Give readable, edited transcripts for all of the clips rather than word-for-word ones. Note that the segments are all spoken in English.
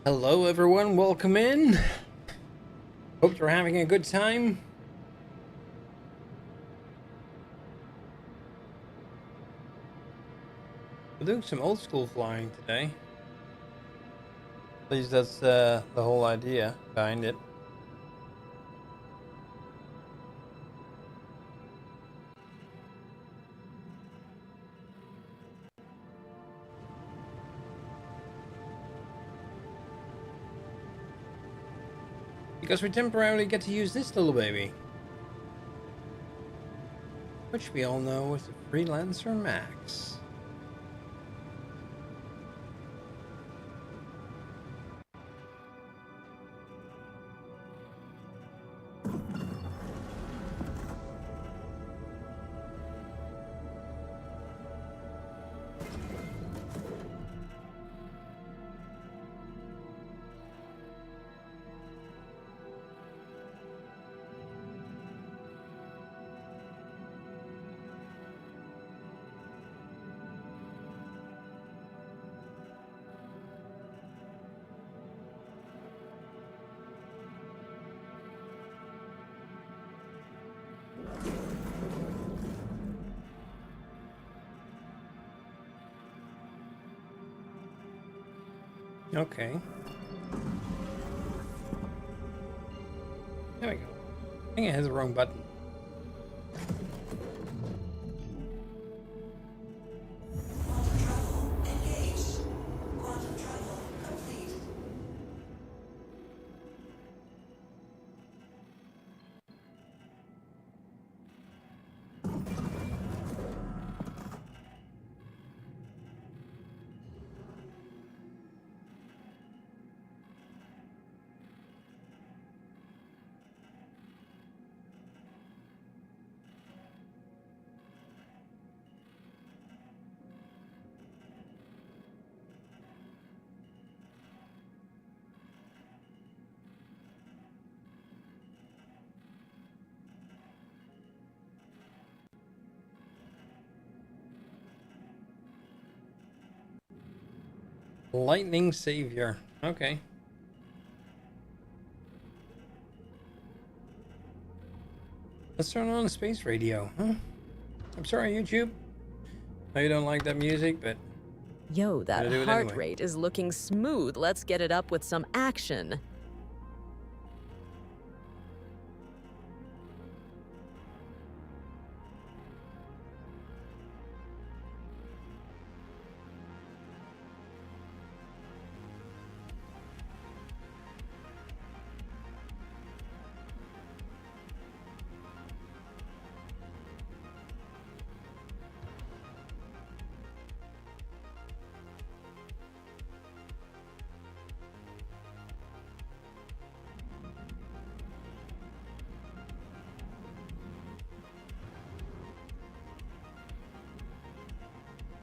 Hello everyone, welcome in. Hope you're having a good time. We're doing some old school flying today. At least that's the whole idea behind it. Because we temporarily get to use this little baby. Which we all know is the Freelancer Max. Okay. There we go. I think I hit the wrong button. Lightning Savior. Okay. Let's turn on the space radio, huh? I'm sorry, YouTube. I know you don't like that music, but Yo, that gotta do it heart anyway. rate is looking smooth. Let's get it up with some action.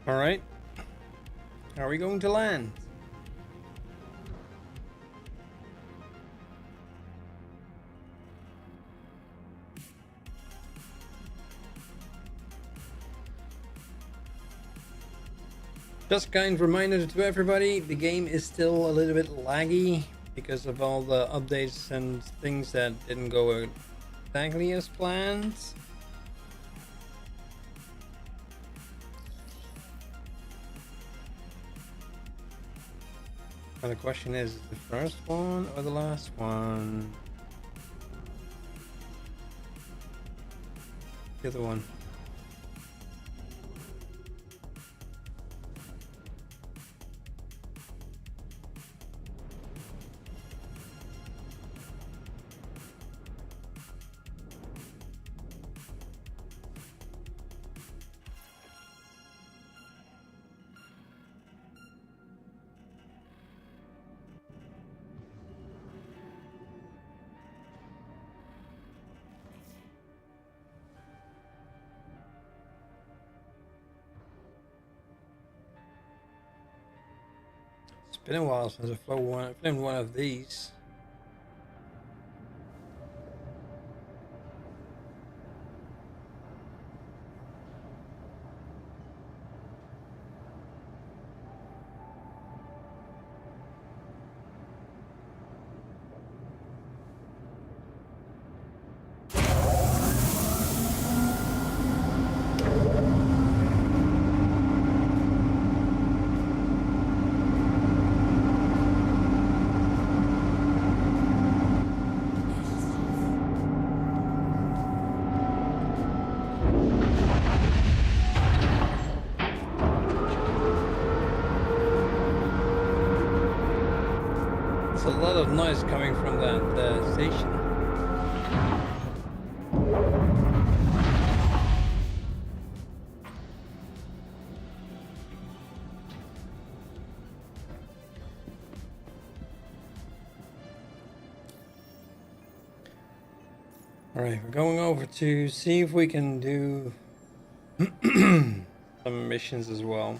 All right. Are we going to land? Just a kind reminder to everybody, the game is still a little bit laggy because of all the updates and things that didn't go exactly as planned. Now the question is the first one or the last one? The other one. It's been a while since I've flown one of these. That's a lot of noise coming from that station. Alright, we're going over to see if we can do some missions as well.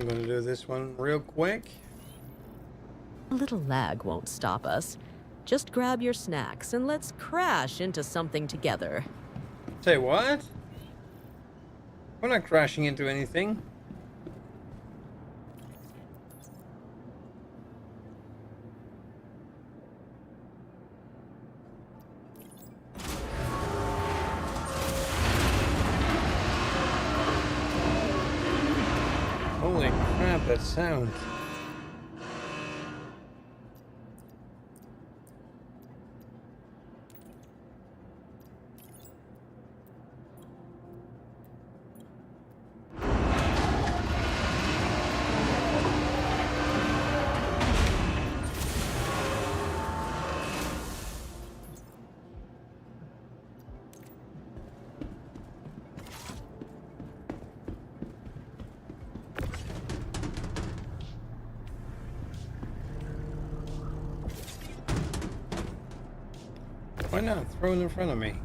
I'm gonna do this one real quick. A little lag won't stop us. Just grab your snacks and let's crash into something together. Say what? We're not crashing into anything. Holy crap, that sound. Why not? Throw it in front of me.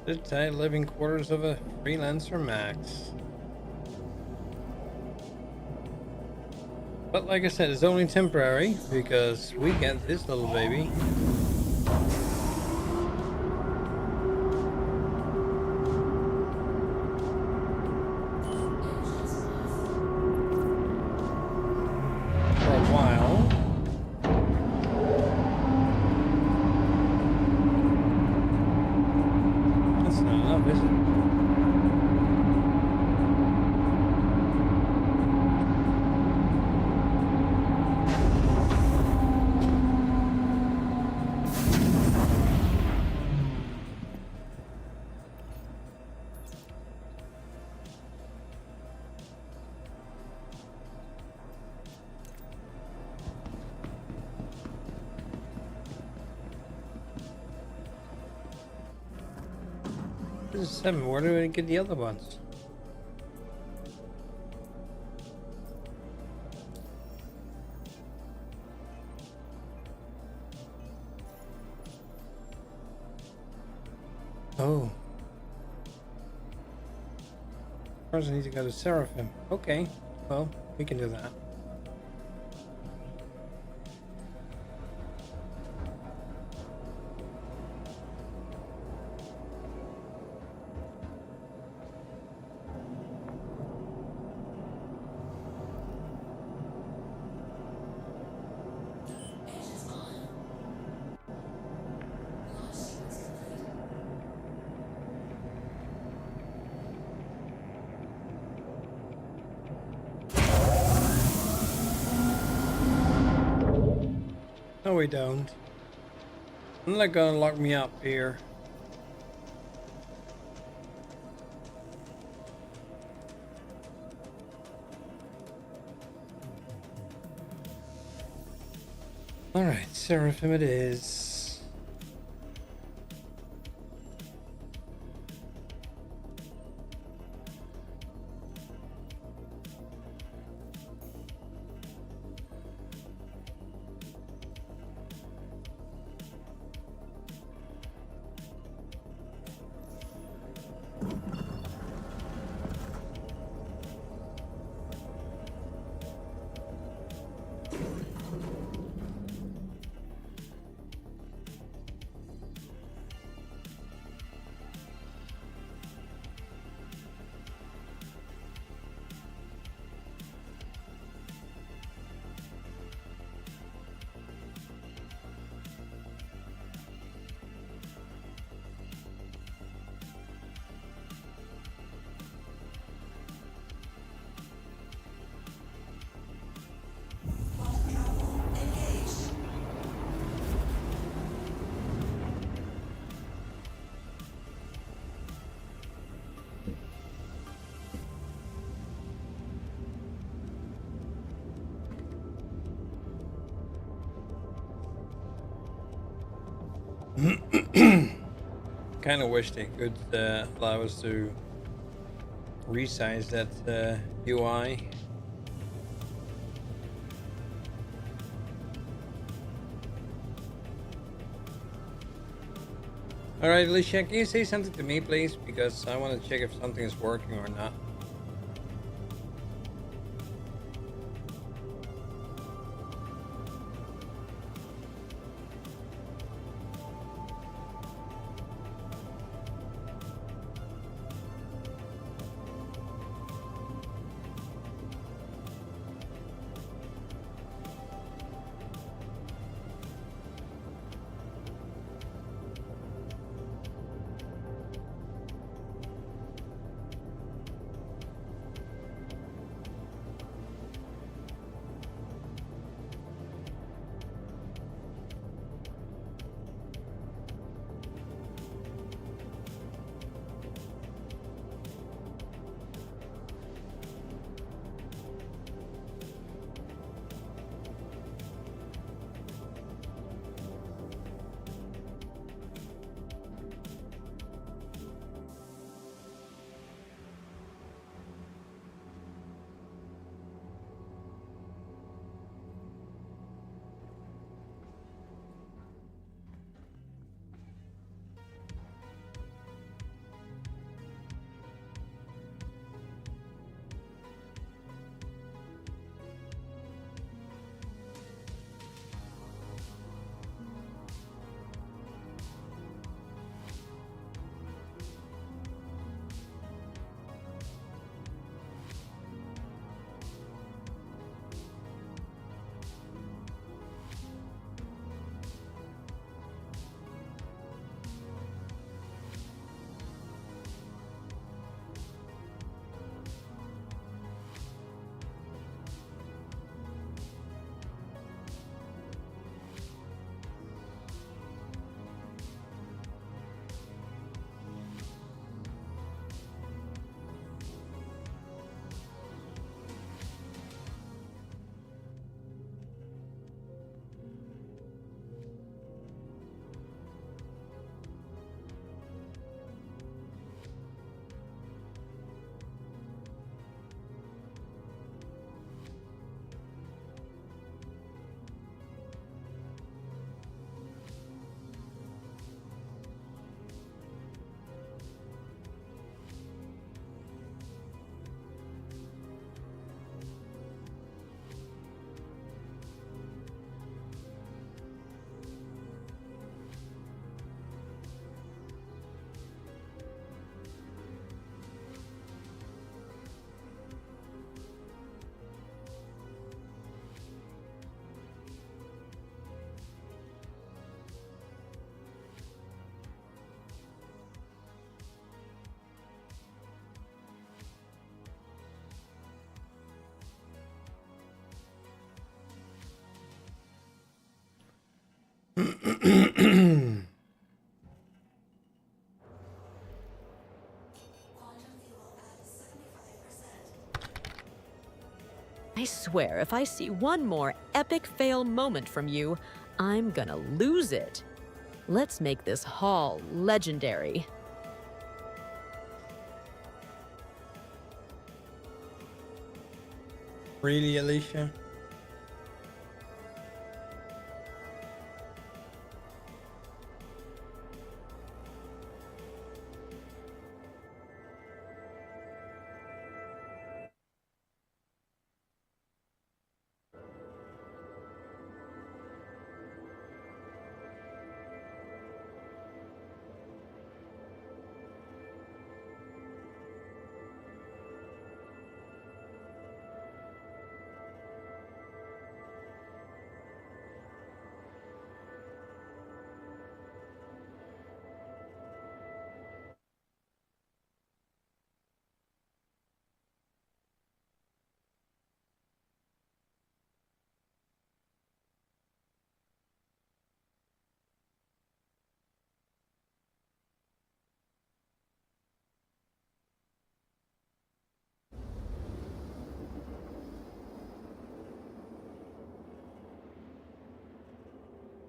The tight living quarters of a freelancer max. But like I said, it's only temporary because we get this little baby. For a while. That's not enough, is it? This is 7. Where do we get the other ones? Oh. First I need to go to Seraphim. Okay, well, we can do that. No, we don't. I'm not gonna lock me up here. Alright, Seraphim it is. Kind of wish they could allow us to resize that UI. Alright, Alicia, can you say something to me, please? Because I want to check if something is working or not. I swear, if I see one more epic fail moment from you, I'm gonna lose it. Let's make this haul legendary. Really, Alicia?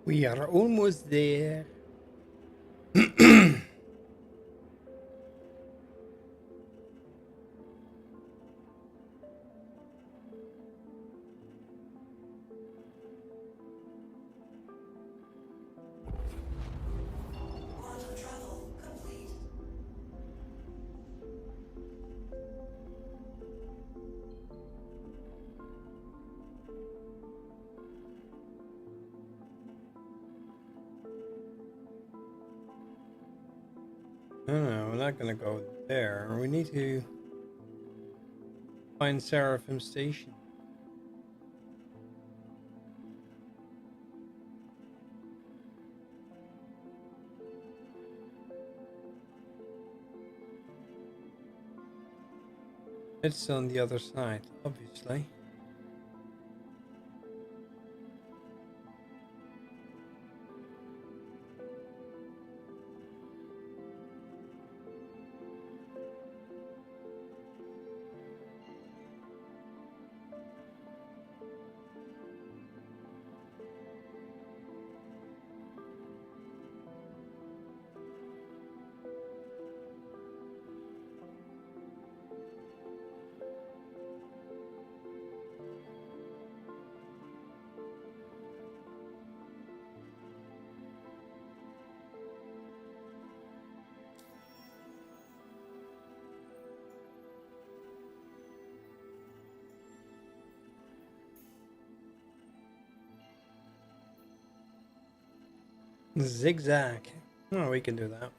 We are almost there. No, we're not gonna go there. We need to find Seraphim Station. It's on the other side, obviously. Zigzag. Oh, we can do that.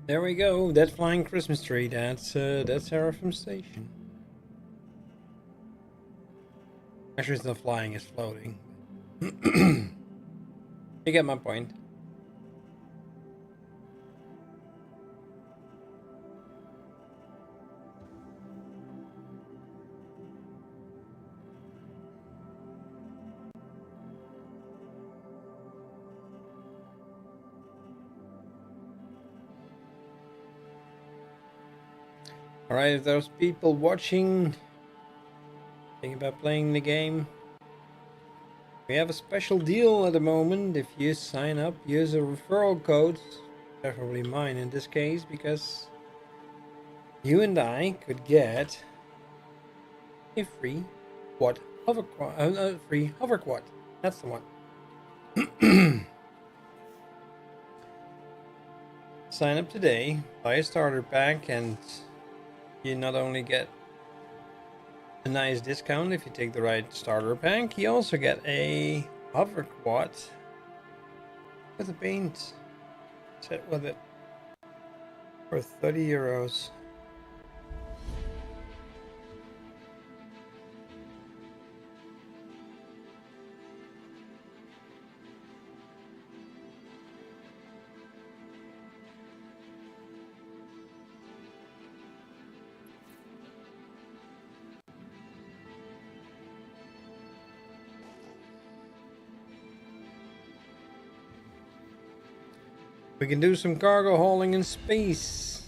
There we go. That flying Christmas tree. That's Seraphim Station. Actually, it's not flying. It's floating. You get my point. Alright, if there's people watching, thinking about playing the game, we have a special deal at the moment. If you sign up, use a referral code, preferably mine in this case, because you and I could get a free quad hover quad, free hover quad. That's the one. Sign up today, buy a starter pack, and you not only get a nice discount if you take the right starter pack, you also get a hover quad with a paint set with it for 30 euros. We can do some cargo hauling in space.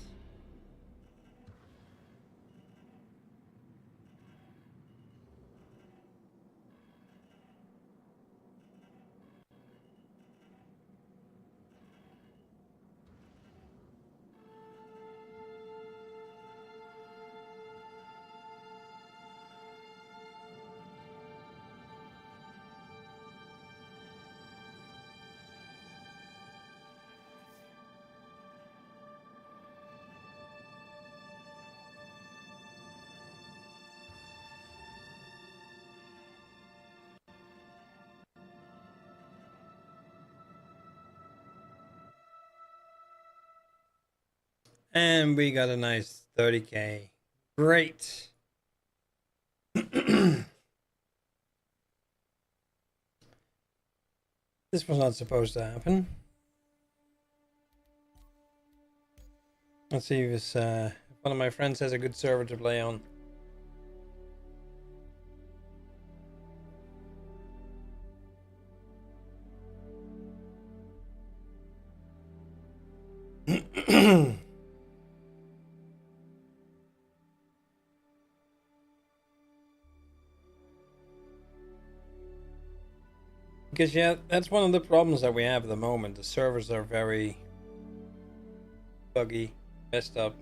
And we got a nice 30k. Great. This was not supposed to happen. Let's see if this, one of my friends has a good server to play on. Because yeah, that's one of the problems that we have at the moment. The servers are very buggy, messed up.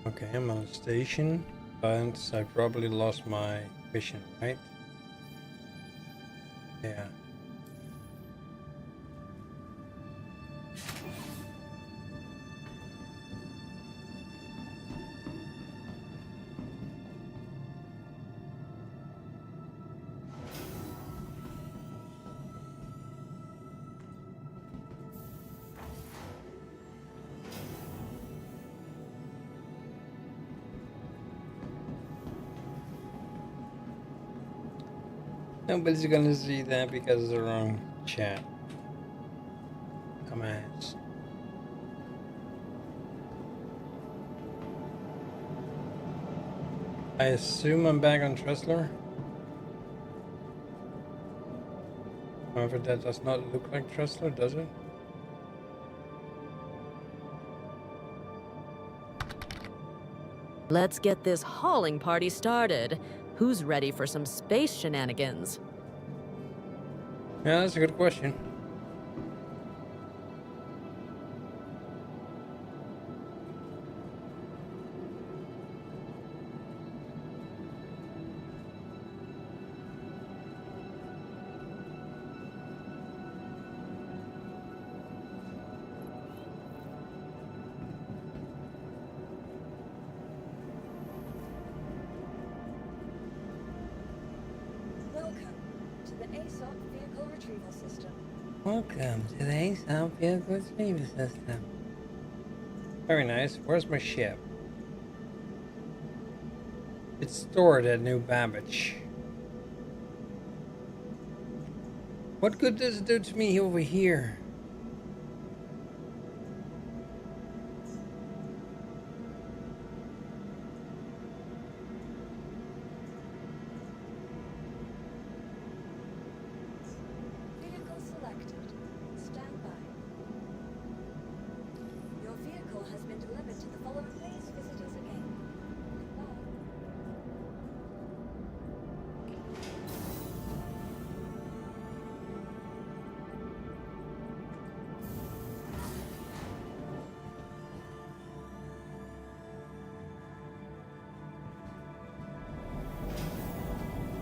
Okay, I'm on a station, but I probably lost my mission, right? Yeah. Nobody's gonna see that because of the wrong chat. Commands. I assume I'm back on Tressler. However, that does not look like Tressler, does it? Let's get this hauling party started. Who's ready for some space shenanigans? Yeah, that's a good question. Welcome to the ASOP Vehicle Retrieval System. Very nice. Where's my ship? It's stored at New Babbage. What good does it do to me over here?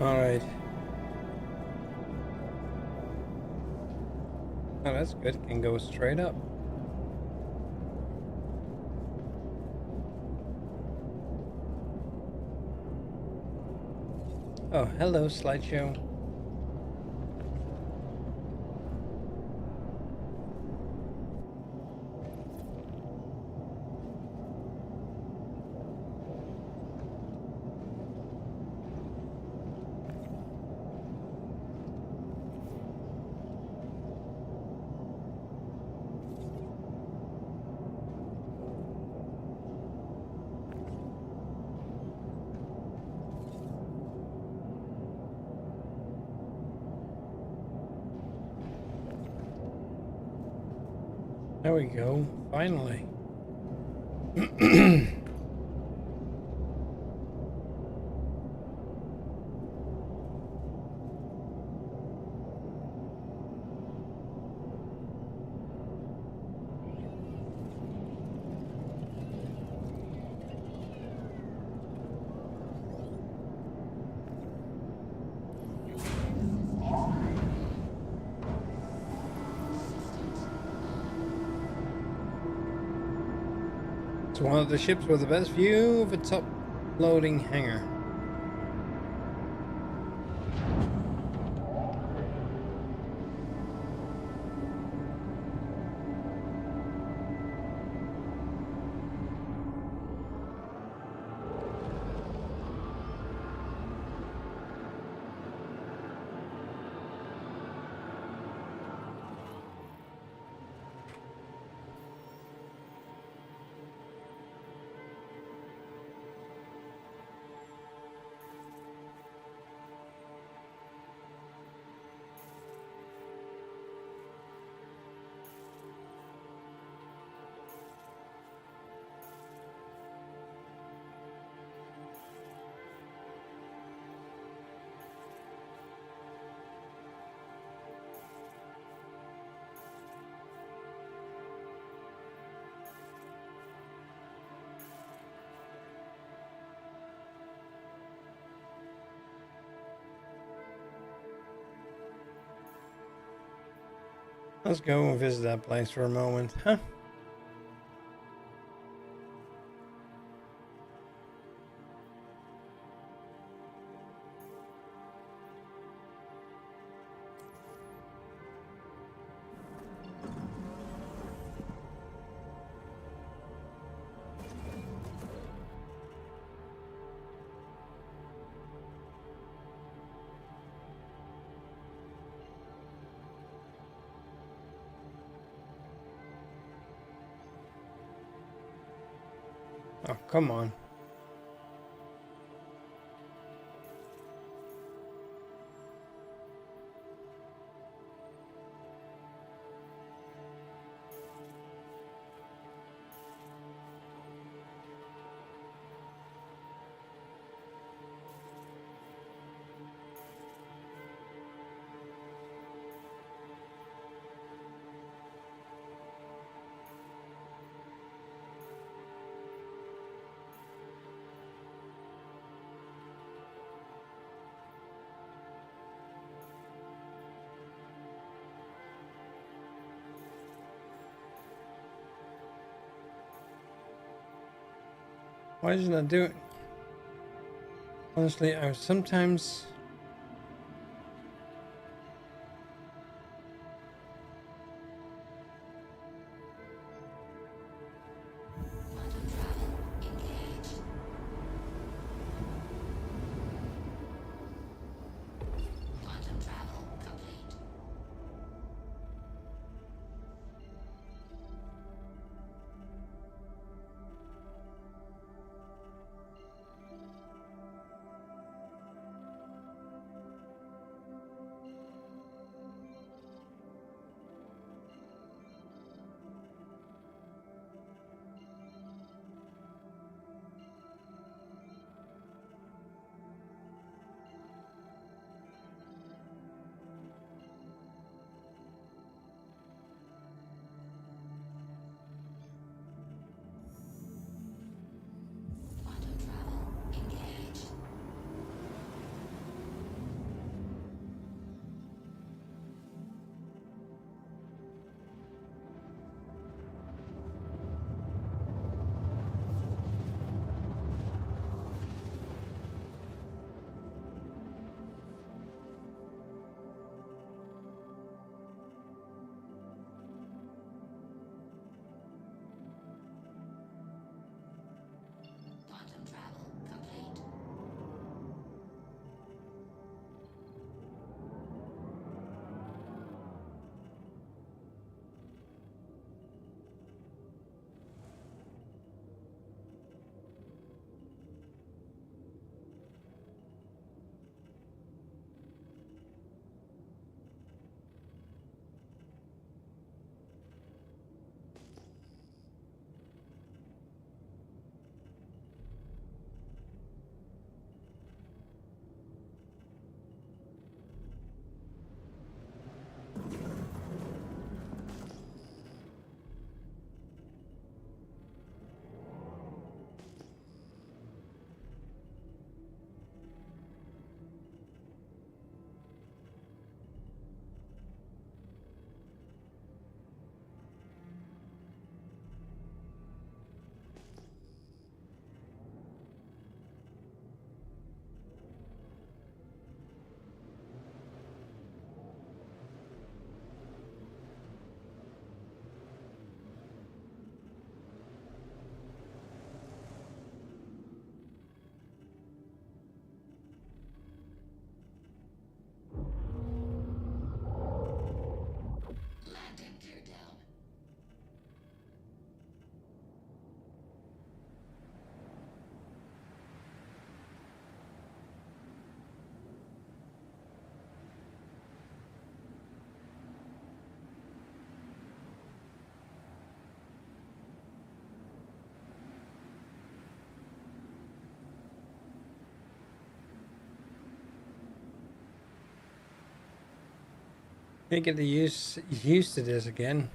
Alright. Oh, that's good. Can go straight up. Oh, hello, slideshow. There we go. Finally. It's one of the ships with the best view of a top loading hangar. Let's go and visit that place for a moment, huh? Oh, come on. Why isn't that doing? Honestly, I sometimes. I get used to this again.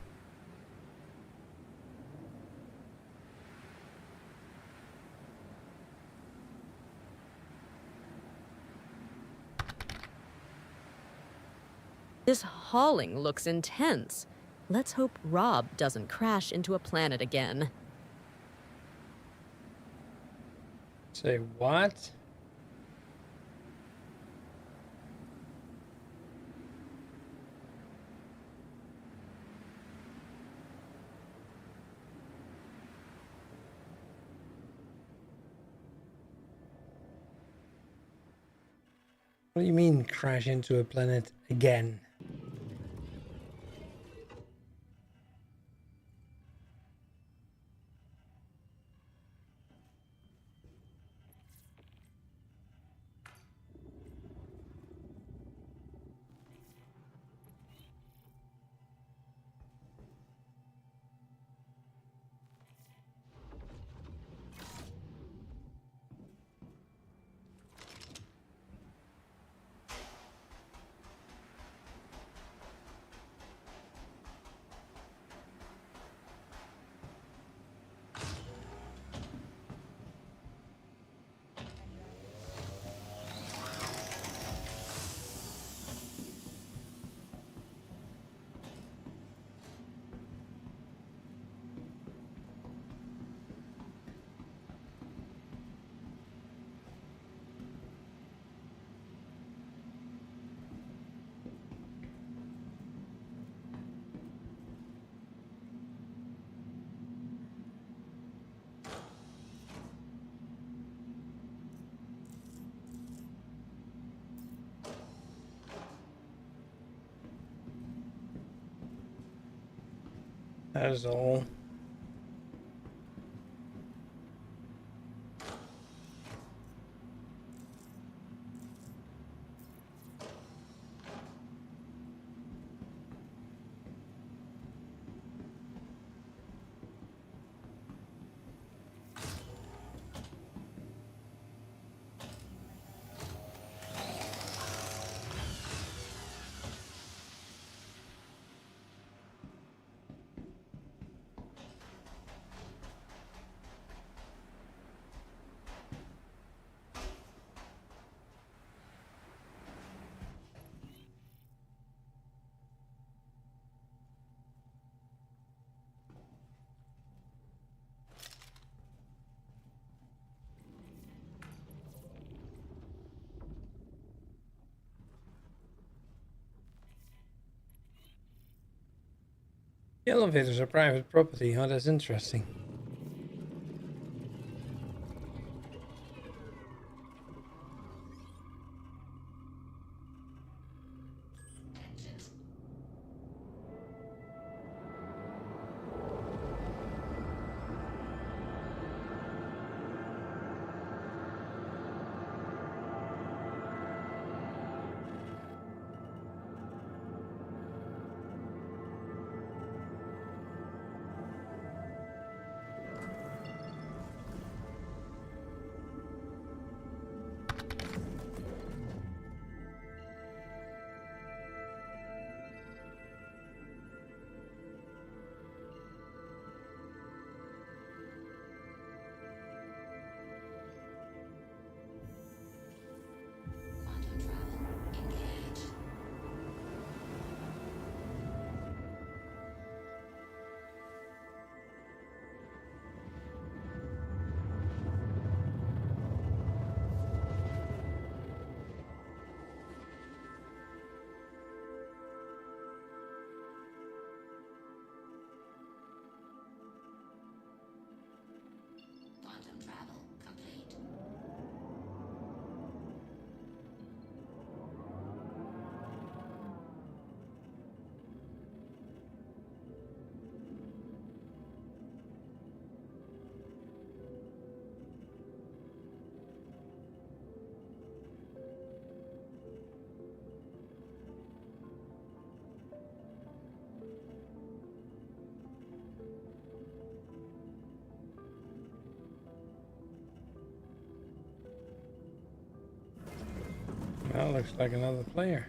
This hauling looks intense. Let's hope Rob doesn't crash into a planet again. Say what? What do you mean crash into a planet again? That is all. The elevators are private property. Oh, that's interesting. Well, looks like another player.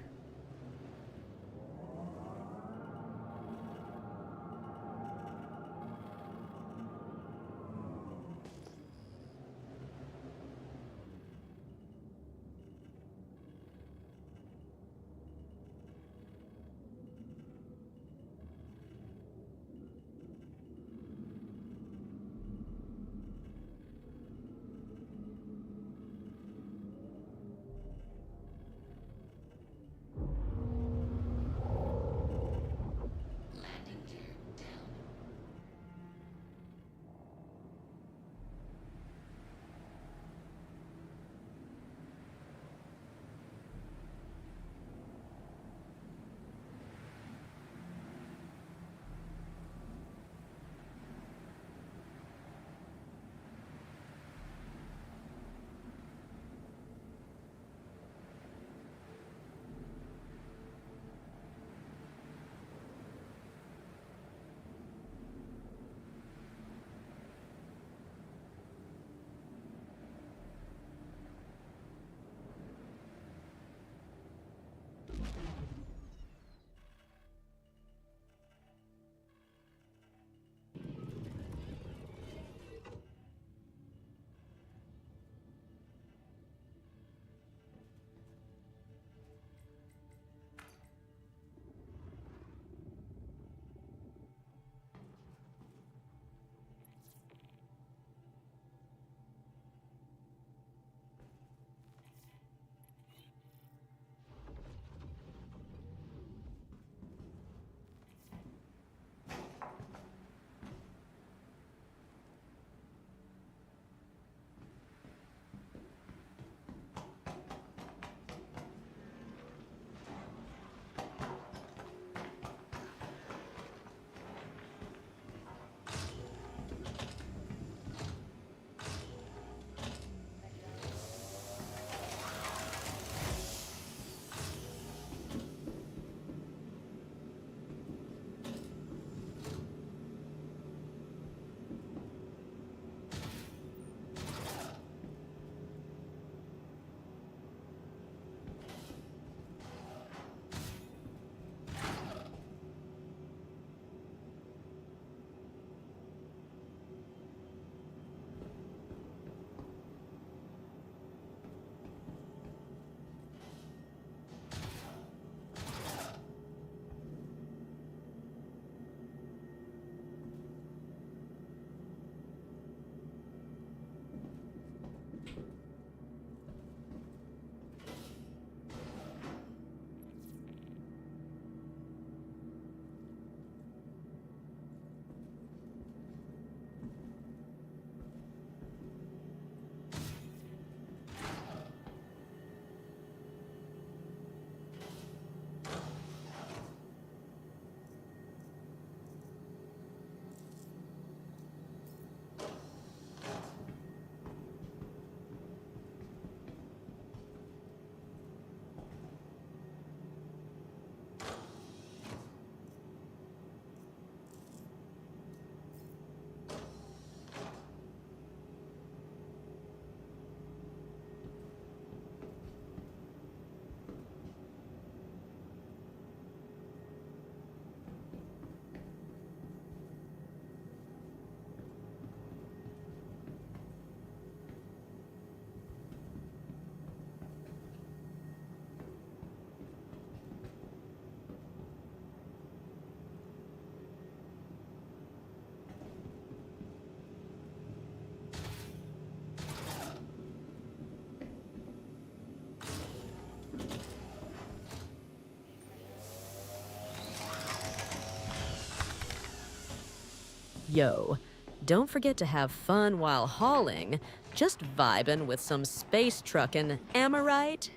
Yo, don't forget to have fun while hauling. Just vibin' with some space truckin', am I right?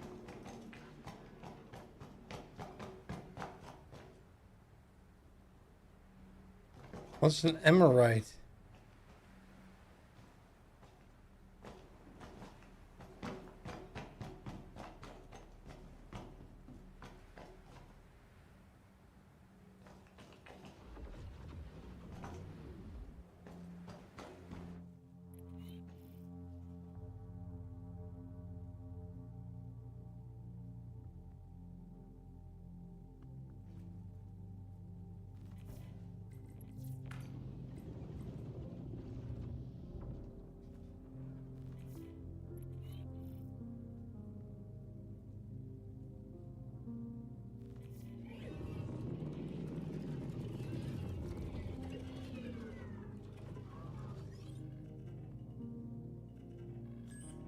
What's an emerite?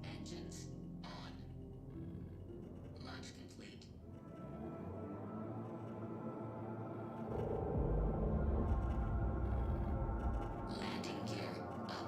Engines on. Launch complete. Landing gear up.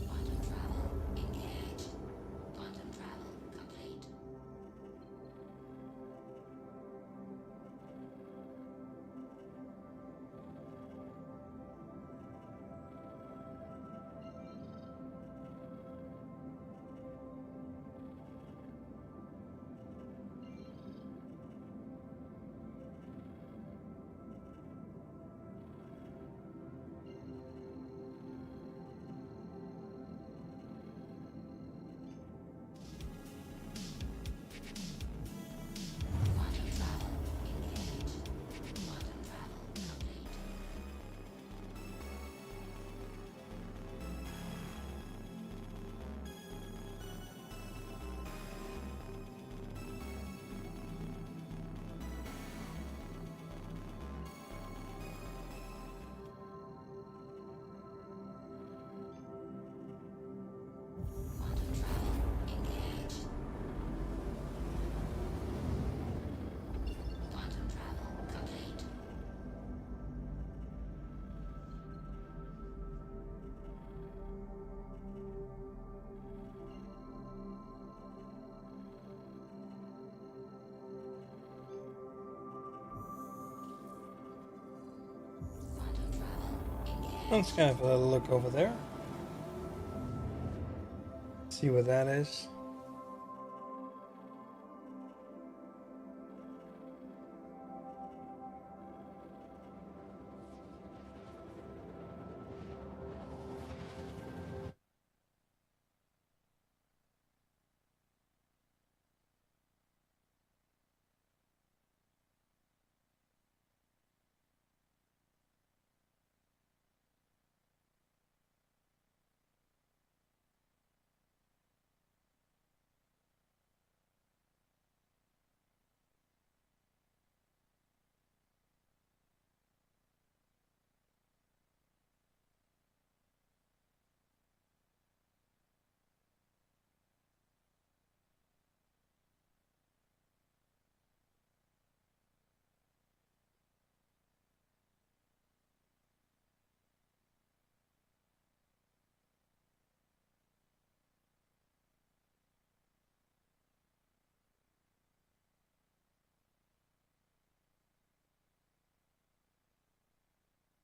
Quantum travel engaged. Quantum travel complete. Quantum travel engaged. Quantum travel complete. Quantum travel engaged. Quantum travel complete. Quantum travel engaged. Let's kind of a look over there. See what that is.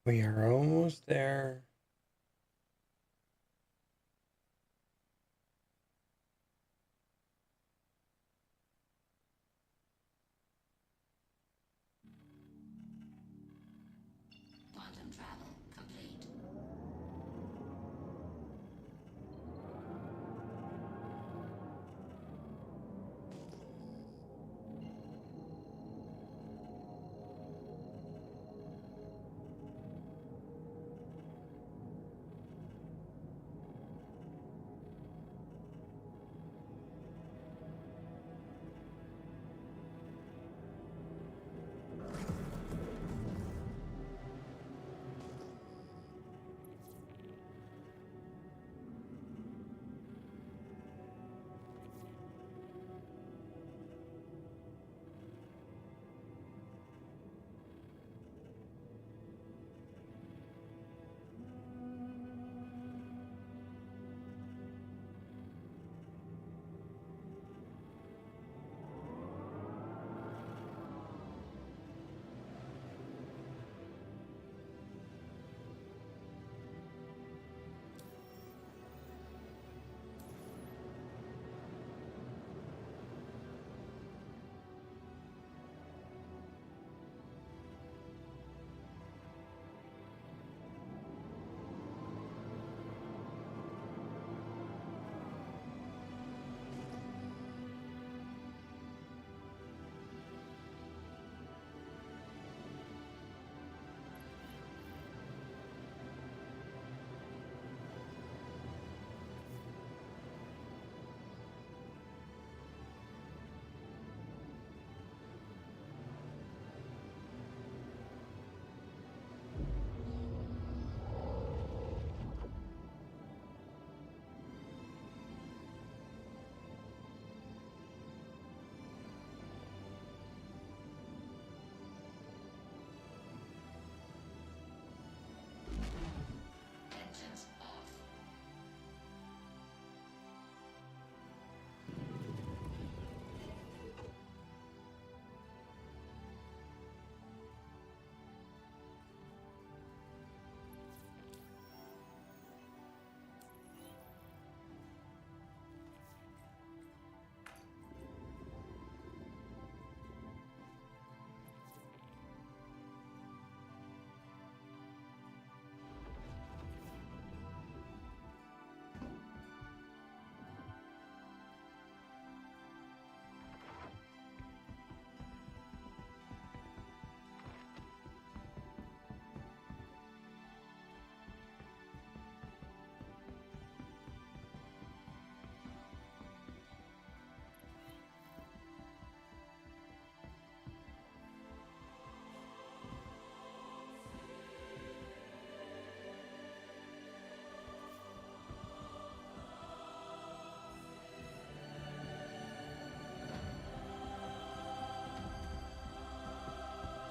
We are almost there. Quantum travel complete. Engines off.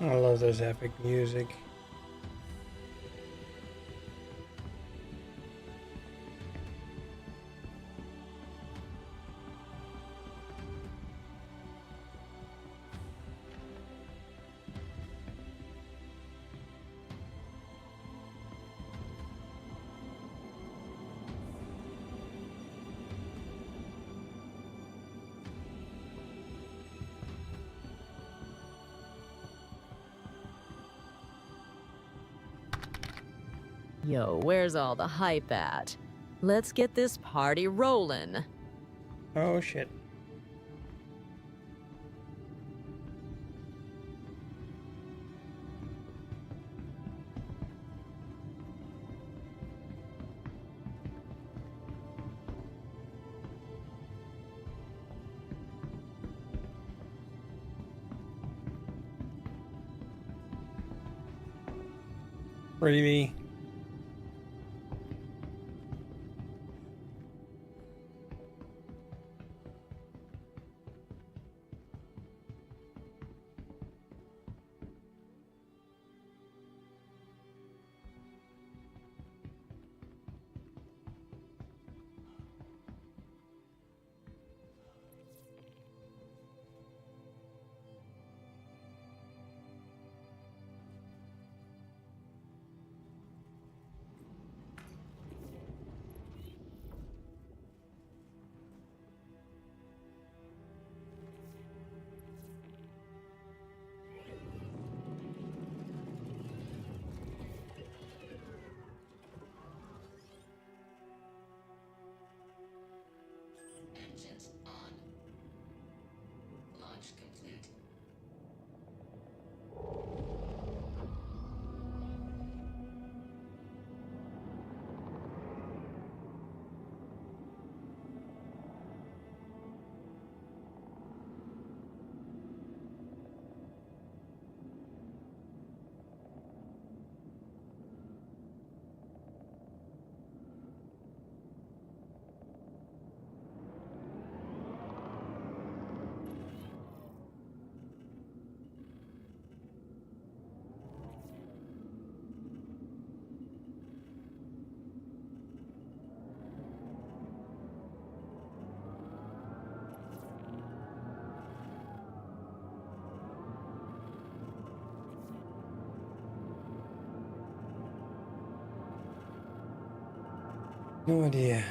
I love this epic music. Yo, where's all the hype at? Let's get this party rolling. Oh shit. Really? No idea.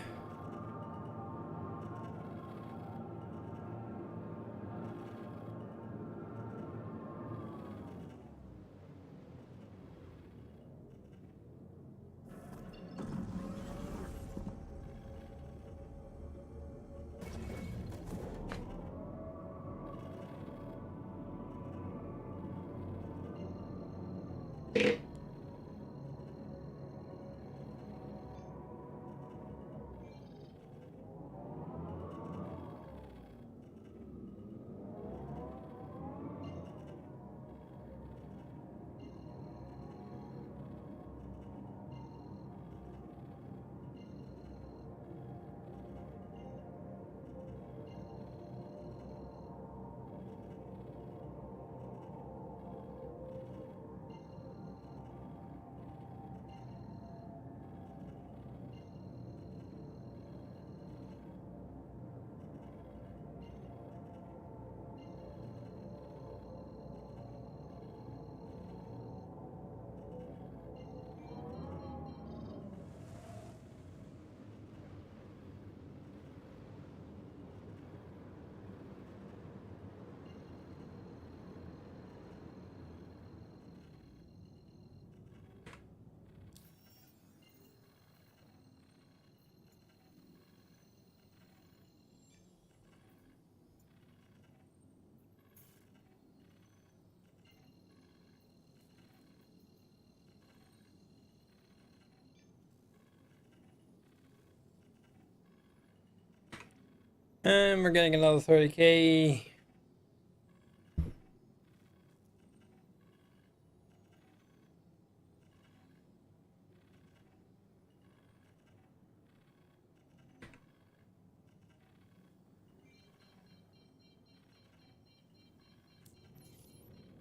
And we're getting another 30k.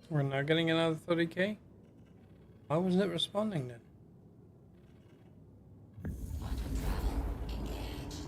We're not getting another 30k? Why wasn't it responding then? Quantum travel engaged.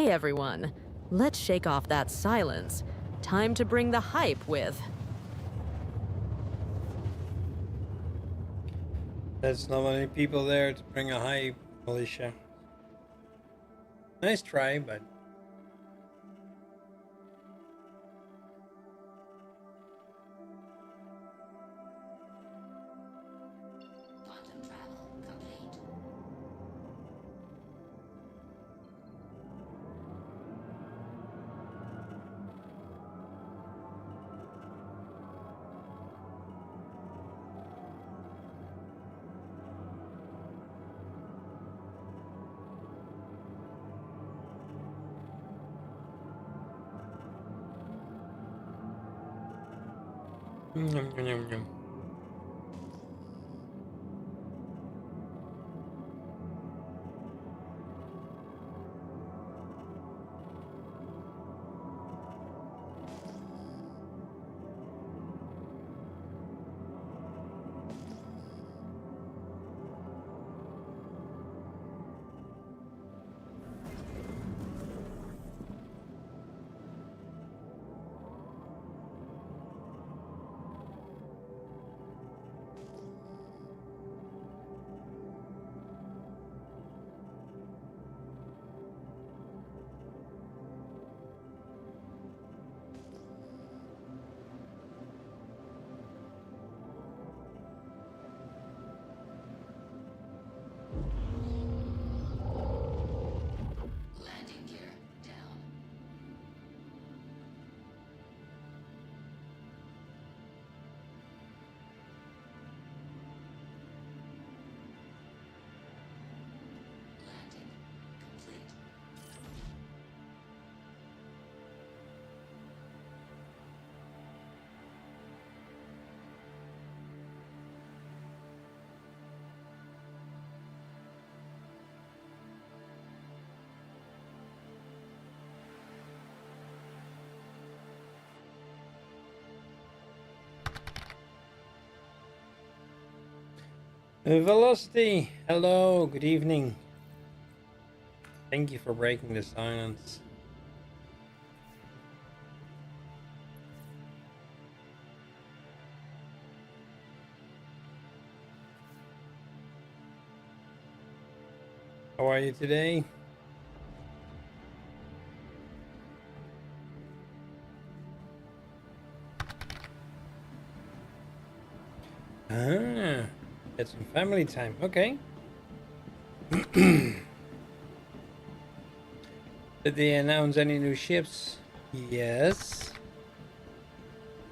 Hey everyone, let's shake off that silence. Time to bring the hype with... There's not many people there to bring a hype, Alicia. Nice try, but Quantum travel complete. Yum, yum, yum, yum. Landing gear down. Landing complete. Velocity, hello, good evening. Thank you for breaking the silence. How are you today? Ah, get some family time. Okay. Did they announce any new ships? Yes.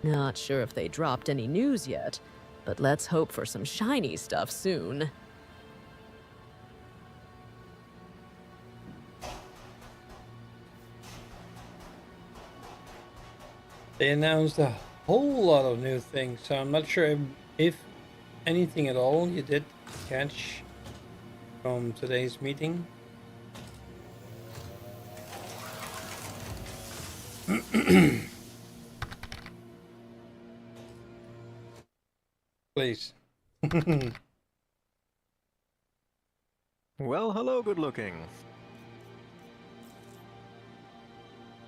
Not sure if they dropped any news yet, but let's hope for some shiny stuff soon. They announced a whole lot of new things, so I'm not sure if anything at all you did catch from today's meeting. Please. Well, hello, good looking.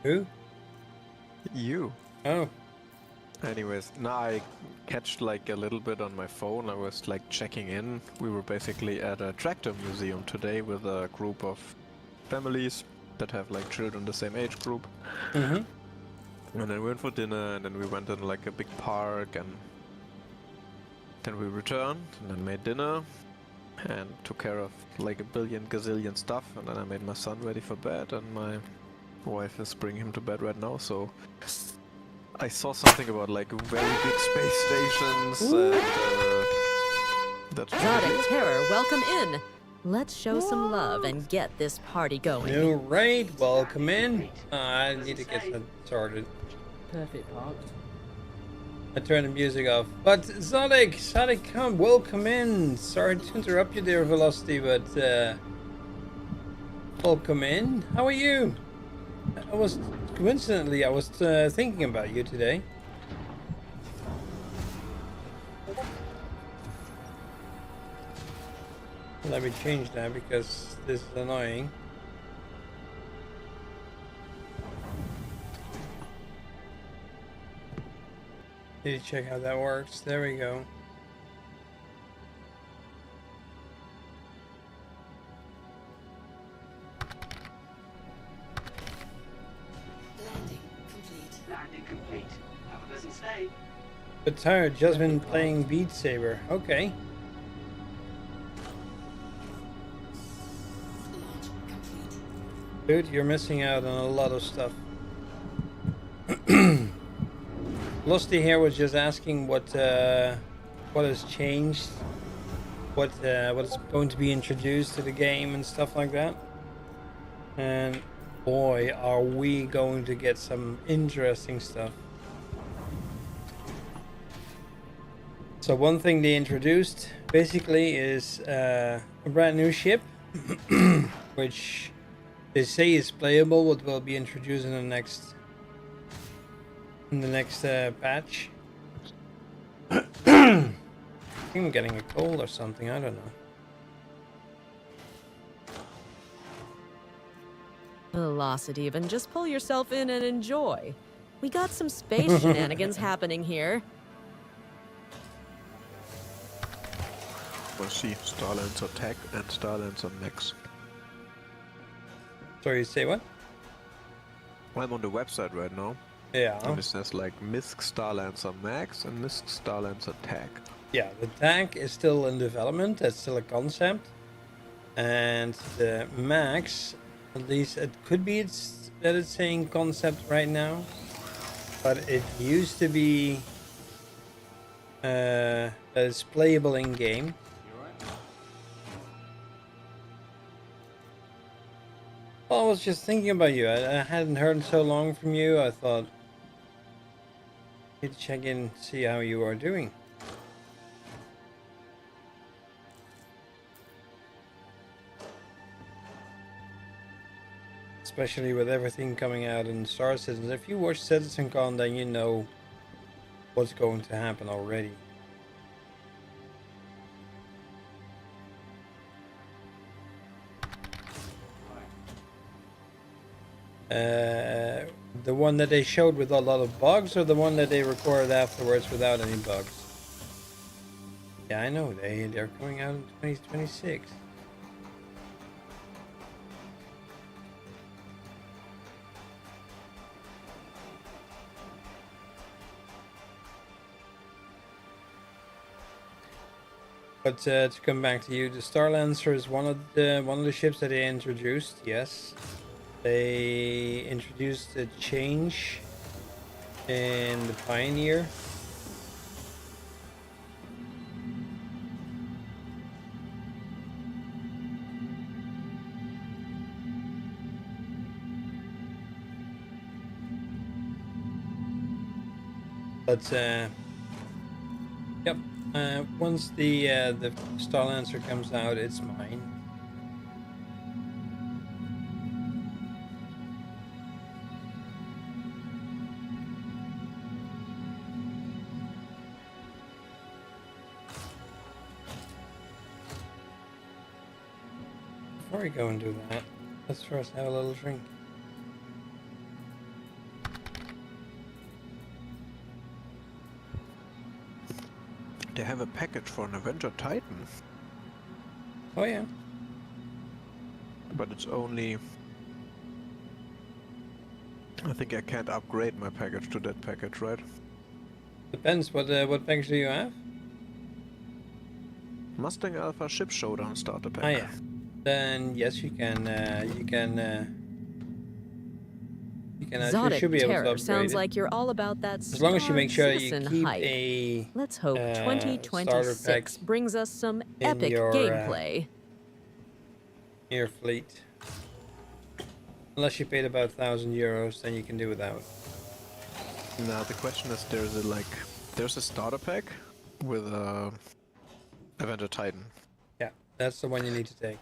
Who? You. Oh. Anyways, now I catched like a little bit on my phone. I was like checking in. We were basically at a tractor museum today with a group of families that have like children the same age group. Mm-hmm. And then we went for dinner, and then we went in like a big park, and then we returned, and then made dinner, and took care of like a billion gazillion stuff, and then I made my son ready for bed, and my wife is bringing him to bed right now, so I saw something about like very big space stations and that's Zodic Terror, welcome in. Let's show some love and get this party going. New raid, welcome in. I need to get that started. Perfect parked. I turned the music off. But Zodic, come, welcome in. Sorry to interrupt you there, Velocity, but welcome in. How are you? I was thinking about you today. Let me change that because this is annoying. Need to check how that works. There we go. Landing complete. Landing complete. Have a pleasant stay. But tired, just been playing Beat Saber. Okay. Launch complete. Dude, you're missing out on a lot of stuff. Lusty here was just asking what has changed, what is going to be introduced to the game and stuff like that. And boy, are we going to get some interesting stuff. So one thing they introduced basically is a brand new ship, which they say is playable, but will be introduced in the next patch. I think I'm getting a cold or something, I don't know. Velocity, even just pull yourself in and enjoy. We got some space shenanigans happening here. We'll see. Starlands attack and Starlands on max. Sorry, you say what? I'm on the website right now. Yeah. And it says like Misk Starlands on max and Misk Starlands attack. Yeah, the tank is still in development, that's still a concept. And the max, at least it could be that it's saying concept right now. But it used to be that it's playable in game. Well, I was just thinking about you. I hadn't heard so long from you. I thought I'd check in, see how you are doing. Especially with everything coming out in Star Citizen. If you watch CitizenCon, then you know what's going to happen already. The one that they showed with a lot of bugs, or the one that they recorded afterwards without any bugs? Yeah, I know, they're coming out in 2026. But to come back to you, the Starlancer is one of the ships that they introduced. Yes, they introduced a change in the Pioneer. But yep. Once the Starlancer comes out, it's mine. Before we go and do that, let's first have a little drink. They have a package for an Avenger Titan, Oh yeah. but it's only... I think I can't upgrade my package to that package, right? Depends. What package do you have? Mustang Alpha Ship Showdown starter pack. Ah yeah. Then yes, you can. You can actually should Exotic be able to terror upgrade sounds it. like you're all about that As long as you make sure that you citizen keep hype. a Let's hope starter 2026 pack brings us some in epic your, gameplay. your fleet. Unless you paid about €1,000, then you can do without. Now the question is, there's a starter pack with a Avenger Titan. Yeah, that's the one you need to take.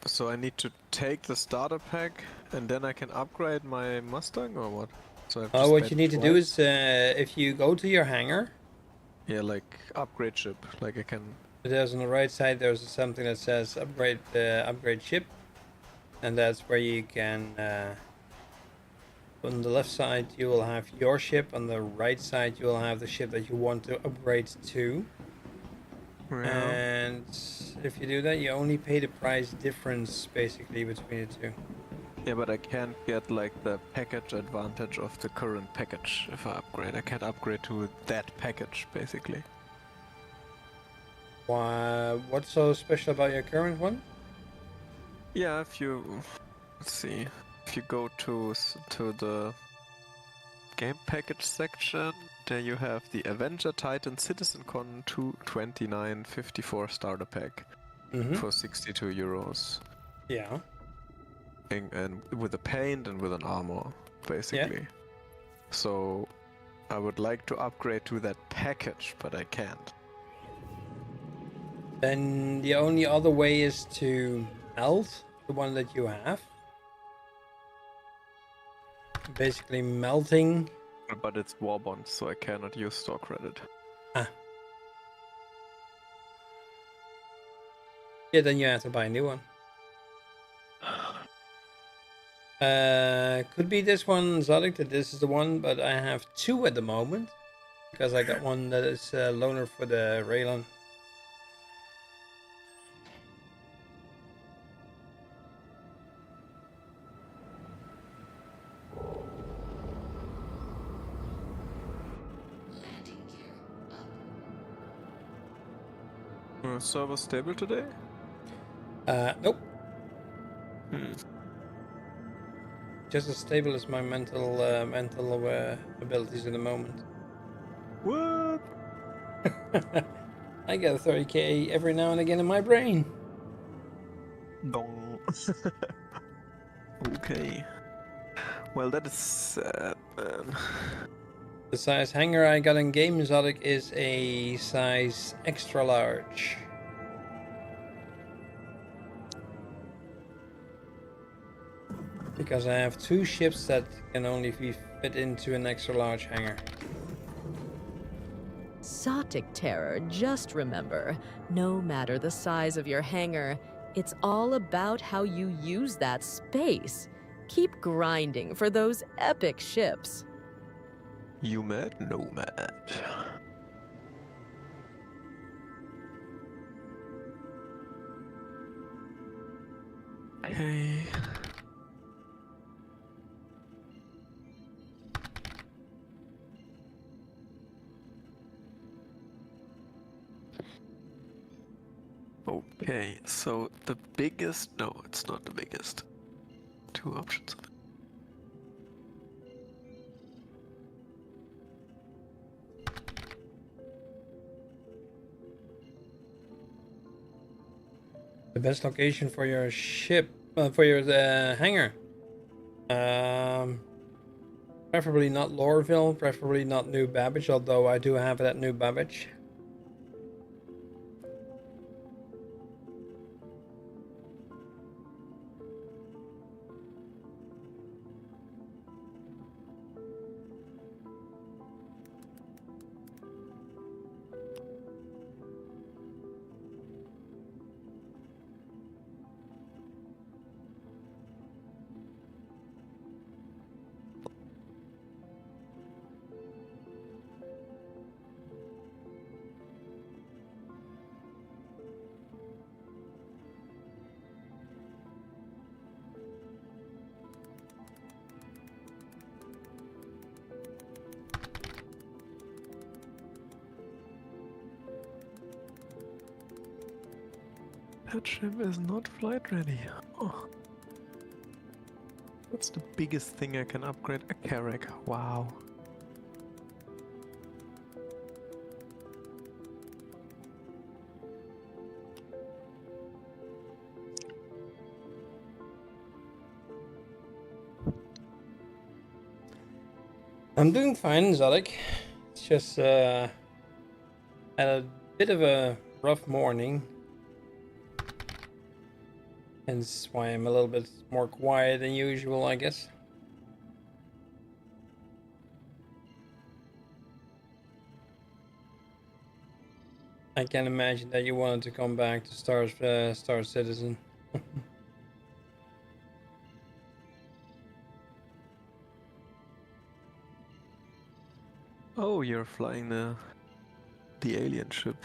So I need to take the starter pack and then I can upgrade my Mustang, or what? So I've just What paid you need to do twice? is, if you go to your hangar, Yeah, like upgrade ship. Like I can... there's on the right side there's something that says upgrade ship, and that's where you can On the left side, you will have your ship. On the right side, you will have the ship that you want to upgrade to. Yeah. And if you do that, you only pay the price difference basically between the two. Yeah, but I can't get like the package advantage of the current package if I upgrade. I can't upgrade to that package basically. Why? What's so special about your current one? Yeah, if you let's see, if you go to the game package section, there you have the Avenger Titan Citizen Con 22954 starter pack Mm-hmm. for 62 euros. Yeah. And with a paint and with an armor, basically. So I would like to upgrade to that package, but I can't. Then the only other way is to melt the one that you have. Basically melting. But it's war bonds, so I cannot use store credit. Ah. Yeah, then you have to buy a new one. Could be this one, Zodic, that this is the one, but I have two at the moment. Because I got one that is a loaner for the Raylan. Landing gear up. Server stable today? Nope. Hmm. Just as stable as my mental abilities at the moment. What? I get a 30k every now and again in my brain. Dong. Okay. Well, that is sad, man. The size hanger I got in Game Exotic is a size extra large. Because I have two ships that can only be fit into an extra large hangar. Zotic Terror, just remember, no matter the size of your hangar, it's all about how you use that space. Keep grinding for those epic ships. You mad? No mad. Okay. Okay, so the biggest... No, it's not the biggest. Two options. The best location for your ship, for your hangar. Preferably not Lorville, preferably not New Babbage, although I do have it at New Babbage. That ship is not flight ready. Oh. What's the biggest thing I can upgrade? A Carrack. Wow. I'm doing fine, Zodic. It's just had a bit of a rough morning. Hence why I'm a little bit more quiet than usual, I guess. I can imagine that you wanted to come back to Star Citizen. Oh, you're flying the alien ship.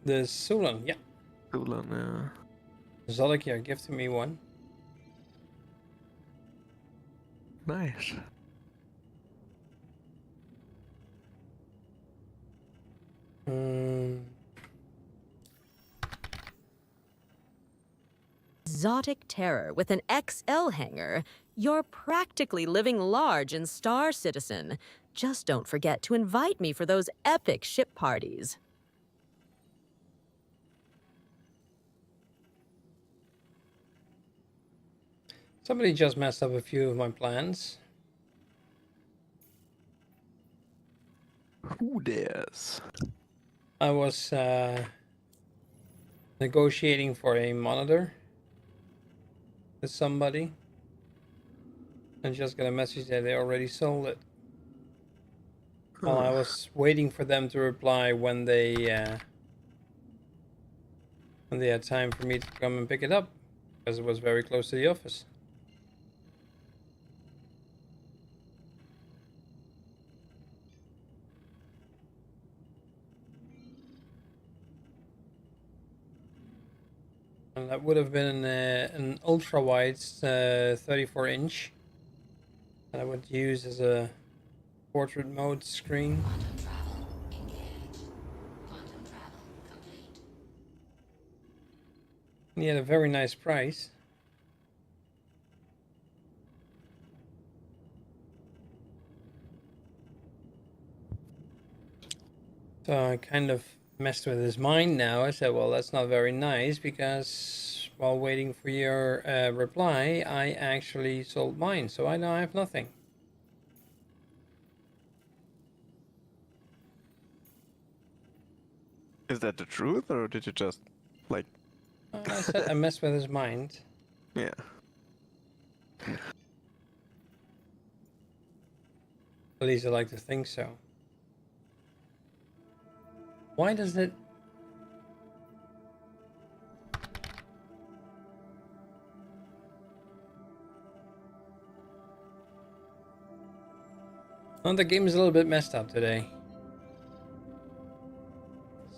The Sulan, yeah. Ulan, yeah. Zolek here gifted me one. Nice. Mm, Exotic terror with an XL hangar. You're practically living large in Star Citizen. Just don't forget to invite me for those epic ship parties. somebody just messed up a few of my plans. Who dares? I was negotiating for a monitor with somebody, and just got a message that they already sold it. Well, I was waiting for them to reply when they had time for me to come and pick it up, because it was very close to the office. And that would have been an ultra wide 34-inch that I would use as a portrait mode screen. Quantum travel engaged. Quantum travel complete. And he had a very nice price. So I kind of messed with his mind now. I said, well, that's not very nice, because while waiting for your reply, I actually sold mine, so I now have nothing. Is that the truth, or did you just, like... I said I messed with his mind. Yeah. At least I like to think so. Why does it... Oh, the game is a little bit messed up today.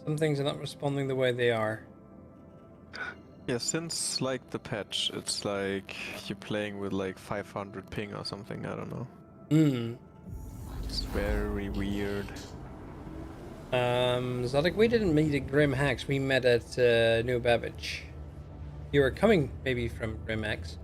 Some things are not responding the way they are. Yeah, since, like, the patch, it's like you're playing with, like, 500 ping or something, I don't know. Hmm. It's very weird. Zodek, we didn't meet at Grim Hacks, we met at New Babbage. You were coming, maybe, from Grim Hacks.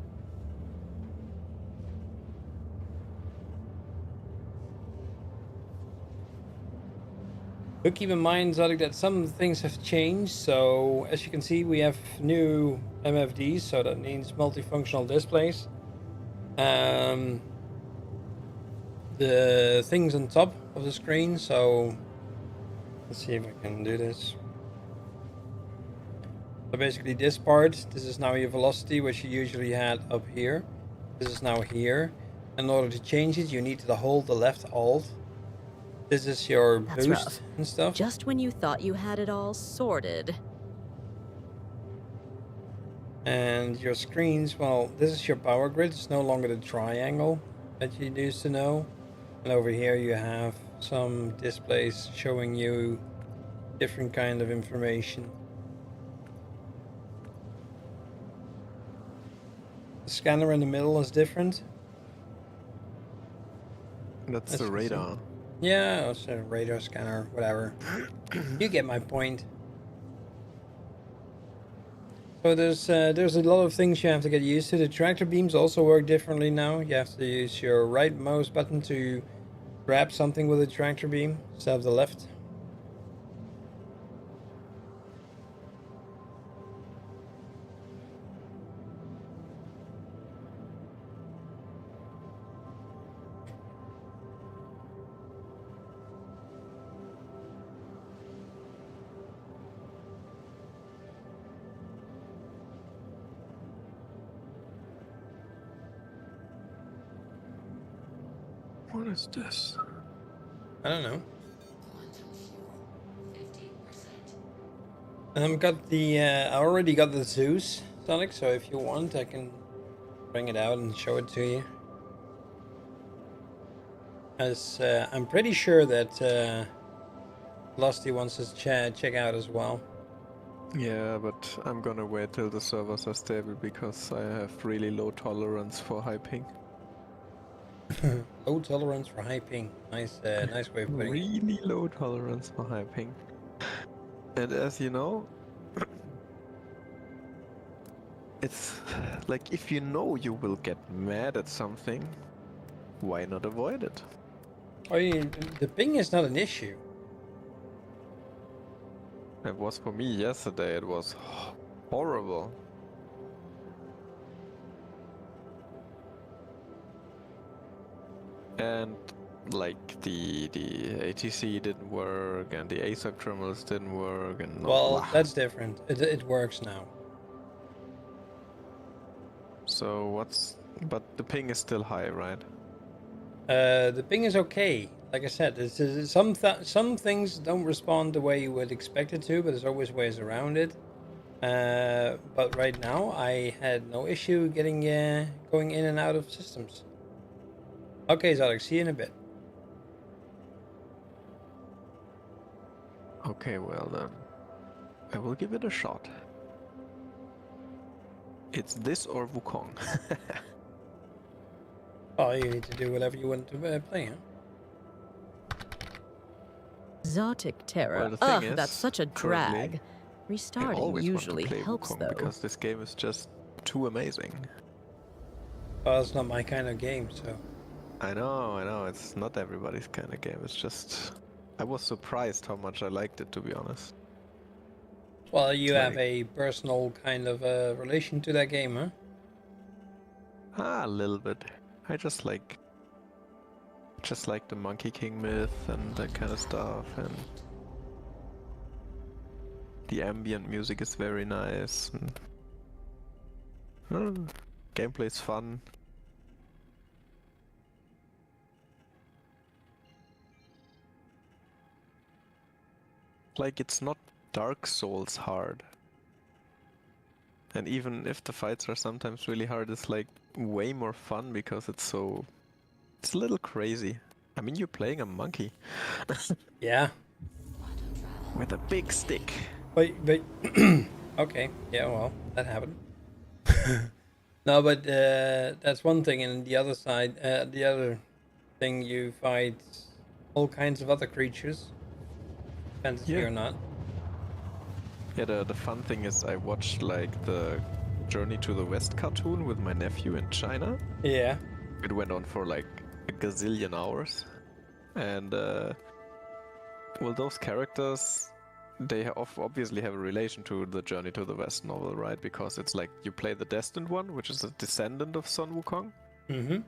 But keep in mind, Zodek, that some things have changed. So, as you can see, we have new MFDs, so that means multifunctional displays. The things on top of the screen, so let's see if I can do this. So basically this part, this is now your velocity, which you usually had up here. This is now here. In order to change it, you need to hold the left alt. This is your That's boost rough. and stuff. Just when you thought you had it all sorted. And your screens, well, this is your power grid. It's no longer the triangle that you used to know. And over here you have some displays showing you different kind of information. The scanner in the middle is different. That's As the you can see. radar. Yeah, it's a radar scanner, whatever. You get my point. So there's a lot of things you have to get used to. The tractor beams also work differently now. You have to use your right mouse button to grab something with a tractor beam instead of the left. What is this? I don't know. Quantum fuel, 15%. Got the I already got the Zeus, Sonic. So if you want, I can bring it out and show it to you. as I'm pretty sure that Losty wants us to check out as well. Yeah, but I'm gonna wait till the servers are stable because I have really low tolerance for high ping. Low tolerance for high ping. Nice, nice way of putting it. Really low tolerance for high ping. And as you know, it's like if you know you will get mad at something, why not avoid it? Oh, the ping is not an issue. It was for me yesterday, it was horrible. And like the ATC didn't work and the ASAC terminals didn't work and Well, blah. that's different. It works now. So but the ping is still high, right? The ping is okay. Like I said, some things don't respond the way you would expect it to, but there's always ways around it. But right now, I had no issue getting going in and out of systems. Okay, Zalek, see you in a bit. Okay, well then. I will give it a shot. It's this or Wukong. Oh, you need to do whatever you want to play, huh? Exotic terror. Well, the thing Ugh, is, that's such a currently, drag. I Restarting always usually want to play helps Wukong though. because this game is just too amazing. Well, it's not my kind of game, so. I know, it's not everybody's kind of game. It's just I was surprised how much I liked it, to be honest. Well, you It's have like, a personal kind of relation to that game, huh? a little bit. I just like the Monkey King myth and that kind of stuff, and the ambient music is very nice. And, gameplay's fun. Like, it's not Dark Souls hard. And even if the fights are sometimes really hard, it's like way more fun because it's a little crazy. I mean, you're playing a monkey Yeah. with a big stick. But okay. Yeah, well, that happened. No, but that's one thing, and the other side, the other thing, you fight all kinds of other creatures, fantasy Yeah. or not. Yeah, the fun thing is I watched like the Journey to the West cartoon with my nephew in China. Yeah. It went on for like a gazillion hours. And well, those characters, they obviously have a relation to the Journey to the West novel, right? Because it's like you play the Destined One, which is a descendant of Sun Wukong. Mm-hmm.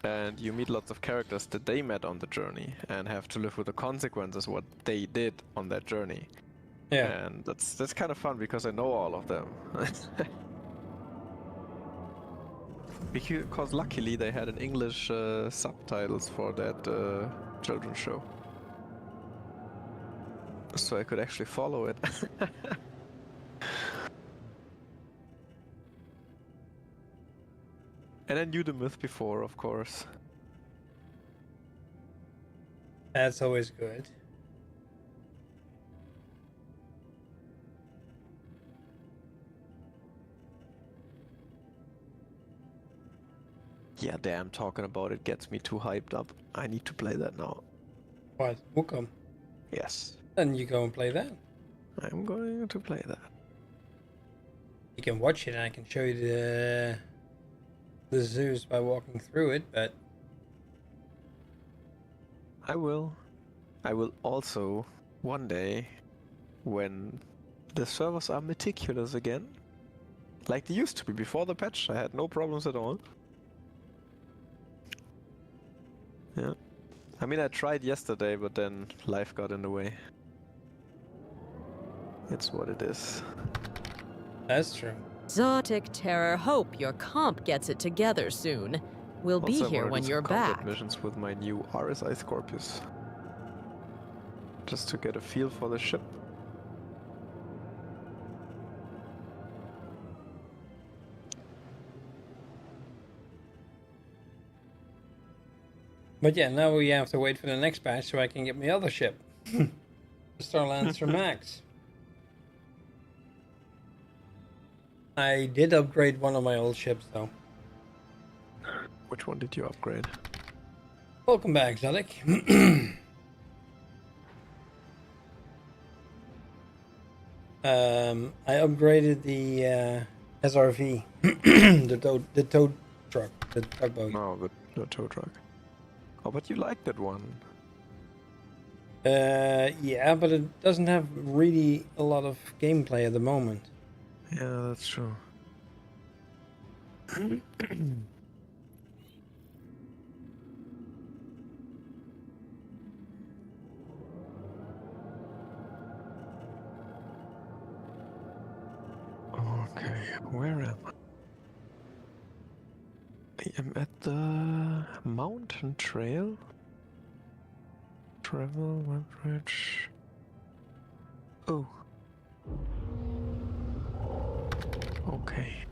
And you meet lots of characters that they met on the journey and have to live with the consequences what they did on that journey. Yeah. And that's kind of fun because I know all of them. Because luckily they had an English subtitles for that children's show. So I could actually follow it. And I knew the myth before, of course. That's always good. Yeah, damn, talking about it gets me too hyped up. I need to play that now. What? Wukong. Yes, Then you go and play that. I'm going to play that. You can watch it, and I can show you the Zeus by walking through it. But I will. I will also, one day, when the servers are meticulous again, like they used to be before the patch, I had no problems at all. Yeah. I mean, I tried yesterday, but then life got in the way. It's what it is. that's true. Exotic terror. Hope your comp gets it together soon. We'll be Also, I here wanna when do some you're combat back. missions with my new RSI Scorpius. Just to get a feel for the ship. But yeah, now we have to wait for the next patch so I can get my other ship. Starlancer Max. I did upgrade one of my old ships though. Which one did you upgrade? Welcome back, Zalek. I upgraded the SRV, the tow truck, the tugboat. No, the tow truck. Oh, but you like that one. Yeah, but it doesn't have really a lot of gameplay at the moment. Yeah, that's true. Okay, where am I? I am at the mountain trail. Travel, web bridge. Oh. Okay.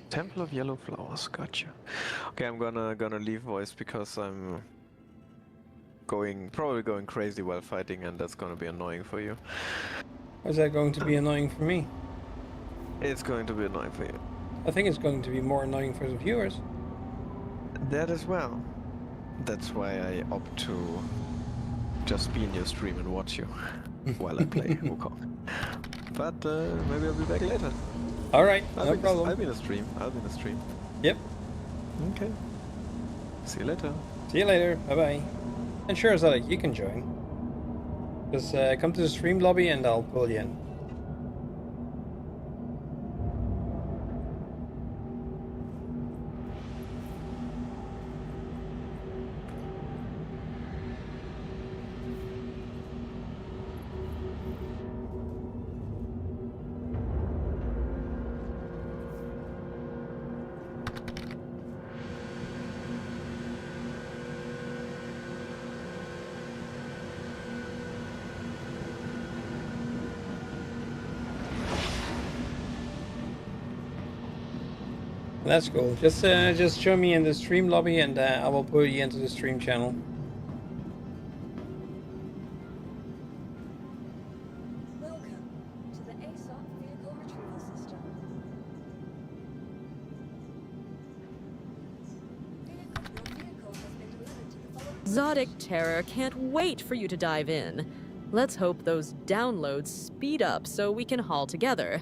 Temple of Yellow Flowers, gotcha. Okay, I'm gonna leave voice because I'm probably going crazy while fighting, and that's gonna be annoying for you. Is that going to be annoying for me? It's going to be annoying for you. I think it's going to be more annoying for the viewers. That as well. That's why I opt to just be in your stream and watch you while I play Wukong. But maybe I'll be back later. Alright, I'll no be problem. I'll be in a stream. Yep. Okay. See you later. See you later. Bye bye. And sure, Zalek, you can join. Just come to the stream lobby and I'll pull you in. That's cool. Just show me in the stream lobby and I will put you into the stream channel. Welcome to the ASOP vehicle retrieval system. Your vehicle has been delivered to the following Exotic Terror can't wait for you to dive in. Let's hope those downloads speed up so we can haul together.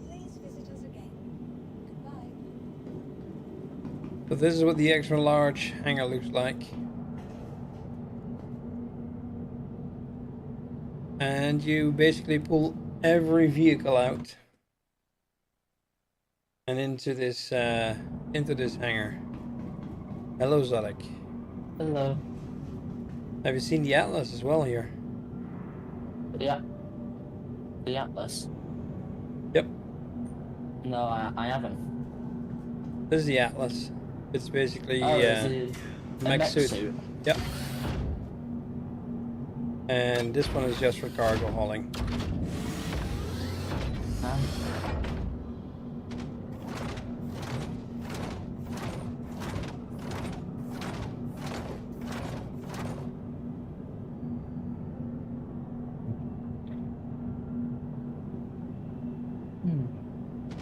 Please visit us again. Goodbye. So this is what the extra large hangar looks like. And you basically pull every vehicle out and into this hangar. Hello, Zalek. Hello. Have you seen the Atlas as well here? Yeah. The Atlas? Yep. No, I haven't. This is the Atlas. It's basically Is it a mech mech suit. Yep. And this one is just for cargo hauling. No?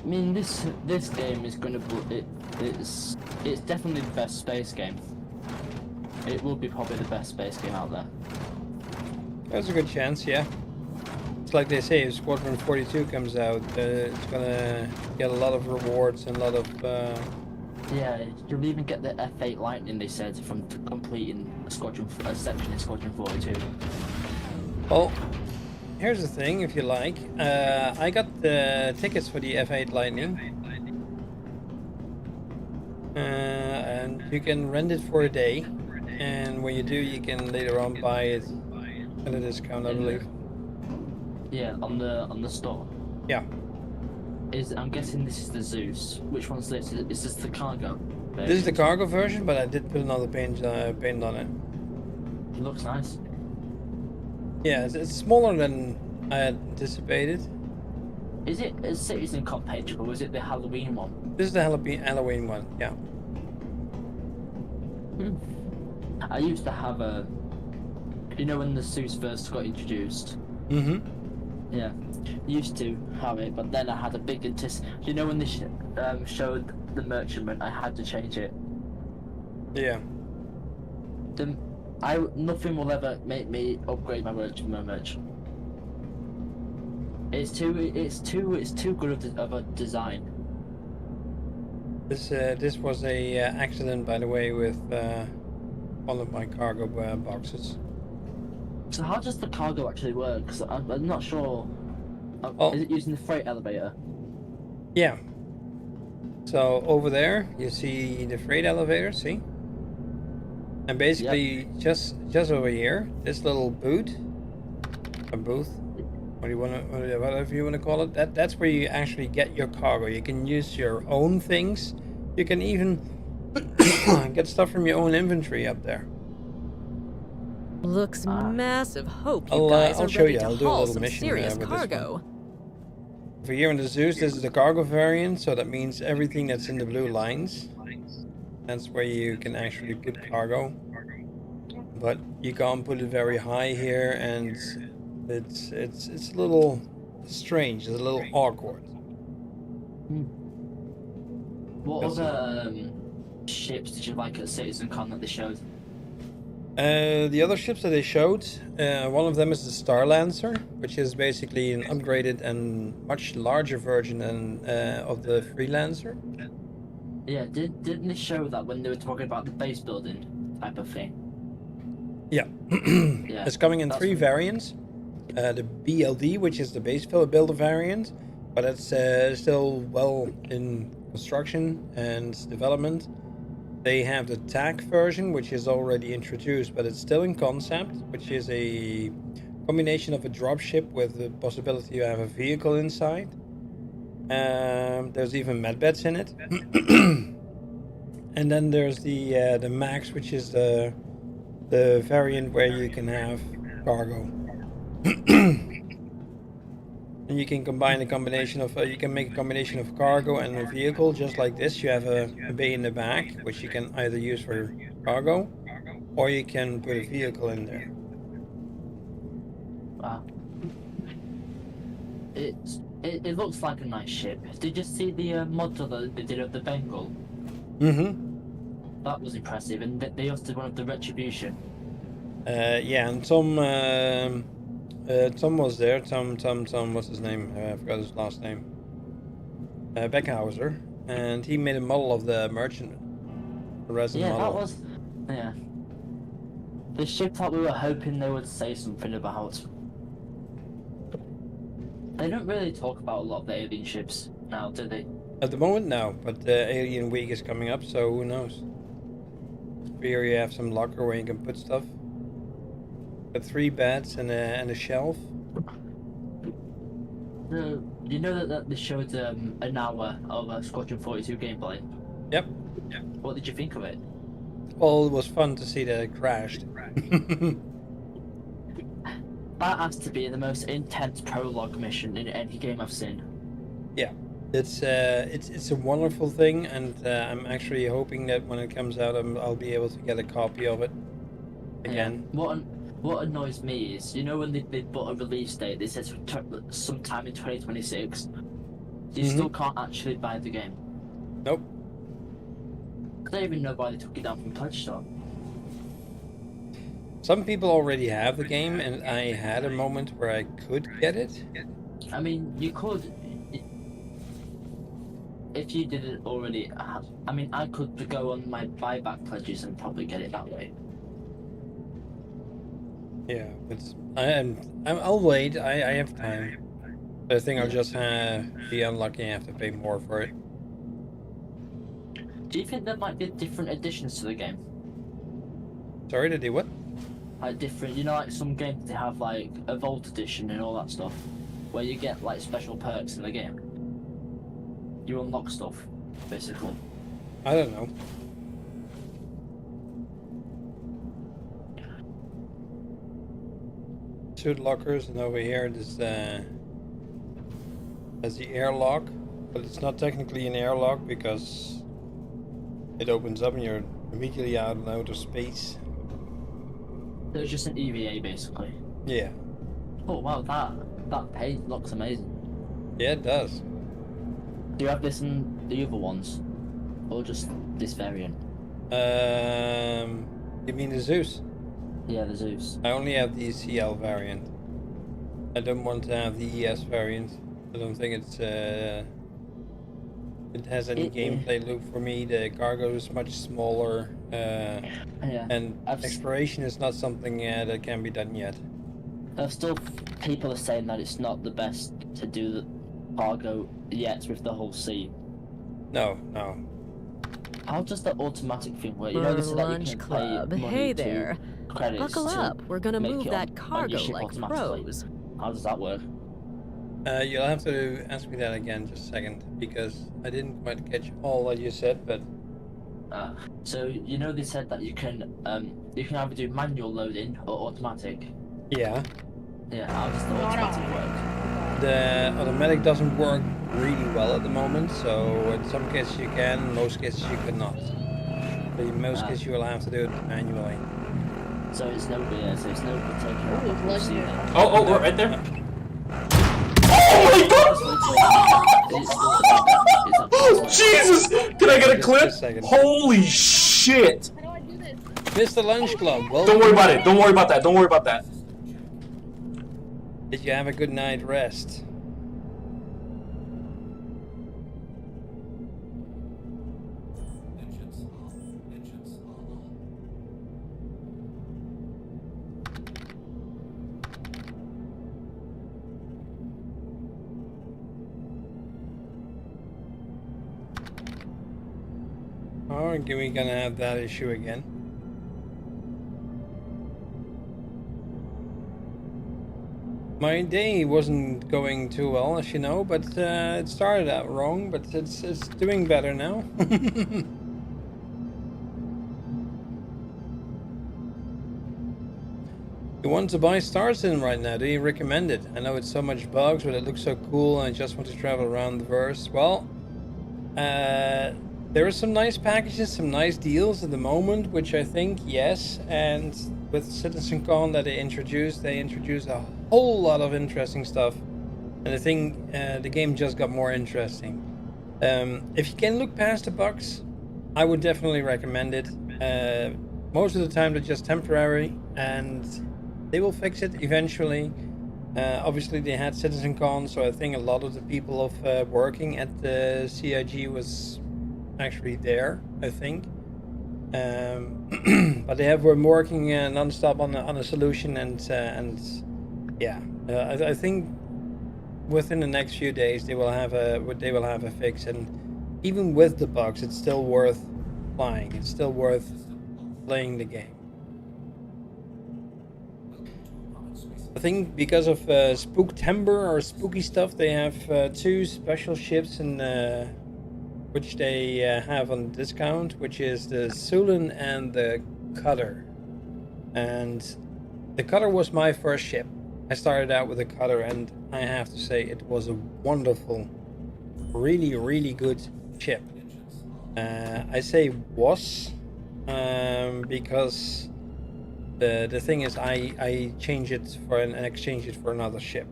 I mean, this game is going to it's definitely the best space game. It will be probably the best space game out there. There's a good chance, yeah. It's like they say, if Squadron 42 comes out, it's gonna get a lot of rewards and a lot of... Yeah, you'll even get the F8 Lightning, they said, from completing a section in Squadron 42. Well, here's the thing, if you like. I got the tickets for the F8 Lightning. And you can rent it for a day. And when you do, you can later on buy it at a discount, I believe. Yeah, on the store. Yeah. I'm guessing this is the Zeus. Which one's this? Is this the cargo? This is the cargo version, but I did put another paint on it. It looks nice. Yeah, it's smaller than I had anticipated. Is it a Citizen Cop page or is it the Halloween one? This is the Halloween one, yeah. I used to have a. You know when the Zeus first got introduced? Mm-hmm. Yeah. Used to have it, but then I had a big You know when they showed the merchantman, I had to change it. Yeah. Nothing will ever make me upgrade my merch. It's too good of a design. This was a accident, by the way, with one of my cargo boxes. So how does the cargo actually work? 'Cause I'm not sure. Oh. Is it using the freight elevator? Yeah. So over there, you see the freight elevator. See, and basically just over here, this little booth, a booth. What do you want to, whatever you want to call it? That's where you actually get your cargo. You can use your own things. You can even get stuff from your own inventory up there. Looks massive. Hope you guys I'll are show ready you. to I'll do a haul little some mission serious with this cargo. one. For here in the Zeus, this is the cargo variant, so that means everything that's in the blue lines. That's where you can actually put cargo. But you can't put it very high here, and it's a little strange. It's a little awkward. What other ships did you like at CitizenCon that they showed? The other ships that they showed, one of them is the Star Lancer, which is basically an upgraded and much larger version than of the Freelancer. Yeah, didn't they show that when they were talking about the base building type of thing? Yeah. Yeah. It's coming in 3 variants. The BLD, which is the base builder variant, but it's still well in construction and development. They have the TAC version, which is already introduced, but it's still in concept, which is a combination of a dropship with the possibility to have a vehicle inside. There's even medbeds in it. And then there's the Max, which is the variant where you can have cargo. And you can combine a combination of you can make a combination of cargo and a vehicle, just like this. You have a bay in the back, which you can either use for cargo, or you can put a vehicle in there. Wow. It looks like a nice ship. Did you see the model that they did of the Bengal? Mm-hmm. That was impressive, and they also did one of the Retribution. Yeah, and Tom was there. Tom, what's his name? I forgot his last name. Beckhauser, and he made a model of the merchantman. The resin model. That was. Yeah. The ship that we were hoping they would say something about. They don't really talk about a lot of the alien ships now, do they? At the moment, no. But Alien Week is coming up, so who knows? Here you have some locker where you can put stuff. Got 3 beds and a shelf. You know that they showed an hour of Squadron 42 gameplay? Yep. What did you think of it? Well, it was fun to see that it crashed. That has to be the most intense prologue mission in any game I've seen. Yeah, it's a wonderful thing, and I'm actually hoping that when it comes out, I'll be able to get a copy of it again. Yeah. What annoys me is, you know, when they put a release date, they said sometime in 2026. You still can't actually buy the game. Nope. I don't even know why they took it down from Pledge Store. Some people already have the game, and I had a moment where I could get it. I mean, you could, if you didn't already. I mean, I could go on my buyback pledges and probably get it that way. Yeah, I'll wait. I have time. But I think I'll just be unlucky and have to pay more for it. Do you think there might be different additions to the game? Sorry, to do what? Like different, you know, like some games they have like a Vault edition and all that stuff, where you get like special perks in the game. You unlock stuff, basically. I don't know. Suit lockers, and over here there's the airlock, but it's not technically an airlock because it opens up and you're immediately out in outer space. So it's just an EVA basically. Yeah. Oh wow, that paint looks amazing. Yeah, it does. Do you have this in the other ones, or just this variant? You mean the Zeus? Yeah, the Zeus. I only have the CL variant. I don't want to have the ES variant. I don't think it has any gameplay loop for me. The cargo is much smaller, Yeah. and exploration is not something that can be done yet. There's still people are saying that it's not the best to do the cargo yet with the whole sea. No. How does the automatic thing work? You For know, they said that you lunch can club. pay money Hey to there. credits Buckle to up. We're gonna make move it that on your cargo ship like automatically. pros. How does that work? You'll have to ask me that again just a second, because I didn't quite catch all that you said, but So you know they said that you can either do manual loading or automatic. yeah. Yeah, how does the automatic work? The automatic doesn't work really well at the moment, so in some cases you can, in most cases you cannot. But in most cases you will have to do it manually. So it's no good. So it's no good taking out the whole sea then. Oh, we're right there. Oh Jesus! Can I get a clip? Just a second. Holy shit! How do I do this? Mr. Lunch Club, well, Don't worry about it. Don't worry about that. Don't worry about that. did you have a good night rest? Are we gonna have that issue again? My day wasn't going too well, as you know, but it started out wrong, but it's doing better now. You want to buy Star Citizen right now? Do you recommend it? I know it's so much bugs, but it looks so cool, and I just want to travel around the verse. Well, there are some nice packages, some nice deals at the moment, which I think, yes, and with CitizenCon that they introduced a whole lot of interesting stuff, and I think the game just got more interesting. If you can look past the bugs, I would definitely recommend it. Most of the time they're just temporary, and they will fix it eventually. Obviously they had CitizenCon, so I think a lot of the people of working at the CIG was actually there, I think. But they have been working non-stop on a solution, and yeah, I think within the next few days they will have a fix, and even with the bugs, it's still worth playing. It's still worth playing the game. I think because of Spooktember or spooky stuff, they have two special ships in which they have on discount, which is the Sulin and the Cutter. And the Cutter was my first ship. I started out with the Cutter, and I have to say it was a wonderful, really, really good ship. I say was because the thing is I change it for and exchange it for another ship.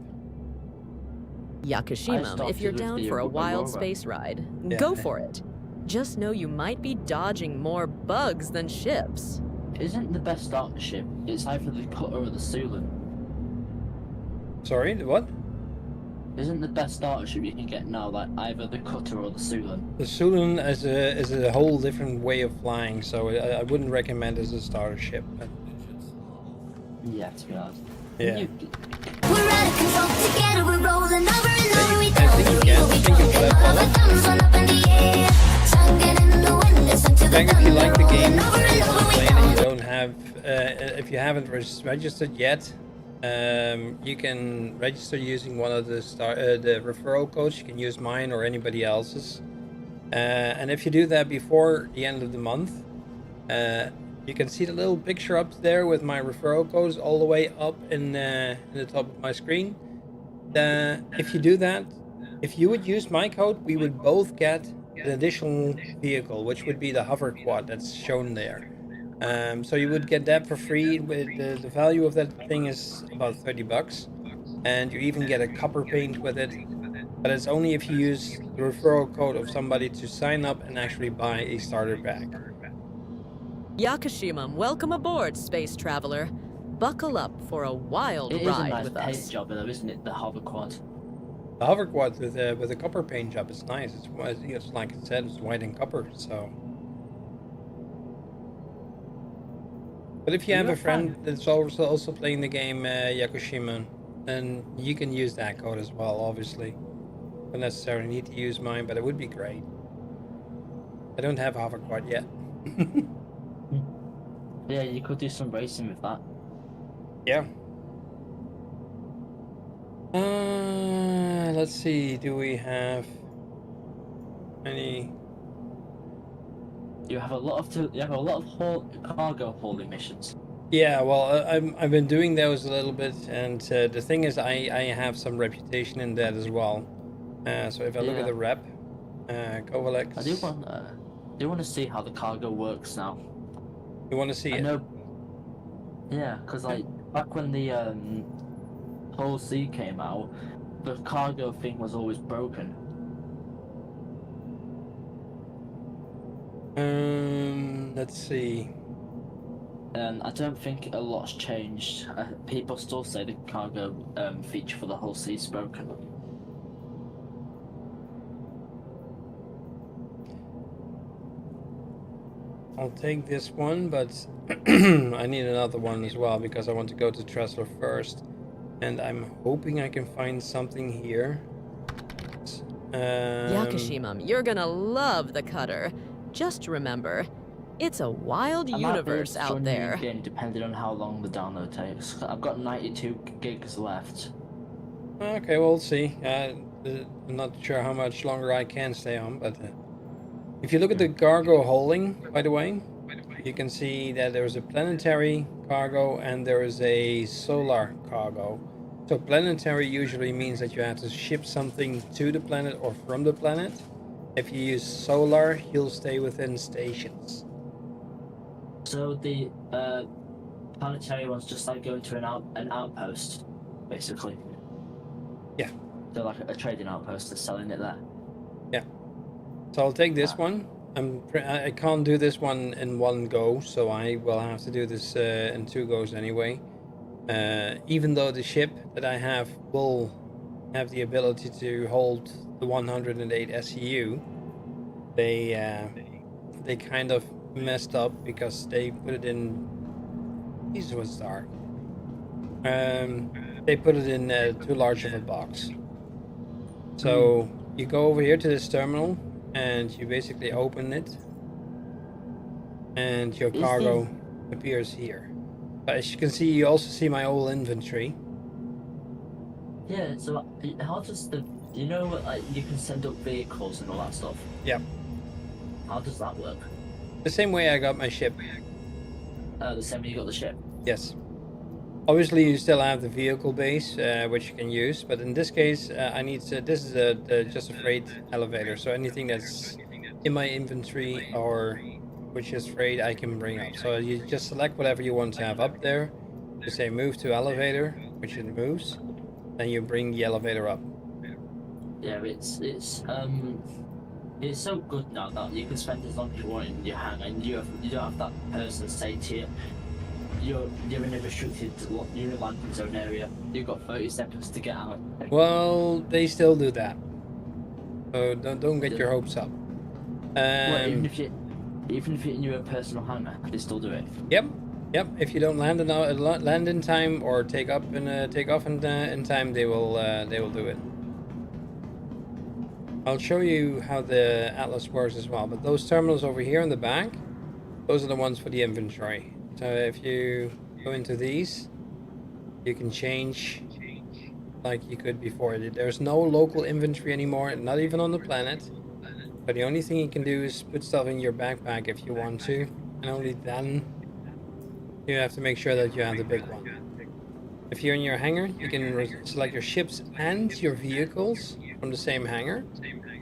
Yakushima, if you're down for a wild space ride, go for it. Just know you might be dodging more bugs than ships. Isn't the best starter ship? It's either the Cutter or the Sulin. Sorry, the what? Isn't the best starter ship you can get now like either the Cutter or the Sulin? The Sulin is a whole different way of flying, so I wouldn't recommend it as a starter ship. But... Yeah, to be honest. Yeah. We're out of control together, we're rolling over and over. We I think you can. I think you can all the thumbs on up in the air. Sun getting in the wind, listen to the Frank, if you like the game, thunder rolling over and over. play it, and you don't have, if you haven't registered yet, you can register using one of the referral codes. You can use mine or anybody else's, and if you do that before the end of the month, you can see the little picture up there with my referral codes all the way up in the top of my screen. If you do that, if you would use my code, we would both get an additional vehicle, which would be the hover quad that's shown there. So you would get that for free. With the value of that thing is about $30, and you even get a copper paint with it. But it's only if you use the referral code of somebody to sign up and actually buy a starter pack. Yakushima, welcome aboard, space traveler. Buckle up for a wild It is a ride nice with paint us. job though, isn't it? The hover quad. The hover quad with the copper paint job is nice. It's like I said, it's white and copper. So, but if you have a friend that's also playing the game Yakushima, then you can use that code as well. Obviously, don't necessarily need to use mine, but it would be great. I don't have a hover quad yet. Yeah, you could do some racing with that. Yeah. Let's see. Do we have any? You have a lot of cargo hauling missions. Yeah. Well, I've been doing those a little bit, and the thing is, I have some reputation in that as well. So if I look at Yeah. the rep, Kovalex. I do want to see how the cargo works now. You want to see I it? know. Yeah, because like back when the whole sea came out, the cargo thing was always broken. Let's see. And I don't think a lot's changed. People still say the cargo feature for the whole sea is broken. I'll take this one, but I need another one as well because I want to go to Tressler first, and I'm hoping I can find something here. Yakushima, you're gonna love the cutter. Just remember, it's a wild universe out there. Again, depending on how long the download takes. I've got 92 gigs left. Okay, we'll see. I'm not sure how much longer I can stay on, but if you look at the cargo hauling, by the way, you can see that there's a planetary cargo and there is a solar cargo. So planetary usually means that you have to ship something to the planet or from the planet. If you use solar, you'll stay within stations. So the planetary one's just like going to an outpost, basically. Yeah. So like a trading outpost, they're selling it there. Yeah. So I'll take this one. I can't do this one in one go, so I will have to do this in 2 goes anyway. Even though the ship that I have will have the ability to hold the 108 SEU, they kind of messed up because they put it in. Jesus, was dark. They put it in too large of a box. So you go over here to this terminal and you basically open it, and your cargo appears here. But as you can see, you also see my whole inventory. Yeah. So how does like you can send up vehicles and all that stuff? Yeah. How does that work? The same way I got my ship. The same way you got the ship. Yes. Obviously, you still have the vehicle base, which you can use, but in this case, I need to. This is just a freight elevator, so anything that's in my inventory or which is freight, I can bring up. So you just select whatever you want to have up there. You say move to elevator, which it moves, then you bring the elevator up. Yeah, it's so good now that you can spend as long as you want in your hangar, and you don't have that person say to you, you're in a restricted landing zone area. You've got 30 seconds to get out. Well, they still do that, so don't get your hopes up. Well, even if you're in your personal hangar, they still do it. Yep. If you don't land in time or take off in time, they will do it. I'll show you how the Atlas works as well. But those terminals over here in the back, those are the ones for the inventory. So if you go into these, you can change like you could before. There's no local inventory anymore, not even on the planet. But the only thing you can do is put stuff in your backpack if you want to, and only then you have to make sure that you have the big one. If you're in your hangar, you can select your ships and your vehicles from the same hangar.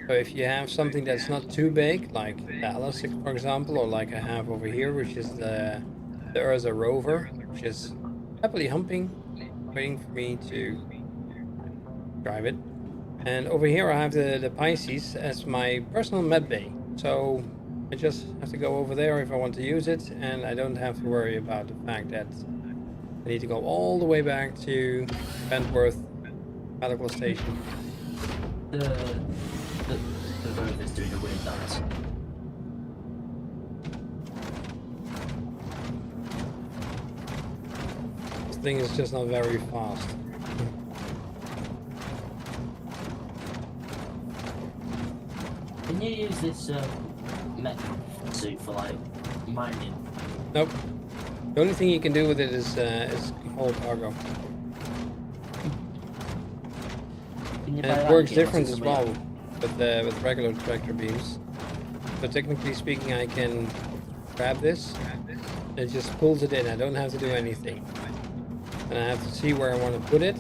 So if you have something that's not too big, like the Alice, for example, or like I have over here, which is the Urza rover, which is happily humping, waiting for me to drive it. And over here I have the Pisces as my personal med bay. So I just have to go over there if I want to use it, and I don't have to worry about the fact that I need to go all the way back to Wentworth Medical Station. The road is doing a weird dance. This thing is just not very fast. Can you use this mech suit for like mining? Nope. The only thing you can do with it is hold cargo. Can you And buy it that works in game? different What's as it well somewhere? with regular tractor beams. So technically speaking, I can grab this and it just pulls it in. I don't have to do anything. And I have to see where I want to put it.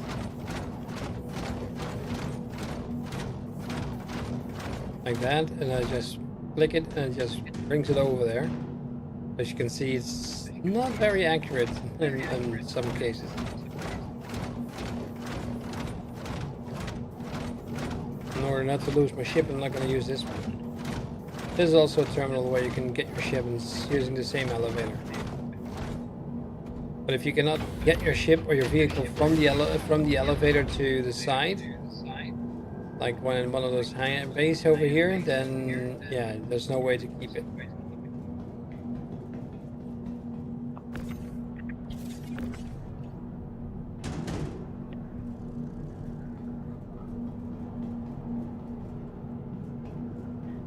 Like that, and I just click it and it just brings it over there. As you can see, it's not very accurate in some cases. In order not to lose my ship, I'm not going to use this one. This is also a terminal where you can get your ship using the same elevator. But if you cannot get your ship or your vehicle from the elevator to the side, like one of those high bays over here, then yeah, there's no way to keep it.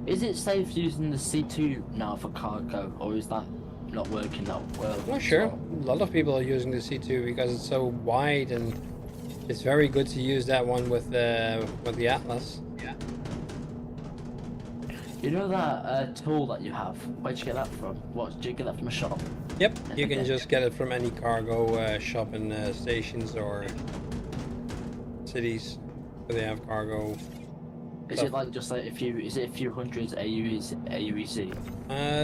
Is it safe using the C2 now for cargo, or is that not working that well? Not sure. A lot of people are using the C2 because it's so wide, and it's very good to use that one with the Atlas. You know that tool that you have? Where'd you get that from? What, did you get that from a shop? Yep, you can just get it from any cargo shop in stations or cities where they have cargo. Is it like just like is it a few hundreds AUEC?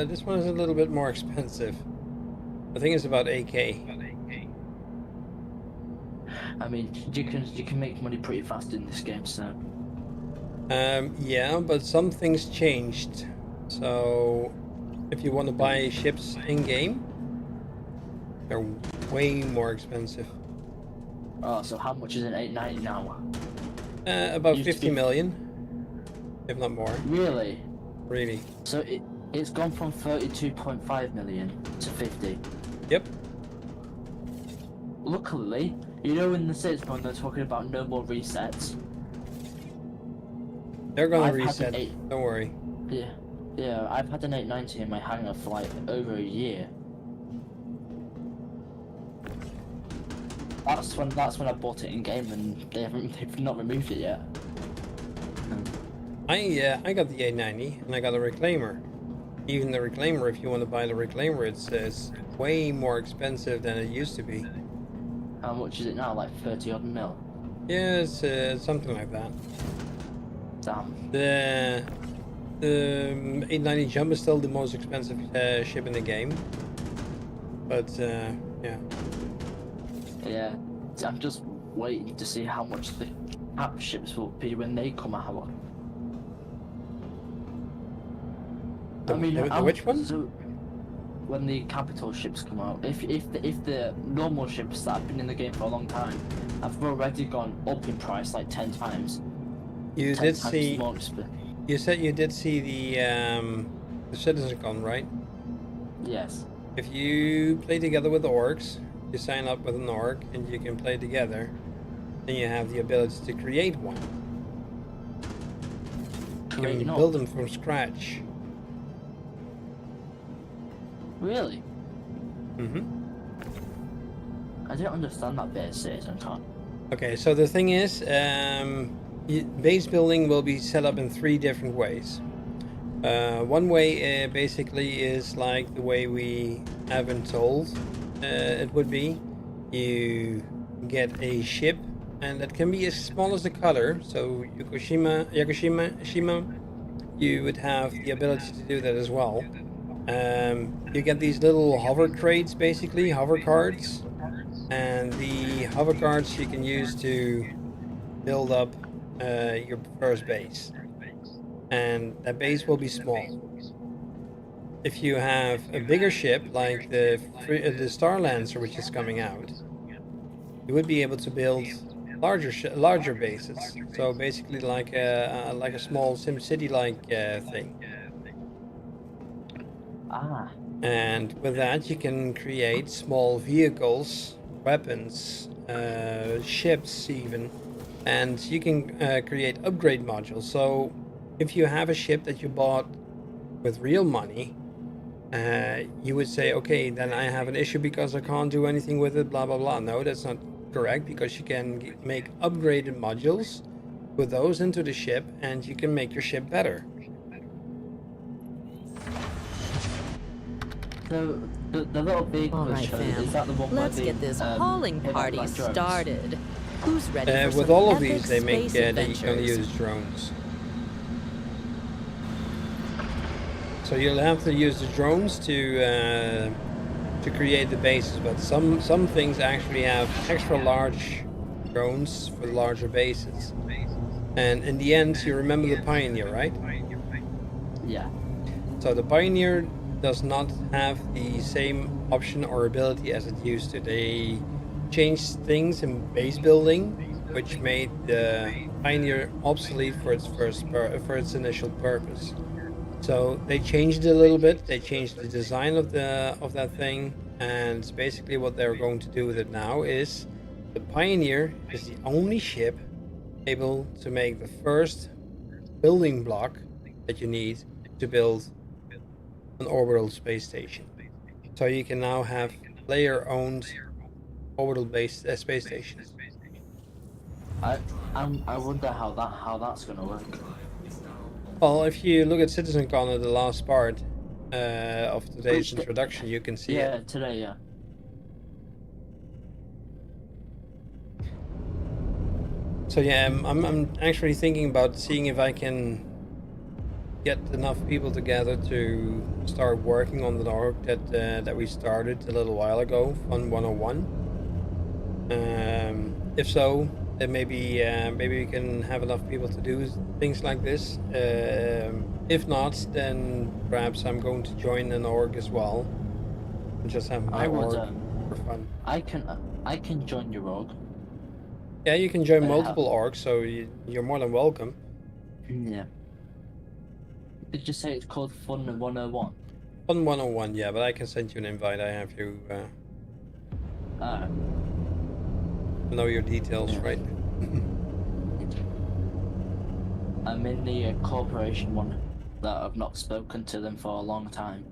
This one is a little bit more expensive. I think it's about 8K. I mean, you can make money pretty fast in this game, so. Yeah, but some things changed. So, if you want to buy ships in game, they're way more expensive. Oh, so how much is an 890 now? About Used to 50 be- million, if not more. Really? Really? So it's gone from 32.5 million to 50. Yep. Luckily, you know in the States when they're talking about no more resets. They're gonna I've had reset. an Don't worry. Yeah, I've had an 890 in my hangar for like over a year. That's when I bought it in game, and they've not removed it yet. I got the 890 and I got a reclaimer. Even the reclaimer, if you want to buy the reclaimer, it's way more expensive than it used to be. How much is it now? Like 30 odd mil? Yeah, it's something like that. Damn. The 890 Jump is still the most expensive ship in the game. But yeah. Yeah, I'm just waiting to see how much the cap ships will be when they come out. Which one? So, when the capital ships come out, if the normal ships that have been in the game for a long time have already gone up in price like 10 times. You 10 did times see. more exp- You said you did see the CitizenCon, right? Yes. If you play together with orcs, you sign up with an orc and you can play together, then you have the ability to create one. You Create can an build orc? them from scratch. Really? Mm-hmm. I don't understand that bit of CitizenCon. Okay, so the thing is, base building will be set up in 3 different ways. One way basically is like the way we have been told it would be. You get a ship and that can be as small as the cutter. So Shima, you would have the ability to do that as well. You get these little hover crates, basically hover cards, and the hover cards you can use to build up your first base, and that base will be small. If you have a bigger ship like the Star Lancer, which is coming out, you would be able to build larger bases. So basically, like a small SimCity like thing. Ah, And with that, you can create small vehicles, weapons, ships, even, and you can create upgrade modules. So if you have a ship that you bought with real money, you would say, okay, then I have an issue because I can't do anything with it, blah blah blah. No, that's not correct, because you can make upgraded modules, put those into the ship, and you can make your ship better. so the little vehicle All right, show, fam. is that the one Let's where get this hauling hit party like drones? started. Who's ready for With some all of epic these, they make space that you can only adventures? use drones. So you'll have to use the drones to create the bases, but some things actually have extra large drones for larger bases. And in the end, you remember the Pioneer, right? Yeah. So the Pioneer does not have the same option or ability as it used to. They changed things in base building, which made the Pioneer obsolete for its initial purpose. So they changed it a little bit. They changed the design of that thing, and basically what they're going to do with it now is the Pioneer is the only ship able to make the first building block that you need to build an orbital space station. So you can now have player-owned orbital based space stations. I wonder how that's gonna work. Well, if you look at CitizenCon at the last part of today's Which introduction, you can see yeah, it. today, yeah. So yeah, I'm actually thinking about seeing if I can get enough people together to start working on the org that we started a little while ago, Fun 101. If so, then maybe we can have enough people to do things like this. If not, then perhaps I'm going to join an org as well and just have my I would, org for fun. I can join your org. Yeah, you can join I multiple orgs, so you're more than welcome. Yeah. Did you say it's called Fun 101? Fun 101, yeah, but I can send you an invite. I have you know your details, Yeah. right? I'm in the corporation one that I've not spoken to them for a long time.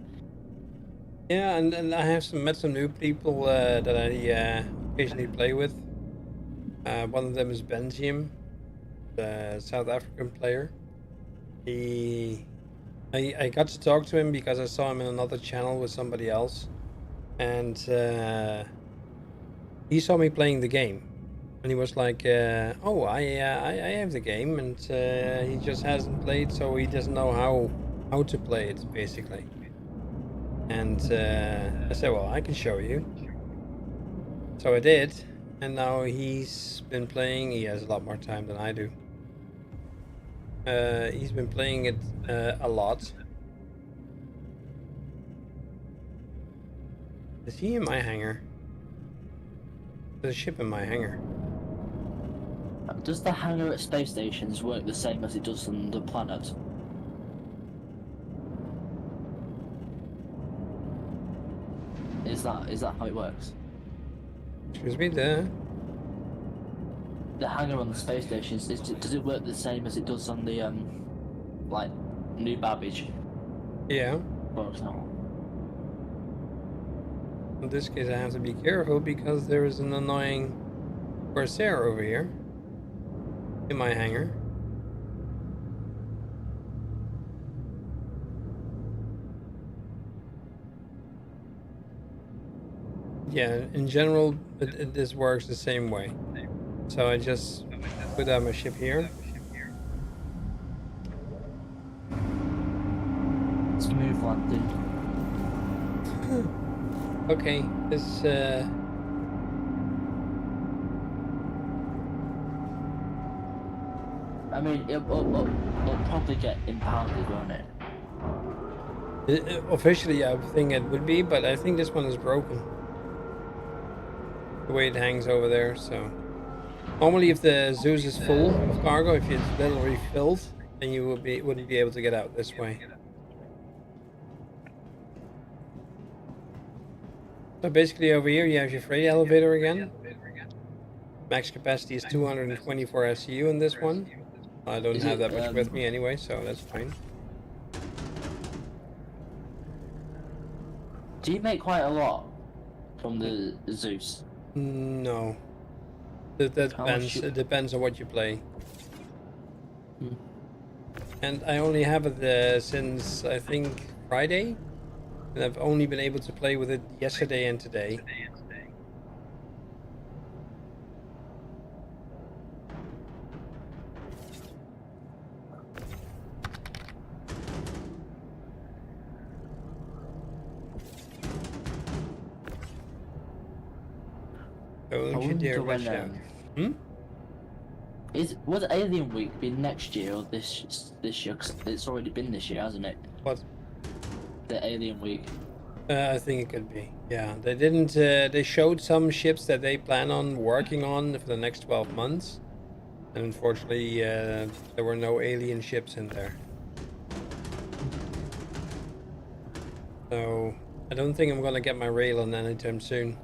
Yeah, and I have met some new people that I occasionally play with. One of them is Benzium, the South African player. I got to talk to him because I saw him in another channel with somebody else, and he saw me playing the game, and he was like, "Oh, I have the game," and he just hasn't played, so he doesn't know how to play it, basically. And I said, "Well, I can show you." So I did, and now he's been playing. He has a lot more time than I do. He's been playing it a lot. Is he in my hangar? There's a ship in my hangar. Does the hangar at space stations work the same as it does on the planet? Is that how it works? Excuse me, there. The hangar on the space stations, does it work the same as it does on the like New Babbage, Yeah. for example? In this case, I have to be careful because there is an annoying Corsair over here in my hangar. Yeah, in general, this works the same way. So I just put out my ship here. Smooth landing. Okay, this I mean, it'll probably get impounded, won't it? officially I think it would be, but I think this one is broken. The way it hangs over there, so normally if the Zeus is full of cargo, if it's literally filled, then you wouldn't be able to get out this way. So basically over here you have your freight elevator again. Max capacity is 224 SCU in this one. I don't Is have it, that much with me anyway, so that's fine. Do you make quite a lot from the Zeus? No. That How much depends. you- It depends on what you play. Hmm. And I only have it since I think Friday, and I've only been able to play with it yesterday and today. Don't you dare rush out. Would Alien Week be next year or this year? 'Cause it's already been this year, hasn't it? What? The Alien Week. I think it could be. Yeah, they didn't. They showed some ships that they plan on working on for the next 12 months, and unfortunately, there were no alien ships in there. So I don't think I'm gonna get my rail on anytime soon.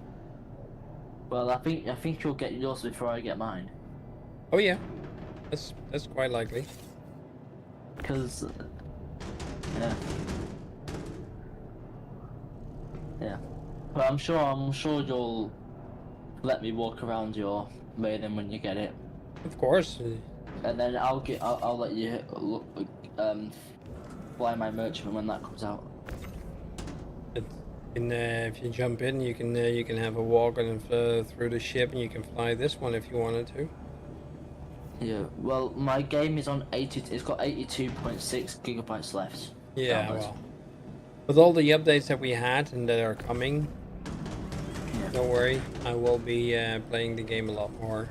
Well, I think you'll get yours before I get mine. Oh yeah, that's quite likely. Because, yeah. But I'm sure you'll let me walk around your Raiden when you get it, Of course. and then I'll let you fly my merchant when that comes out. If you jump in, you can have a walk and through the ship, and you can fly this one if you wanted to. Yeah. Well, my game is on 80. It's got 82.6 gigabytes left. Yeah, download. well, with all the updates that we had and that are coming, don't worry, I will be playing the game a lot more,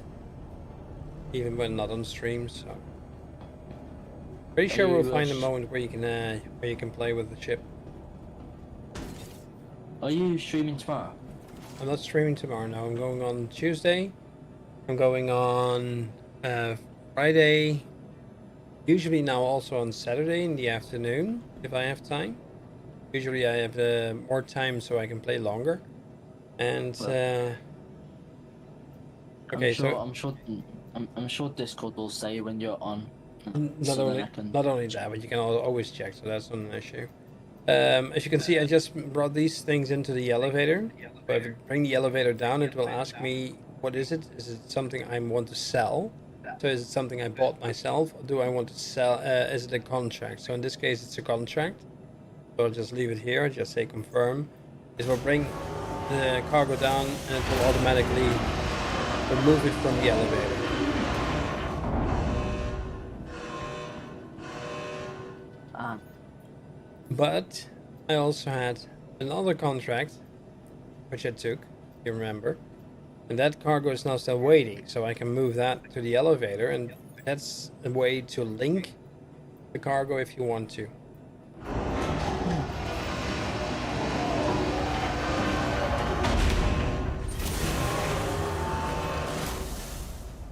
even when not on stream. So, pretty sure we'll find a moment where you can play with the ship. Are you streaming tomorrow? I'm not streaming tomorrow. No, I'm going on Tuesday. I'm going on Friday. Usually now also on Saturday in the afternoon if I have time. Usually I have more time so I can play longer. And okay, I'm sure Discord will say when you're on. not only that, but you can always check, so that's not an issue. As you can see, I just brought these things into the elevator. So if I bring the elevator down, it will ask me, what is it? Is it something I want to sell? So is it something I bought myself? Or do I want to sell? Is it a contract? So in this case, it's a contract. So I'll just leave it here, just say confirm. This will bring the cargo down and it will automatically remove it from the elevator. But I also had another contract, which I took, you remember, and that cargo is now still waiting, so I can move that to the elevator, and that's a way to link the cargo if you want to.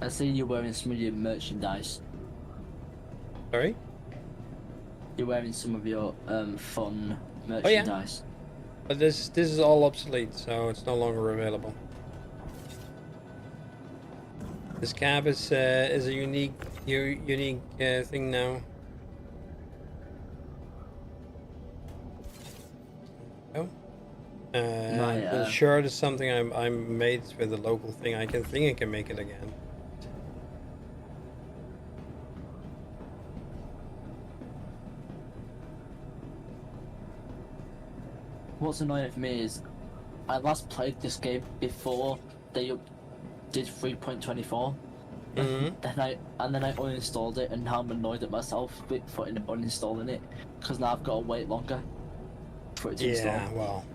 I see you're wearing some of your merchandise. Sorry? You're wearing some of your fun Oh, yeah. merchandise. But this is all obsolete, so it's no longer available. This cab is a unique thing now. Oh. The shirt is something I made with a local thing. I can make it again. What's annoying for me is I last played this game before they did 3.24, Mhm. then I uninstalled it, and now I'm annoyed at myself for uninstalling it because now I've got to wait longer for it to Yeah, install. well.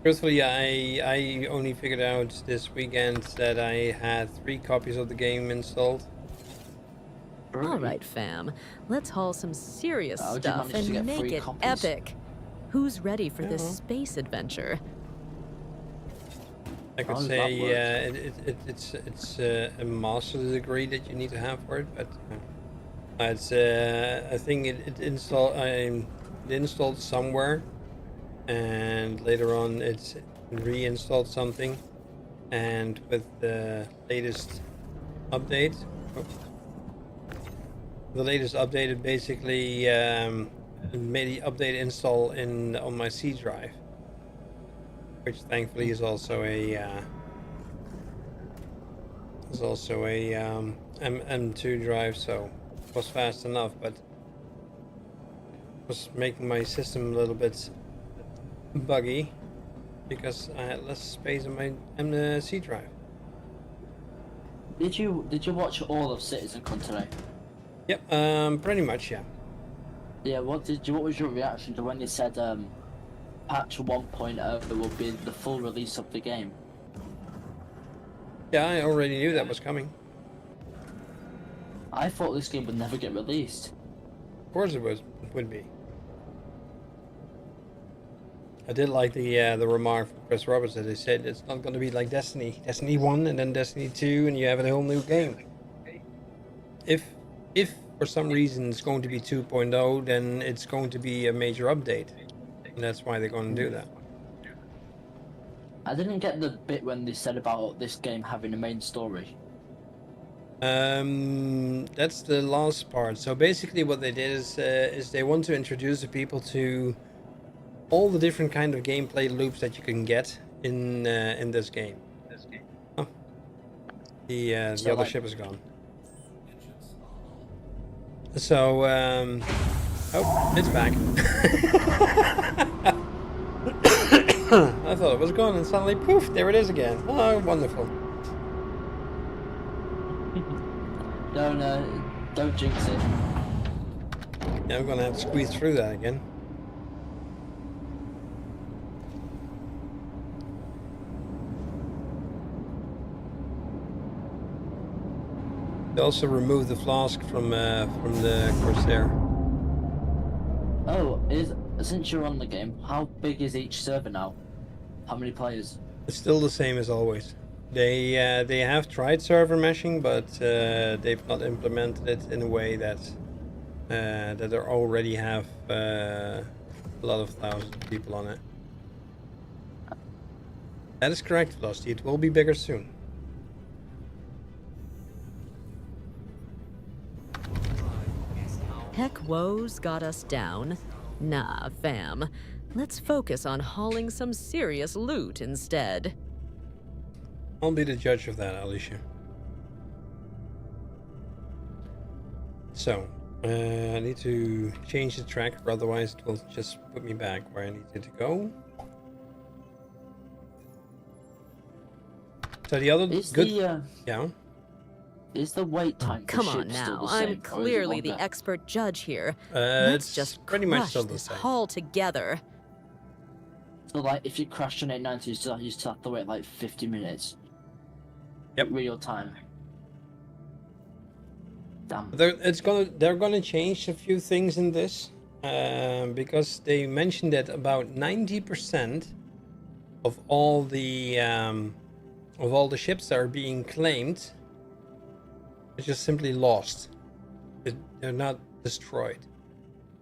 Truthfully, I only figured out this weekend that I had 3 copies of the game installed. All right, fam. Let's haul some serious How did you stuff manage to and get make 3 it copies? epic. Who's ready for this Yeah. space adventure? I could How does that say work? it's a master's degree that you need to have for it, but it's I think it installed somewhere, and later on it's reinstalled something, and with the latest update, it basically made the update install on my C drive, which thankfully is also a M2 drive, so it was fast enough, but was making my system a little bit buggy because I had less space on my C drive. Did you watch all of Citizen today? Yep, pretty much, yeah. Yeah. What was your reaction to when they said patch 1.0 will be the full release of the game? Yeah, I already knew that was coming. I thought this game would never get released. Of course it would be. I did like the remark from Chris Robster. They said it's not going to be like Destiny 1 and then Destiny 2 and you have a whole new game. If for some reason it's going to be 2.0, then it's going to be a major update. And that's why they're going to do that. I didn't get the bit when they said about this game having a main story. That's the last part. So basically what they did is they want to introduce the people to all the different kind of gameplay loops that you can get in this game. Oh. The So, other like- ship is gone. So oh, it's back. I thought it was gone and suddenly poof, there it is again. Oh, wonderful. Don't jinx it. Yeah, I'm gonna have to squeeze through that again. They also removed the flask from the Corsair. Oh, since you're on the game, how big is each server now? How many players? It's still the same as always. They have tried server meshing, but they've not implemented it in a way that they already have a lot of thousands of people on it. That is correct, Velocity. It will be bigger soon. Heck woes got us down. Nah, fam. Let's focus on hauling some serious loot instead. I'll be the judge of that, Alicia. So, I need to change the track, or otherwise it will just put me back where I needed to go. So the other yeah. Is the wait time? Come for on ships still now, the same, or I'm is it clearly the longer? expert judge here. Let's It's just pretty much crush still the this same. haul together. So like, if you crash on 890, you still have to wait like 50 minutes. Yep. Real time. Damn. They're gonna change a few things in this, because they mentioned that about 90% of all the ships that are being claimed are just simply lost. They're not destroyed.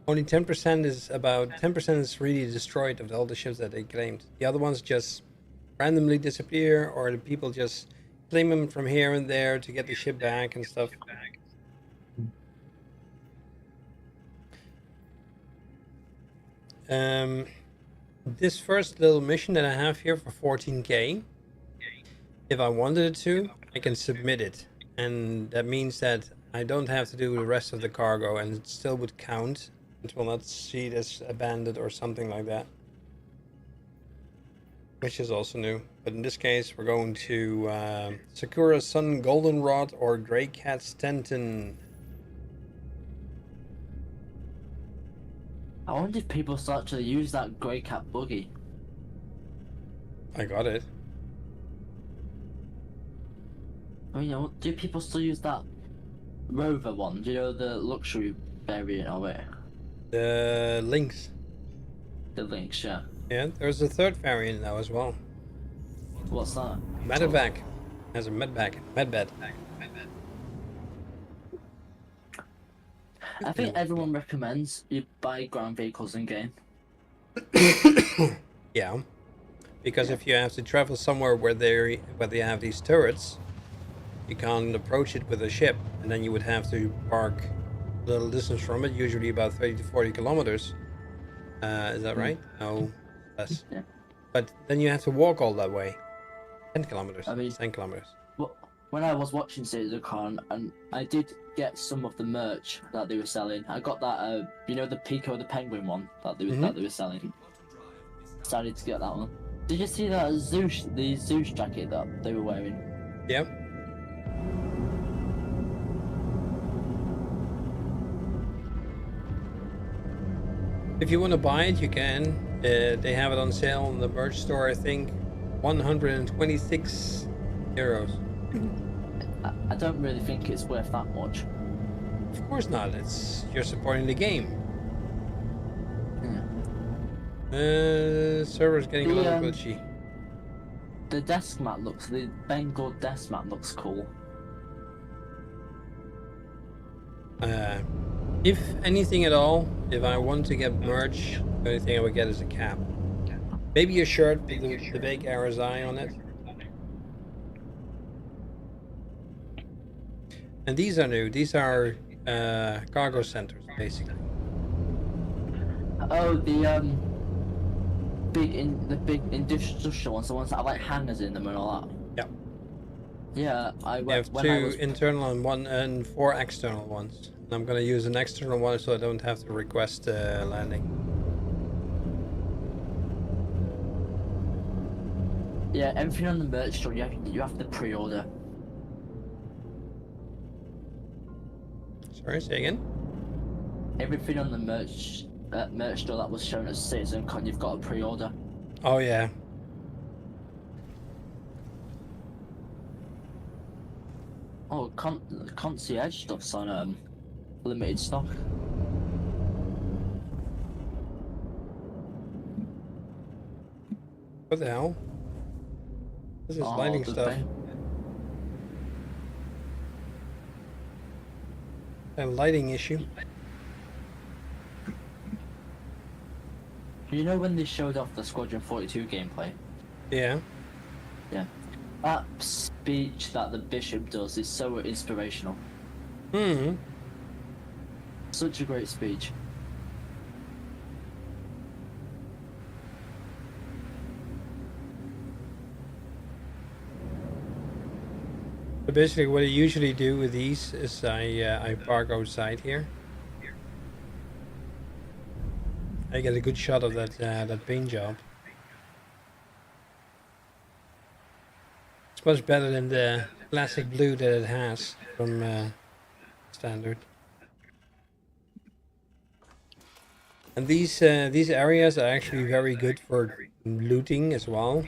Only 10% is really destroyed of all the ships that they claimed. The other ones just randomly disappear, or the people just claim them from here and there to get the ship back and stuff. This first little mission that I have here for 14k, if I wanted to, I can submit it, and that means that I don't have to do the rest of the cargo, and it still would count. It will not see it as abandoned or something like that, which is also new. but in this case, we're going to Sakura Sun Goldenrod or Grey Cat Stanton. I wonder if people start to use that grey cat buggy. I got it. I mean, do people still use that Rover one? Do you know the luxury variant of it? The Lynx. The Lynx, yeah. Yeah, there's a third variant now as well. What's that? Medevac. Has a medbed. I think everyone recommends you buy ground vehicles in game. Yeah, because if you have to travel somewhere where they have these turrets, you can't approach it with a ship, and then you would have to park a little distance from it, usually about 30 to 40 kilometers. Is that right? No, less. Yeah. But then you have to walk all that way. 10 kilometers. I mean, 10 kilometers. Well, when I was watching CitizenCon, and I did get some of the merch that they were selling. I got that, you know, the Pico the Penguin one that they were selling. Started to get that one. Did you see that the Zeus jacket that they were wearing? Yep. If you want to buy it, you can. They have it on sale in the merch store, I think. 126 euros. I don't really think it's worth that much. Of course not. You're supporting the game. Yeah. Server's getting a little glitchy. The the Bengal desk mat looks cool. If anything at all, if I want to get merch, the only thing I would get is a cap. Maybe a shirt with the big RSI on it. And these are new. These are cargo centers, basically. Oh, the big industrial ones, the ones that have like hangers in them and all that. Yeah. Yeah, I We have when I two was internal and 4 external ones. And I'm gonna use an external one so I don't have to request landing. Yeah, everything on the merch store you have to pre-order. Sorry, say again? Everything on the merch store that was shown at CitizenCon, you've got to pre-order. Oh yeah. Oh, concierge stuff's on limited stock. What the hell? This is lighting the stuff. A lighting issue. You know when they showed off the Squadron 42 gameplay? Yeah. Yeah. That speech that the Bishop does is so inspirational. Hmm. Such a great speech. So basically what I usually do with these is I park outside here. I get a good shot of that paint job. It's much better than the classic blue that it has from standard. And these areas are actually very good for looting as well.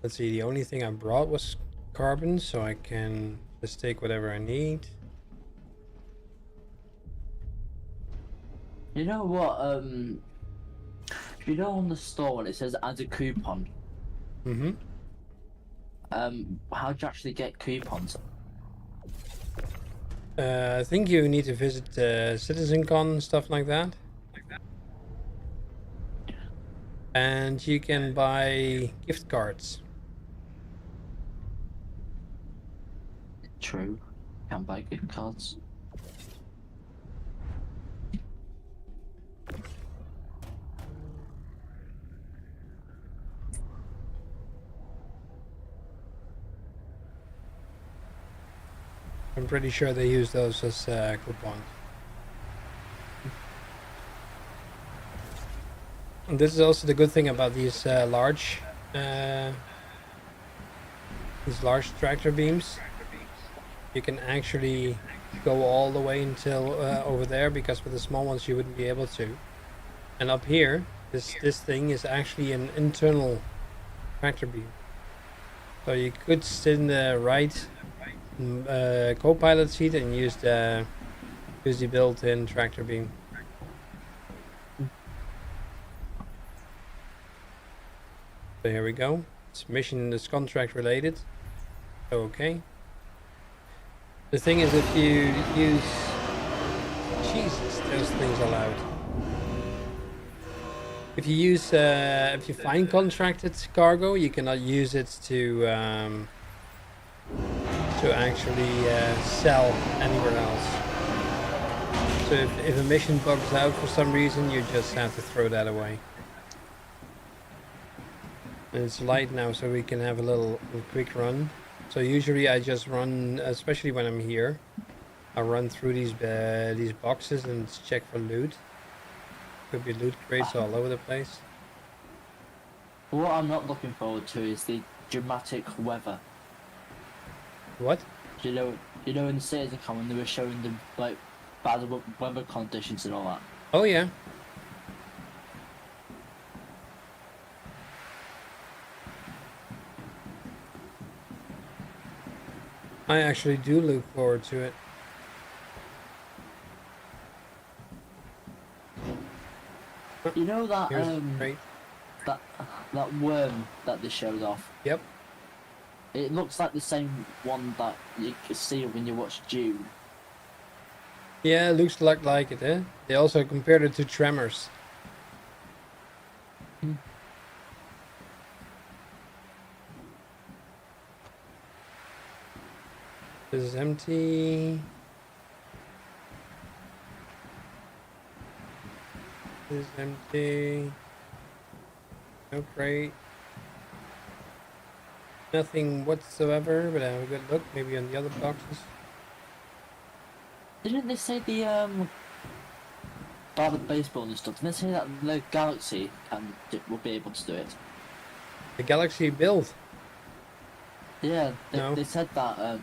Let's see, the only thing I brought was carbon, so I can just take whatever I need. You know what, you know on the store when it says add a coupon? Mm-hmm. How do you actually get coupons? I think you need to visit CitizenCon, stuff like that. And you can buy gift cards. True. Can buy gift cards. I'm pretty sure they use those as coupons. And this is also the good thing about these large tractor beams. You can actually go all the way until over there, because with the small ones you wouldn't be able to. And up here, this thing is actually an internal tractor beam. So you could sit in the right co-pilot seat and use the built-in tractor beam. So here we go. This mission is contract related. Okay. The thing is, if you use... Jesus, those things are loud. If you use, if you find contracted cargo, you cannot use it to actually sell anywhere else. So if a mission bugs out for some reason, you just have to throw that away. And it's light now, so we can have a little quick run. So usually I just run, especially when I'm here, I run through these boxes and check for loot. Could be loot crates all over the place. What I'm not looking forward to is the dramatic weather. What? You know in the Citizen Con when they were showing the like bad weather conditions and all that. Oh yeah. I actually do look forward to it. You know that Here's great. that worm that they showed off? Yep. It looks like the same one that you can see when you watch Dune. Yeah, it looks like it, eh? They also compared it to Tremors. This is empty. This is empty. No crate. Nothing whatsoever, but I have a good look. Maybe on the other boxes. Didn't they say the about the baseball and stuff? Didn't they say that the Galaxy will be able to do it? The Galaxy build. Yeah, No. they said that.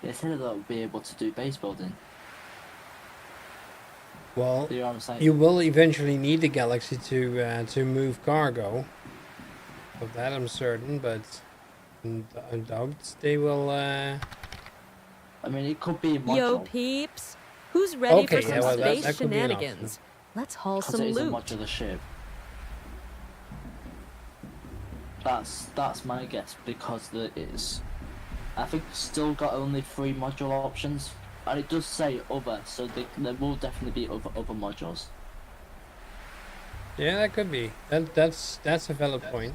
They said that they'll be able to do base building. Well, You know what I'm saying? you will eventually need the Galaxy to move cargo. Of that I'm certain, but I doubt they will. I mean, it could be a module. Yo, peeps. Who's ready Okay, for some yeah, well, space that could be an shenanigans? Let's haul Because some it is a loot. modular ship. That's my guess because it's. I think it's still got only 3 module options, and it does say other, so there will definitely be other modules. Yeah, that could be. That's a valid point.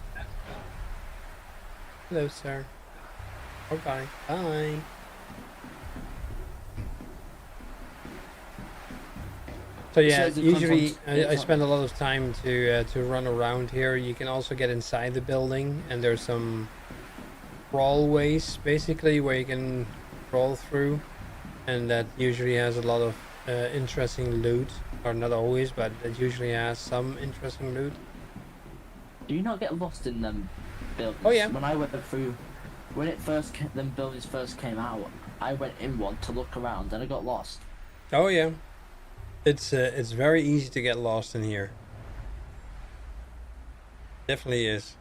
Hello, sir. Oh, bye. Bye. So yeah, So the usually content- I spend a lot of time to run around here. You can also get inside the building, and there's some crawlways basically where you can crawl through, and that usually has a lot of interesting loot, or not always, but it usually has some interesting loot. Do you not get lost in them buildings? Oh, yeah. When I went through, when them buildings first came out, I went in one to look around and I got lost. Oh yeah, it's very easy to get lost in here. Definitely is.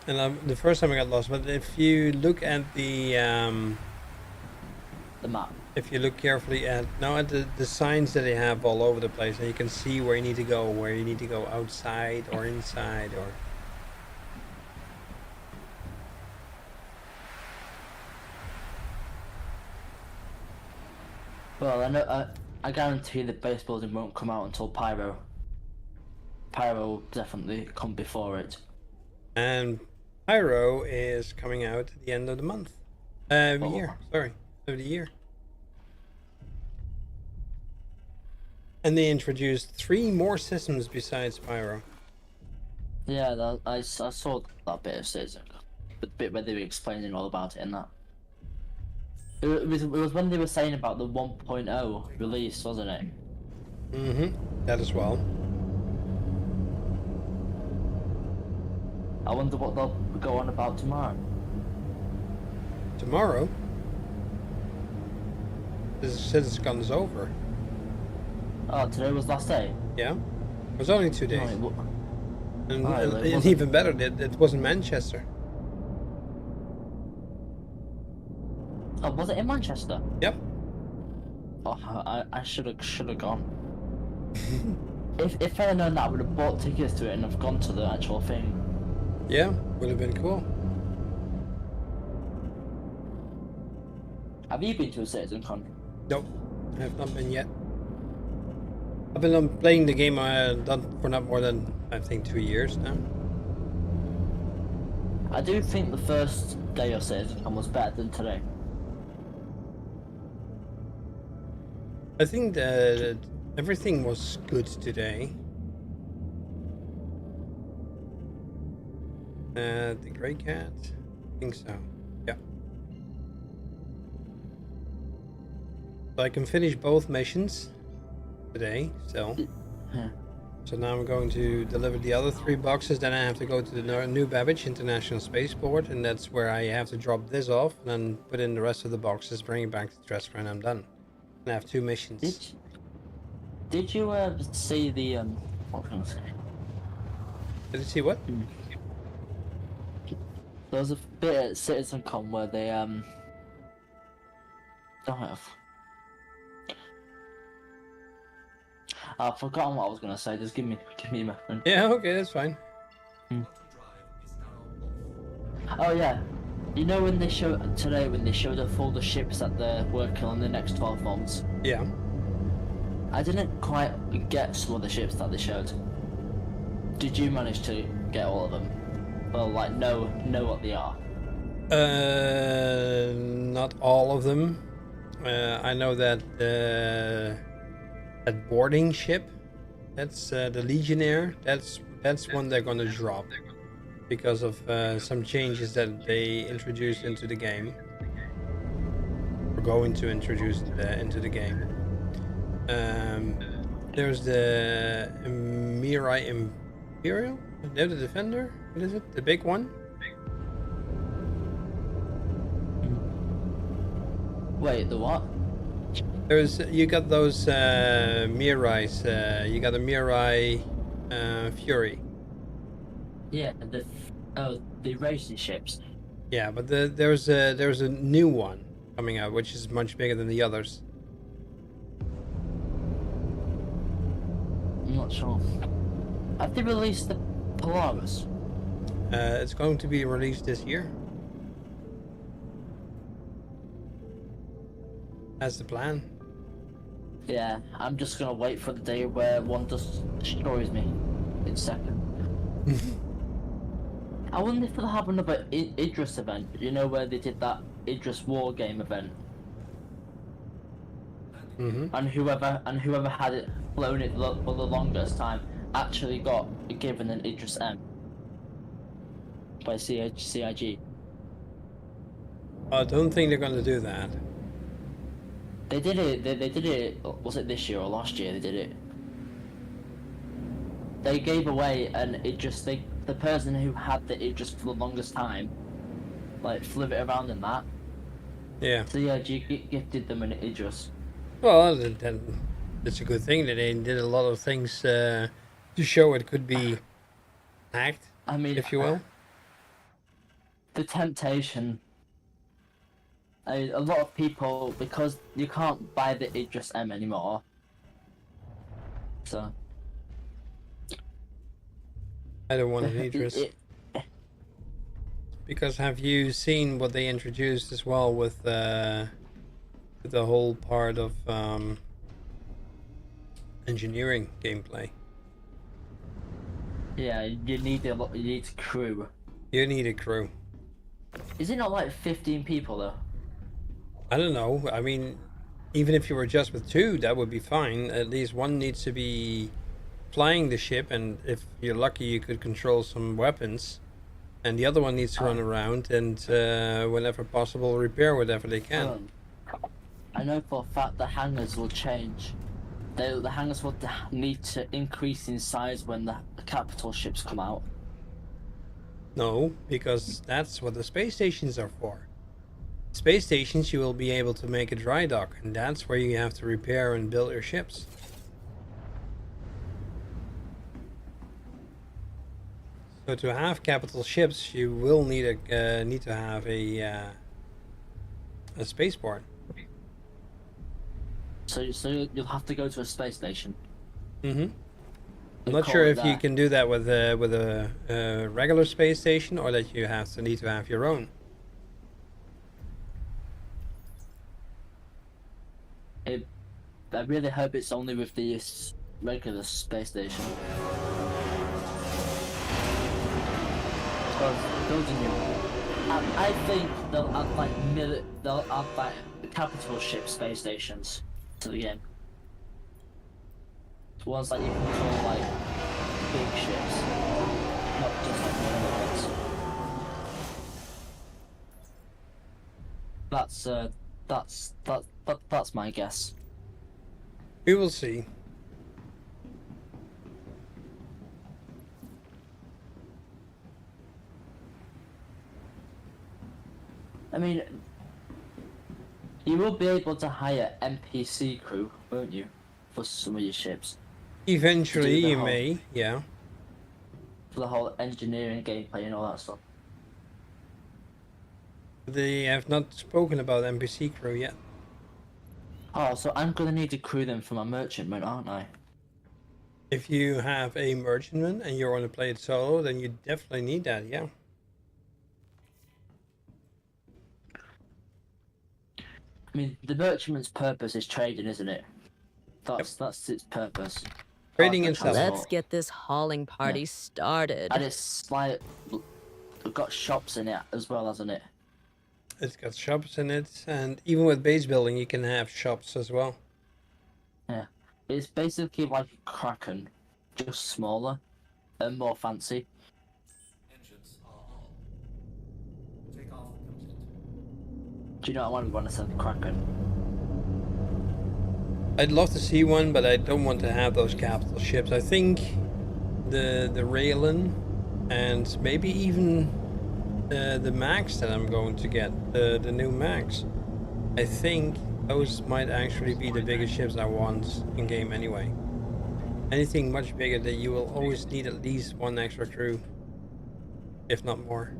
And the first time I got lost, but if you look at the map. if you look carefully at the signs that they have all over the place, and you can see where you need to go outside or inside or. Well, I guarantee the base building won't come out until Pyro. Pyro will definitely come before it. And Pyro is coming out at the end of the month. Year. Sorry, of the year. And they introduced 3 more systems besides Pyro. Yeah, I saw that bit of Citizen, the bit where they were explaining all about it and that. It was when they were saying about the 1.0 release, wasn't it? Mm-hmm. That as well. I wonder what they'll go on about tomorrow. Tomorrow? This CitizenCon's over. Oh, today was last day? Yeah? It was only 2 days. Right, And, Alright, and, well, it and wasn't- even better, it was in Manchester. oh, was it in Manchester? Yep. Oh, I should have gone. If I'd known that, I would have bought tickets to it and have gone to the actual thing. Yeah, would have been cool. Have you been to a CitizenCon? Nope, I have not been yet. I've been playing the game done for not more than, I think, 2 years now. I do think the first day of CitizenCon was better than today. I think that everything was good today. The Grey Cat? I think so. Yeah. So I can finish both missions today, so. Yeah. So now I'm going to deliver the other 3 boxes, then I have to go to the New Babbage International Spaceport, and that's where I have to drop this off, and then put in the rest of the boxes, bring it back to Dresper, and I'm done. And I have 2 missions. Did you see the what was I gonna say? Did you see what? There was a bit at CitizenCon where they I've forgotten what I was gonna say. Just give me a moment. Yeah, okay, that's fine. Oh yeah, you know when they showed today when they showed off all the ships that they're working on the next 12 months. Yeah. I didn't quite get some of the ships that they showed. Did you manage to get all of them? Well, like know what they are. Not all of them. I know that that boarding ship, that's the Legionnaire. That's one they're gonna drop because of some changes that they introduced into the game. We're going to introduce into the game. There's the Mirai Imperial. They're the Defender. What is it? The big one? Wait, the what? You got those Mirais. You got a Mirai Fury. Yeah, the racing ships. Yeah, but there's a new one coming out, which is much bigger than the others. I'm not sure. Have they released the Polaris? It's going to be released this year. That's the plan. Yeah, I'm just gonna wait for the day where one just destroys me in second. I wonder if they'll have another Idris event. You know where they did that Idris War Game event, and whoever had it flown it for the longest time actually got given an Idris M by CIG. I don't think they're going to do that. They did it. They did it. Was it this year or last year? They did it. They gave away an Idris. The person who had the Idris for the longest time, like flew it around in that. Yeah. CIG gifted them an Idris. Well, then it's a good thing that they did a lot of things to show it could be hacked, I mean, if you will. The temptation. A lot of people, because you can't buy the Idris M anymore. So. I don't want an Idris. Because have you seen what they introduced as well with the whole part of engineering gameplay? Yeah, you need a crew. You need a crew. Is it not like 15 people though? I don't know. I mean, even if you were just with 2, that would be fine. At least one needs to be flying the ship, and if you're lucky, you could control some weapons. And the other one needs to run around and, whenever possible, repair whatever they can. I know for a fact the hangars will change. The hangars will need to increase in size when the capital ships come out. No, because that's what the space stations are for. Space stations, you will be able to make a dry dock, and that's where you have to repair and build your ships. So to have capital ships, you will need to have a spaceport. So you'll have to go to a space station. Mm-hmm. I'm and not call sure it if you that. can do that with a regular space station, or that you need to have your own. I really hope it's only with the regular space station. Because building you, I think they'll add like capital ship space stations to the game. Ones that you can call like big ships, not just like normal ones. That's my guess. We will see. I mean, you will be able to hire NPC crew, won't you, for some of your ships? Eventually, the you whole- may, yeah. For the whole engineering, gameplay, and all that stuff. They have not spoken about NPC crew yet. Oh, so I'm gonna need to crew them for my merchantman, aren't I? If you have a merchantman and you want to play it solo, then you definitely need that, yeah. I mean, the merchantman's purpose is trading, isn't it? That's its purpose. Trading and Transport. selling. Let's get this hauling party started. And it's like got shops in it as well, hasn't it? It's got shops in it, and even with base building, you can have shops as well. Yeah, it's basically like a Kraken, just smaller and more fancy. Engines are on. Takeoff complete. Do you know what I want when I said Kraken? I'd love to see one, but I don't want to have those capital ships. I think the Raylan and maybe even the Max that I'm going to get, the new Max, I think those might actually be the biggest ships I want in game anyway. Anything much bigger, that you will always need at least one extra crew, if not more.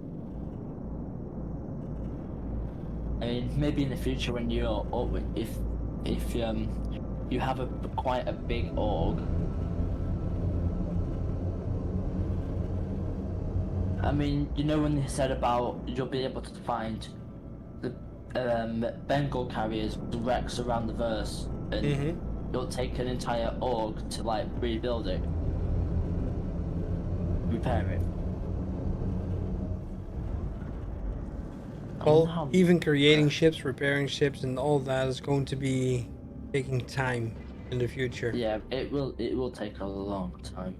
I mean, maybe in the future when you're if you have quite a big org. I mean, you know when they said about you'll be able to find the Bengal carriers, the wrecks around the verse, and you'll take an entire org to like rebuild it, repair it. Well, even creating ships, repairing ships, and all that is going to be taking time in the future. Yeah, it will take a long time.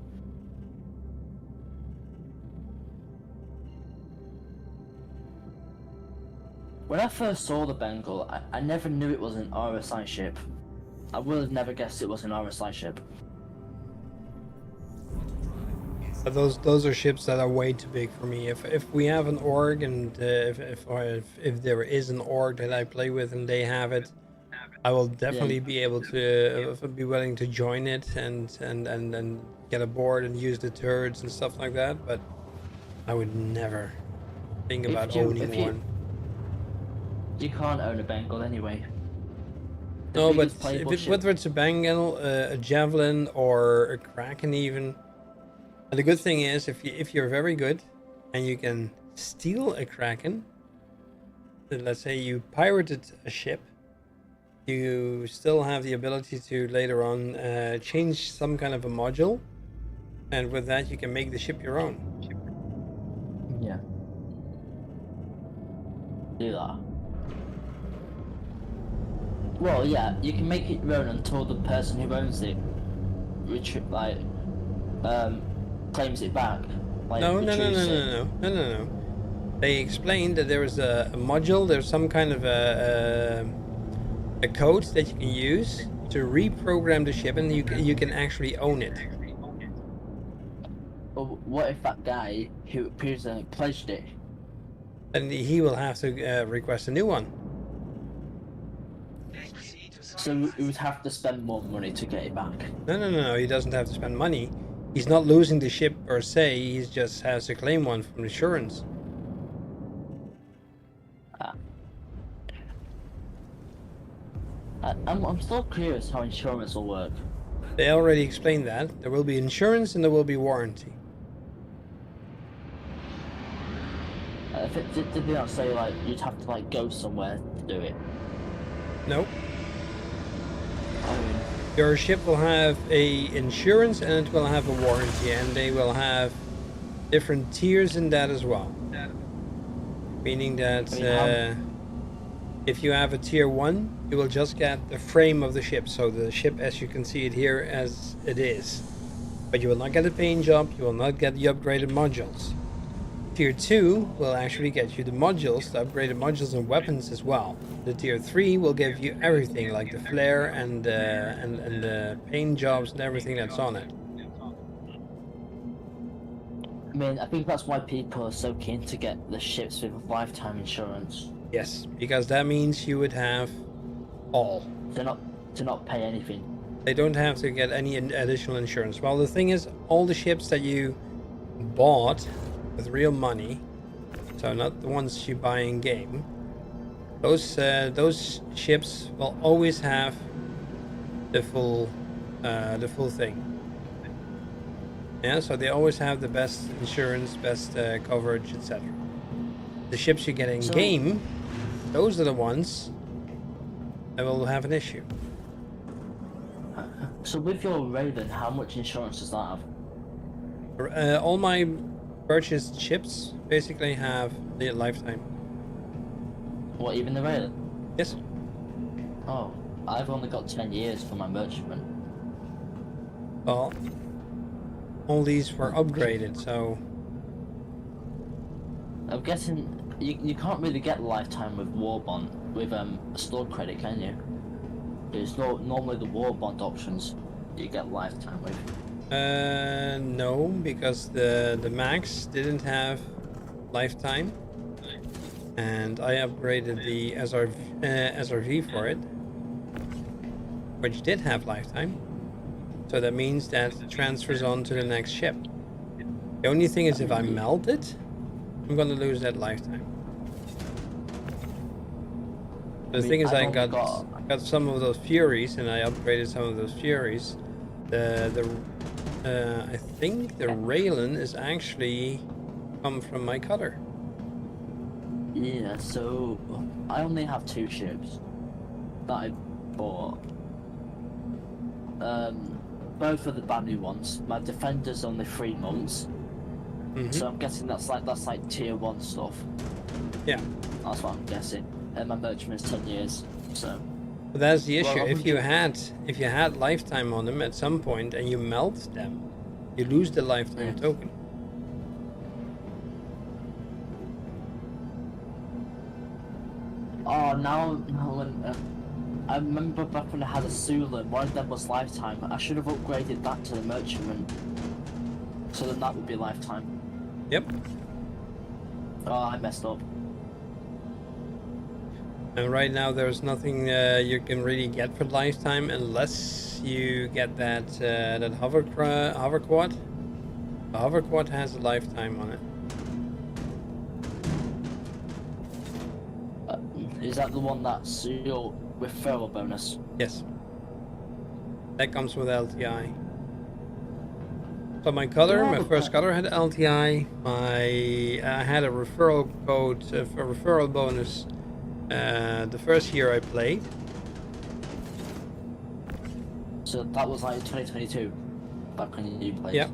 When I first saw the Bengal, I never knew it was an RSI ship. I would have never guessed it was an RSI ship. But those are ships that are way too big for me. If we have an org, and if there is an org that I play with and they have it, I will definitely be able to be willing to join it and get aboard and use the turrets and stuff like that. But I would never think about owning one. You can't own a Bengal anyway. No, but whether it's a Bengal, a Javelin, or a Kraken even. And the good thing is, if you're very good and you can steal a Kraken, then let's say you pirated a ship, you still have the ability to later on change some kind of a module, and with that you can make the ship your own. Yeah. Do that. Well, yeah, you can make it your own until the person who owns it claims it back. Like, No. They explained that there is a module, there's some kind of a code that you can use to reprogram the ship, and you can actually own it. what if that guy who previously pledged it? And he will have to request a new one. So he would have to spend more money to get it back. No. He doesn't have to spend money. He's not losing the ship per se. He just has to claim one from insurance. I'm still curious how insurance will work. They already explained that. There will be insurance and there will be warranty. Did they not say like you'd have to like go somewhere to do it? No. I mean, Your ship will have a insurance and it will have a warranty, and they will have different tiers in that as well. Meaning that if you have a tier 1, you will just get the frame of the ship. So the ship as you can see it here as it is. But you will not get a paint job, you will not get the upgraded modules. Tier 2 will actually get you the modules, the upgraded modules and weapons as well. The tier 3 will give you everything like the flare and the paint jobs and everything that's on it. I mean, I think that's why people are so keen to get the ships with lifetime insurance. Yes, because that means you would have all. To not pay anything. They don't have to get any additional insurance. Well, the thing is, all the ships that you bought with real money, so not the ones you buy in game, those ships will always have the full thing. Yeah, so they always have the best insurance, best coverage, etc. The ships you get in game, those are the ones that will have an issue. So with your Raven, how much insurance does that have? All my purchased ships basically have the lifetime. What, even the Raven? Yes. Oh, I've only got 10 years for my merchantman. Well, all these were upgraded, so I'm guessing you can't really get lifetime with war bond with a store credit, can you? There's normally the war bond options you get lifetime with. No, because the Max didn't have lifetime, and I upgraded the SRV for it, which did have lifetime. So that means that it transfers on to the next ship. The only thing is, if I melt it, I'm gonna lose that lifetime. The thing is, I got some of those Furies, and I upgraded some of those Furies. I think the Raylan is actually come from my cutter. Yeah, so I only have 2 ships that I bought. Both of the brand new ones. My Defender's only 3 months. So I'm guessing that's like tier 1 stuff. Yeah. That's what I'm guessing. And my merchantman's 10 years, so. But that's the issue. Well, if you had lifetime on them at some point and you melt them, you lose the lifetime token. Oh, now I remember back when I had a Sula, one of them was lifetime. I should have upgraded that to the merchantman. So then that would be lifetime. Yep. Oh, I messed up. And right now there's nothing you can really get for lifetime unless you get that hover quad. The hover quad has a lifetime on it. Is that the one that's your referral bonus? Yes. That comes with LTI. So my cutter, my first cutter had LTI. I had a referral code for referral bonus the first year I played. So that was like 2022, back when you played. Yeah.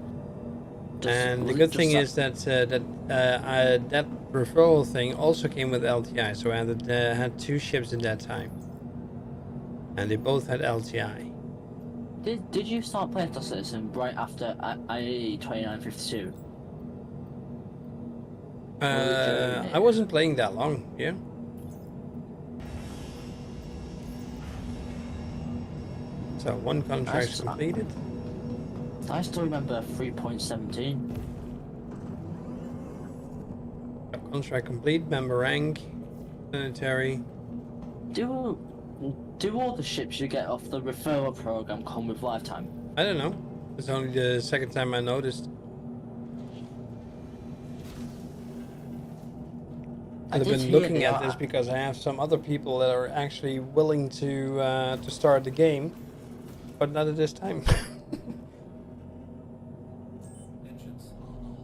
And the good thing is that that referral thing also came with LTI. So I had 2 ships at that time, and they both had LTI. Did you start playing Star Citizen right after IE 2952? I wasn't playing that long. Yeah. So 1 contract's completed. I still remember 3.17. Contract complete, member rank, planetary. Do all the ships you get off the referral program come with lifetime? I don't know. It's only the second time I noticed. I've been looking at this because I have some other people that are actually willing to start the game, but not at this time. Engines are on.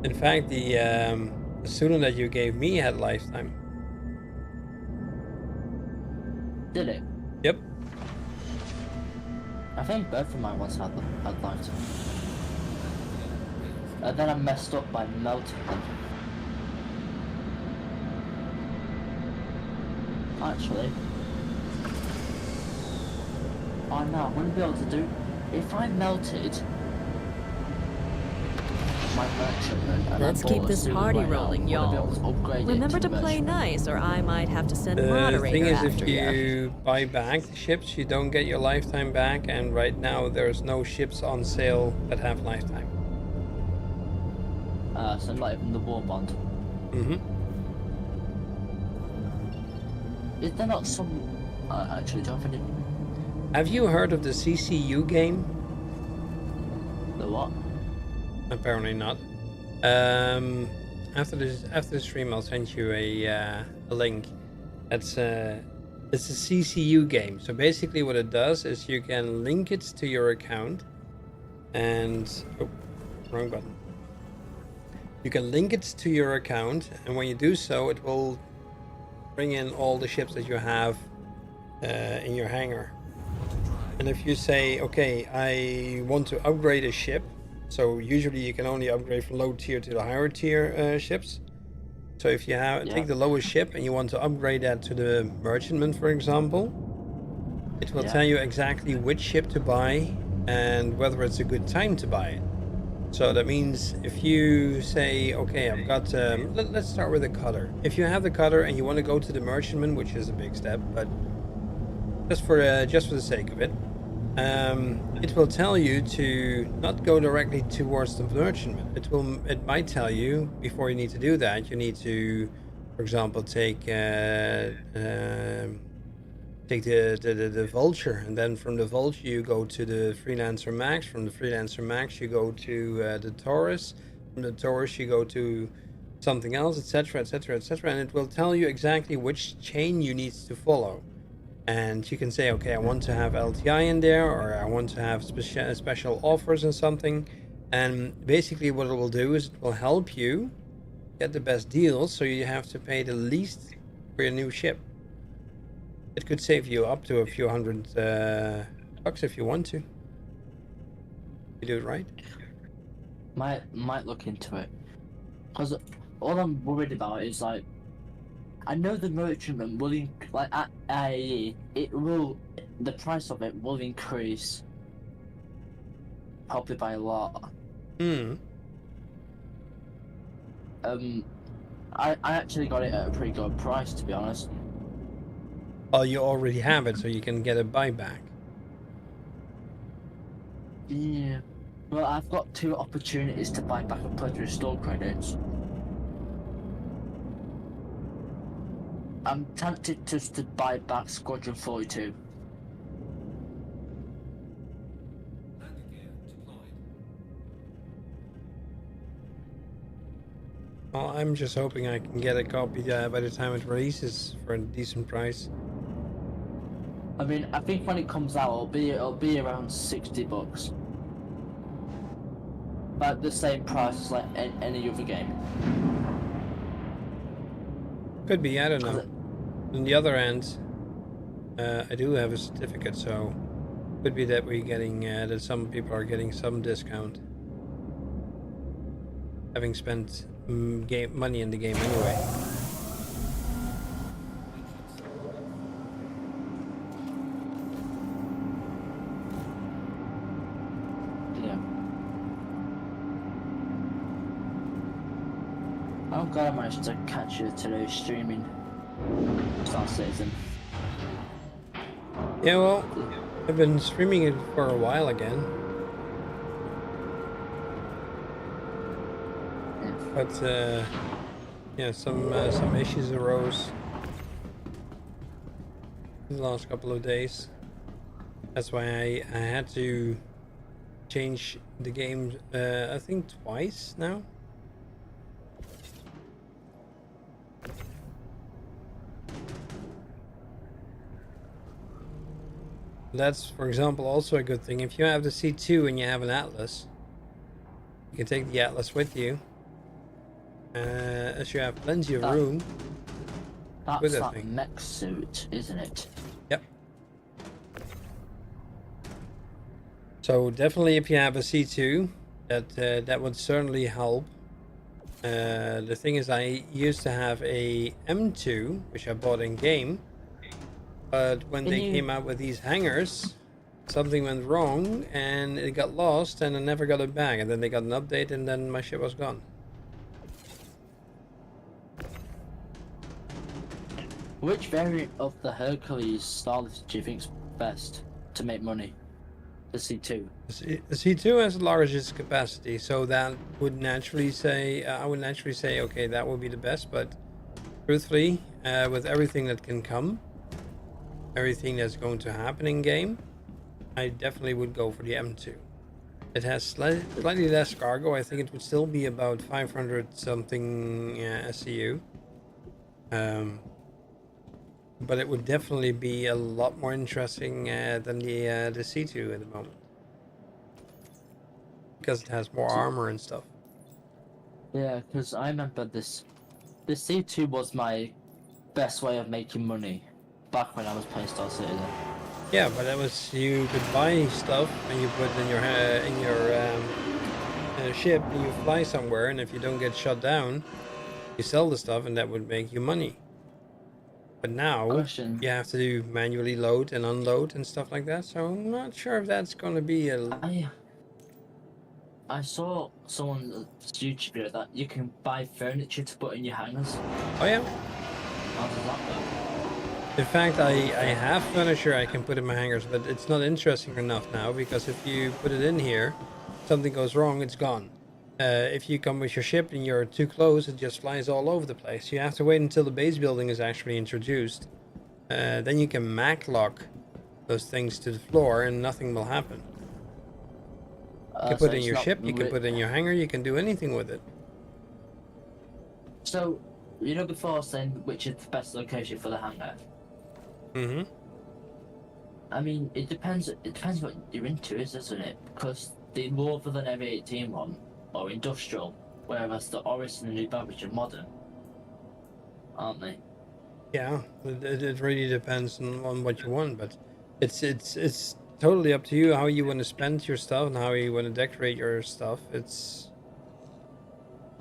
In fact, the student that you gave me had lifetime. Did it? Yep. I think both of my ones had lifetime. And then I messed up by melting them. Actually. Oh no, I wouldn't be able to do... If I melted... my merchantman and Let's I keep bought a this suit party right now, rolling, would I be y'all. able to upgrade it Remember to the play merchantman? nice, or I might have to send The moderator thing is, if after ya. you buy back the ships, you don't get your lifetime back, and right now there's no ships on sale that have lifetime. So not even the war bond. Mm-hmm. Is there not some... actually, don't forget... Have you heard of the CCU game? The what? Apparently not. After the stream, I'll send you a link. It's a CCU game. So basically, what it does is you can link it to your account, and wrong button. You can link it to your account, and when you do so, it will bring in all the ships that you have in your hangar. And if you say, okay, I want to upgrade a ship, so usually you can only upgrade from low tier to the higher tier ships. So if you take the lowest ship and you want to upgrade that to the merchantman, for example, it will tell you exactly which ship to buy and whether it's a good time to buy it. So that means if you say, okay, I've got, let's start with the cutter. If you have the cutter and you want to go to the merchantman, which is a big step, but just for the sake of it, it will tell you to not go directly towards the merchantman. It might tell you before you need to do that. You need to, for example, take the Vulture, and then from the Vulture you go to the Freelancer Max. From the Freelancer Max you go to the Taurus. From the Taurus you go to something else, etc., etc., etc., and it will tell you exactly which chain you need to follow. And you can say, okay, I want to have LTI in there, or I want to have special offers and something. And basically what it will do is it will help you get the best deals, so you have to pay the least for your new ship. It could save you up to a few hundred bucks if you want to. You do it right. Might look into it. Because all I'm worried about is, like, I know the merchantman will, like, at AE, the price of it will increase probably by a lot. I actually got it at a pretty good price, to be honest. Well, you already have it, so you can get a buyback. Yeah. Well, I've got 2 opportunities to buy back and pledge restore credits. I'm tempted just to buy back Squadron 42. Landing gear deployed. Well, I'm just hoping I can get a copy by the time it releases for a decent price. I mean, I think when it comes out, it'll be around 60 bucks. About the same price as like any other game. Could be, I don't know. On the other end, I do have a certificate, so could be that we're getting that some people are getting some discount, having spent money in the game anyway. I'm glad I managed to catch you today streaming Star Citizen. Yeah, well, I've been streaming it for a while again. Yeah. but yeah, some issues arose in the last couple of days. That's why I had to change the game, I think twice now. That's, for example, also a good thing. If you have the C2 and you have an Atlas, you can take the Atlas with you, as you have plenty of room. That's With that that thing. mech suit, isn't it? Yep. So definitely, if you have a C2, that would certainly help. The thing is, I used to have a M2, which I bought in game, but when they came out with these hangers, something went wrong and it got lost, and I never got it back. And then they got an update, and then my ship was gone. Which variant of the Hercules Starlift do you think's best to make money? The C2. The C2 has the largest capacity, so that would naturally say, I would naturally say, okay, that would be the best. But truthfully, with everything that can come, everything that's going to happen in game, I definitely would go for the M2. It has slightly less cargo. I think it would still be about 500 something SCU. But it would definitely be a lot more interesting than the C2 at the moment, because it has more armor and stuff. Yeah, because I remember this. The C2 was my best way of making money back when I was playing Star Citizen. Yeah, but that was, you could buy stuff and you put in your ship and you fly somewhere, and if you don't get shut down, you sell the stuff and that would make you money. But now Question. you have to manually load and unload and stuff like that, so I'm not sure if that's going to be a... I saw someone's YouTube video that you can buy furniture to put in your hangars. Oh yeah? How does that work? In fact, I have furniture I can put in my hangars, but it's not interesting enough now, because if you put it in here, something goes wrong, it's gone. If you come with your ship and you're too close, it just flies all over the place. You have to wait until the base building is actually introduced. Then you can mag lock those things to the floor and nothing will happen. You can put it in your ship, you can put it in your hangar, you can do anything with it. So, you know before I was saying which is the best location for the hangar? Mm-hmm. I mean, it depends what you're into, isn't it? Because the more than M18 one, or industrial, whereas the Oris and the New Babbage are modern, aren't they? Yeah, it really depends on what you want, but it's totally up to you how you want to spend your stuff and how you want to decorate your stuff.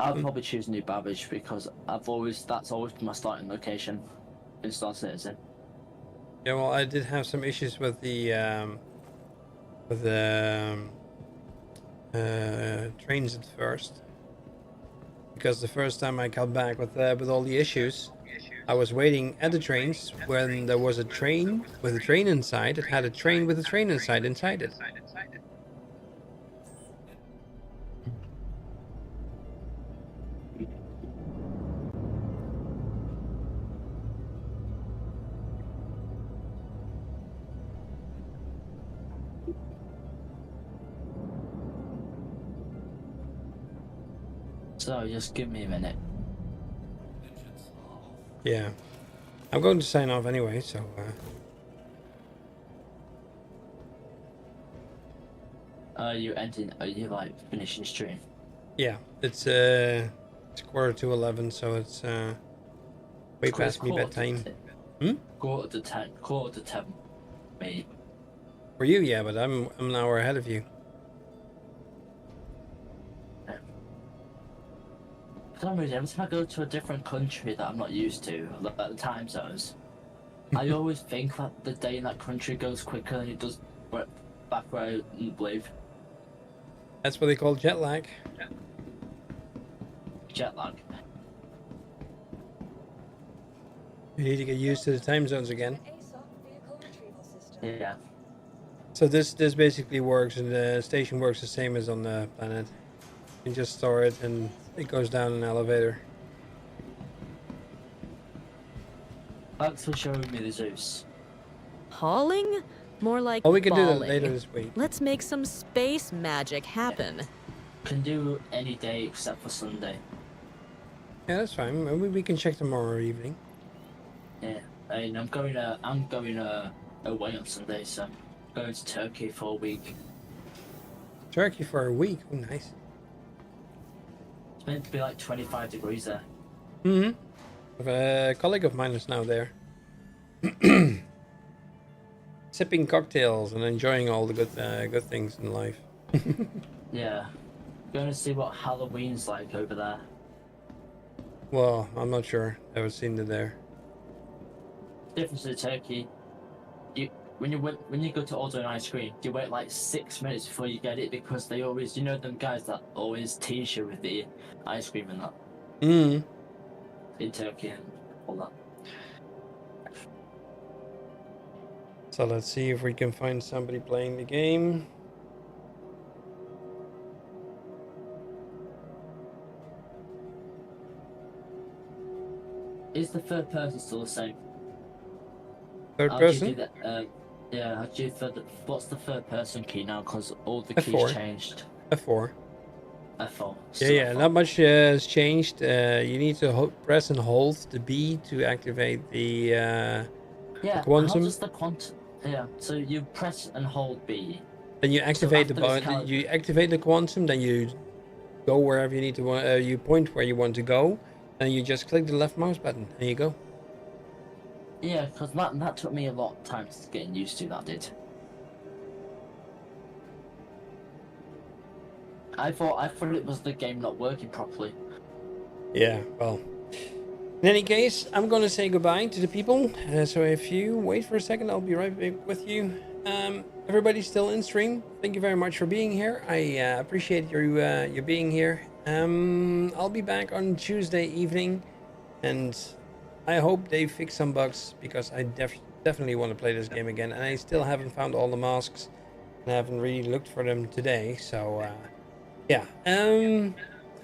I'd probably choose New Babbage because that's always been my starting location in Star Citizen. Yeah, well, I did have some issues with the trains at first, because the first time I got back with all the issues, I was waiting at the trains when there was a train with a train inside. It had a train with a train inside it. So just give me a minute. Engines are off. Yeah, I'm going to sign off anyway, so Are you like finishing stream? yeah, it's 11:15, so it's way past me bedtime. Quarter to 10, mate. For you, yeah, but I'm an hour ahead of you. For some reason, every time I go to a different country that I'm not used to, like the time zones, I always think that the day in that country goes quicker than it does back where I live. That's what they call jet lag. Jet lag. You need to get used to the time zones again. ASOC vehicle retrieval system. Yeah. So this basically works, and the station works the same as on the planet. You just store it and it goes down an elevator. Thanks for showing me the Zeus. Hauling? More like Oh, we can do that balling. later this week. Let's make some space magic happen. Can do any day except for Sunday. Yeah, that's fine. Maybe we can check tomorrow evening. Yeah, and I'm going away on Sunday, so I'm going to Turkey for a week. Turkey for a week. Oh, nice. It's meant to be like 25 degrees there. Mm-hmm. A colleague of mine is now there. Sipping cocktails and enjoying all the good things in life. Yeah. Going to see what Halloween's like over there. Well, I'm not sure. Never seen it there. Difference to Turkey. When you go to order an ice cream, you wait like 6 minutes before you get it because they always, you know, them guys that always tease you with the ice cream and that. Mm. In Turkey and all that. So let's see if we can find somebody playing the game. Is the third person still the same? Third How do you person? do that? Yeah, how do you what's the third person key now? Because all the F4. keys changed. F4. F4. Yeah, F4. not much has changed. You need to press and hold the B to activate the quantum. How does the quantum? Yeah, so you press and hold B. Then you activate after this you activate the quantum. Then you go wherever you need to. You point where you want to go, and you just click the left mouse button. There you go. Yeah, because that took me a lot of time to getting used to. That did. I thought it was the game not working properly. Yeah, well. In any case, I'm gonna say goodbye to the people. So if you wait for a second, I'll be right back with you. Everybody's still in stream. Thank you very much for being here. I appreciate you being here. I'll be back on Tuesday evening, and I hope they fix some bugs because I definitely want to play this game again. And I still haven't found all the masks, and I haven't really looked for them today. So yeah.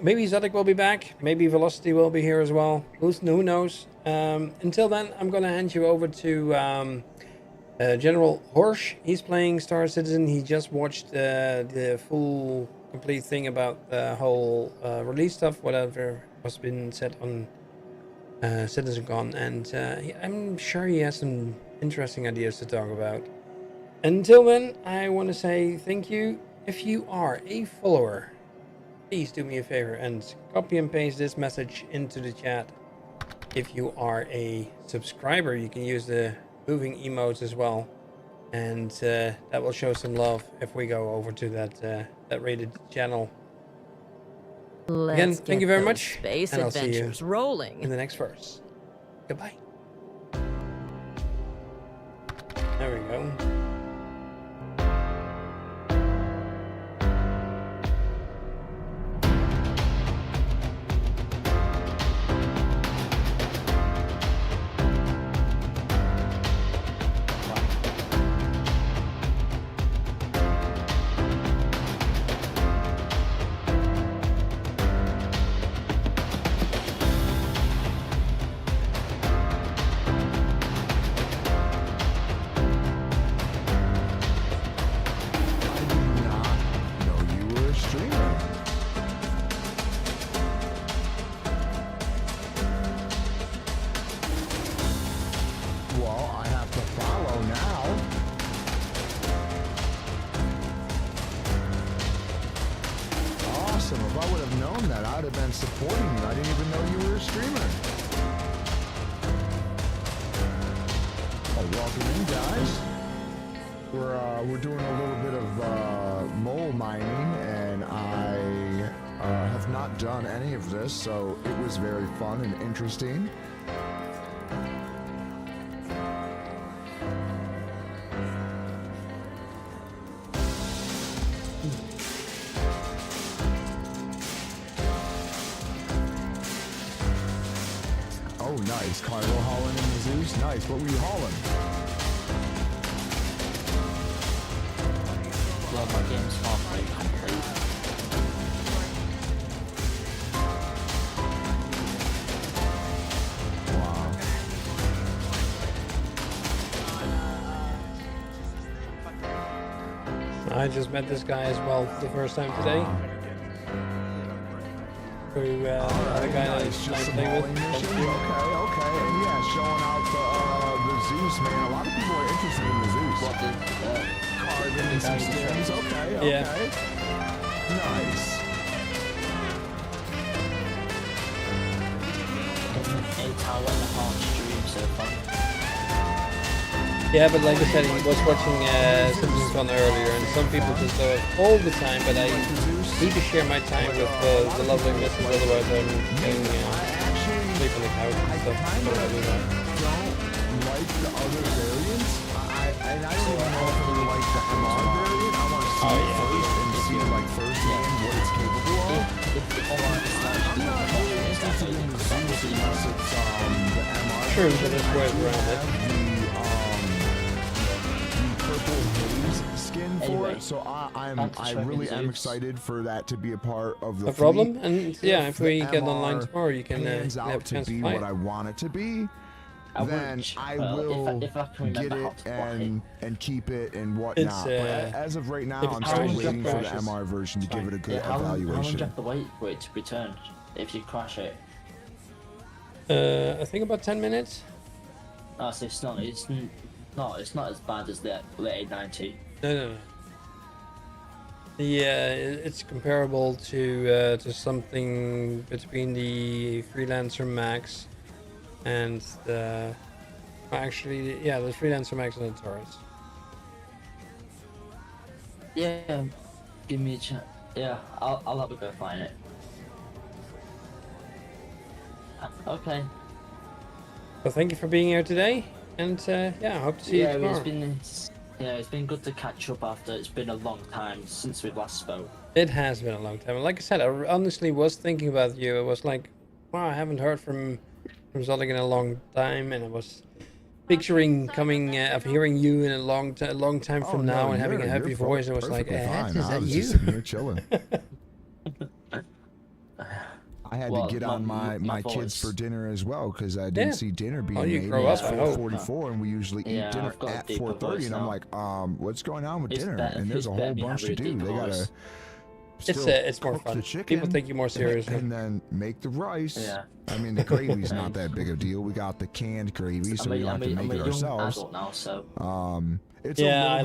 Maybe Zadok will be back. Maybe Velocity will be here as well. Who knows? Until then, I'm gonna hand you over to General Horsch. He's playing Star Citizen. He just watched the full complete thing about the whole release stuff, whatever has been said on CitizenCon, and I'm sure he has some interesting ideas to talk about. Until then, I want to say thank you. If you are a follower, please do me a favor and copy and paste this message into the chat. If you are a subscriber, you can use the moving emotes as well, and that will show some love if we go over to that rated channel. Again, thank you very much, Space and I'll see you adventures rolling. in the next verse. Goodbye. There we go. Supporting you. I didn't even know you were a streamer. Oh, welcome in, guys. We're doing a little bit of mole mining, and I have not done any of this, so it was very fun and interesting. Oh, nice. Cargo hauling in the Zeus. Nice. What were you hauling? Well, my game's halfway complete. I just met this guy as well for the first time today. Through the guy that Nice, just I some play hauling with. missions. Okay, and yeah, showing out the Zeus, man. A lot of people are interested in the Zeus. What the Carving and some skins. Okay. Yeah. Nice. stream so far. Yeah, but like I said, he was watching Simpsons Fun earlier, and some people just do it all the time, but I need to share my time with the lovely missus, otherwise I'm getting sleep on the couch and stuff. I So I do that. don't like the other variants. I don't even know if I like the MR variant. I want to see it first and see like firsthand what it's capable of. I'm not really interested in the Zeus unless it's the MR. True, but there's ways around it. The purple haze skin for Anyway, it, so I showing me really am Zeus. excited for that to be a part of the No problem. fleet. And yeah, if we the get online MR tomorrow, you can pans have a out to chance be to play what it. I want it to be, I then would, I well, will if I can get remember how it to play. and keep it and whatnot. But as of right now, if I'm it still crashes, waiting it for the crashes. MR version to give it a good How long do you evaluation. have to wait for it to return if you crash it? I think about 10 minutes. Oh, so it's not as bad as the A90. No. Yeah, it's comparable to something between the Freelancer Max and the actually, yeah, the Freelancer Max and the Taurus. Yeah, give me a chance. Yeah, I'll have a go find it. Okay. So thank you for being here today, and yeah, I hope to see you tomorrow. It's been good to catch up after it's been a long time since we last spoke. It has been a long time. And like I said, I honestly was thinking about you. I was like, wow, I haven't heard from Zollik in a long time, and I was picturing of hearing you in a long time from now and having a heavy voice. I was like, fine. is I that was you? just sitting here chilling. I had Well, to get on my my kids voice. for dinner as well because I didn't Yeah. see dinner being Oh, you made. grow It's up, I hope. 4:44, and we usually eat Yeah, dinner I've got a at deeper 4:30, voice and I'm now. like, what's going on with It's dinner? better- And there's a it's whole better bunch to having a do. deeper They gotta. voice. It's more cook fun. the chicken, People take you more seriously. and then make the rice. Yeah. I mean, the gravy's not that big a deal. We got the canned gravy, so we don't have to make it I'm a young ourselves. adult now, so. It's Yeah, a little I bit like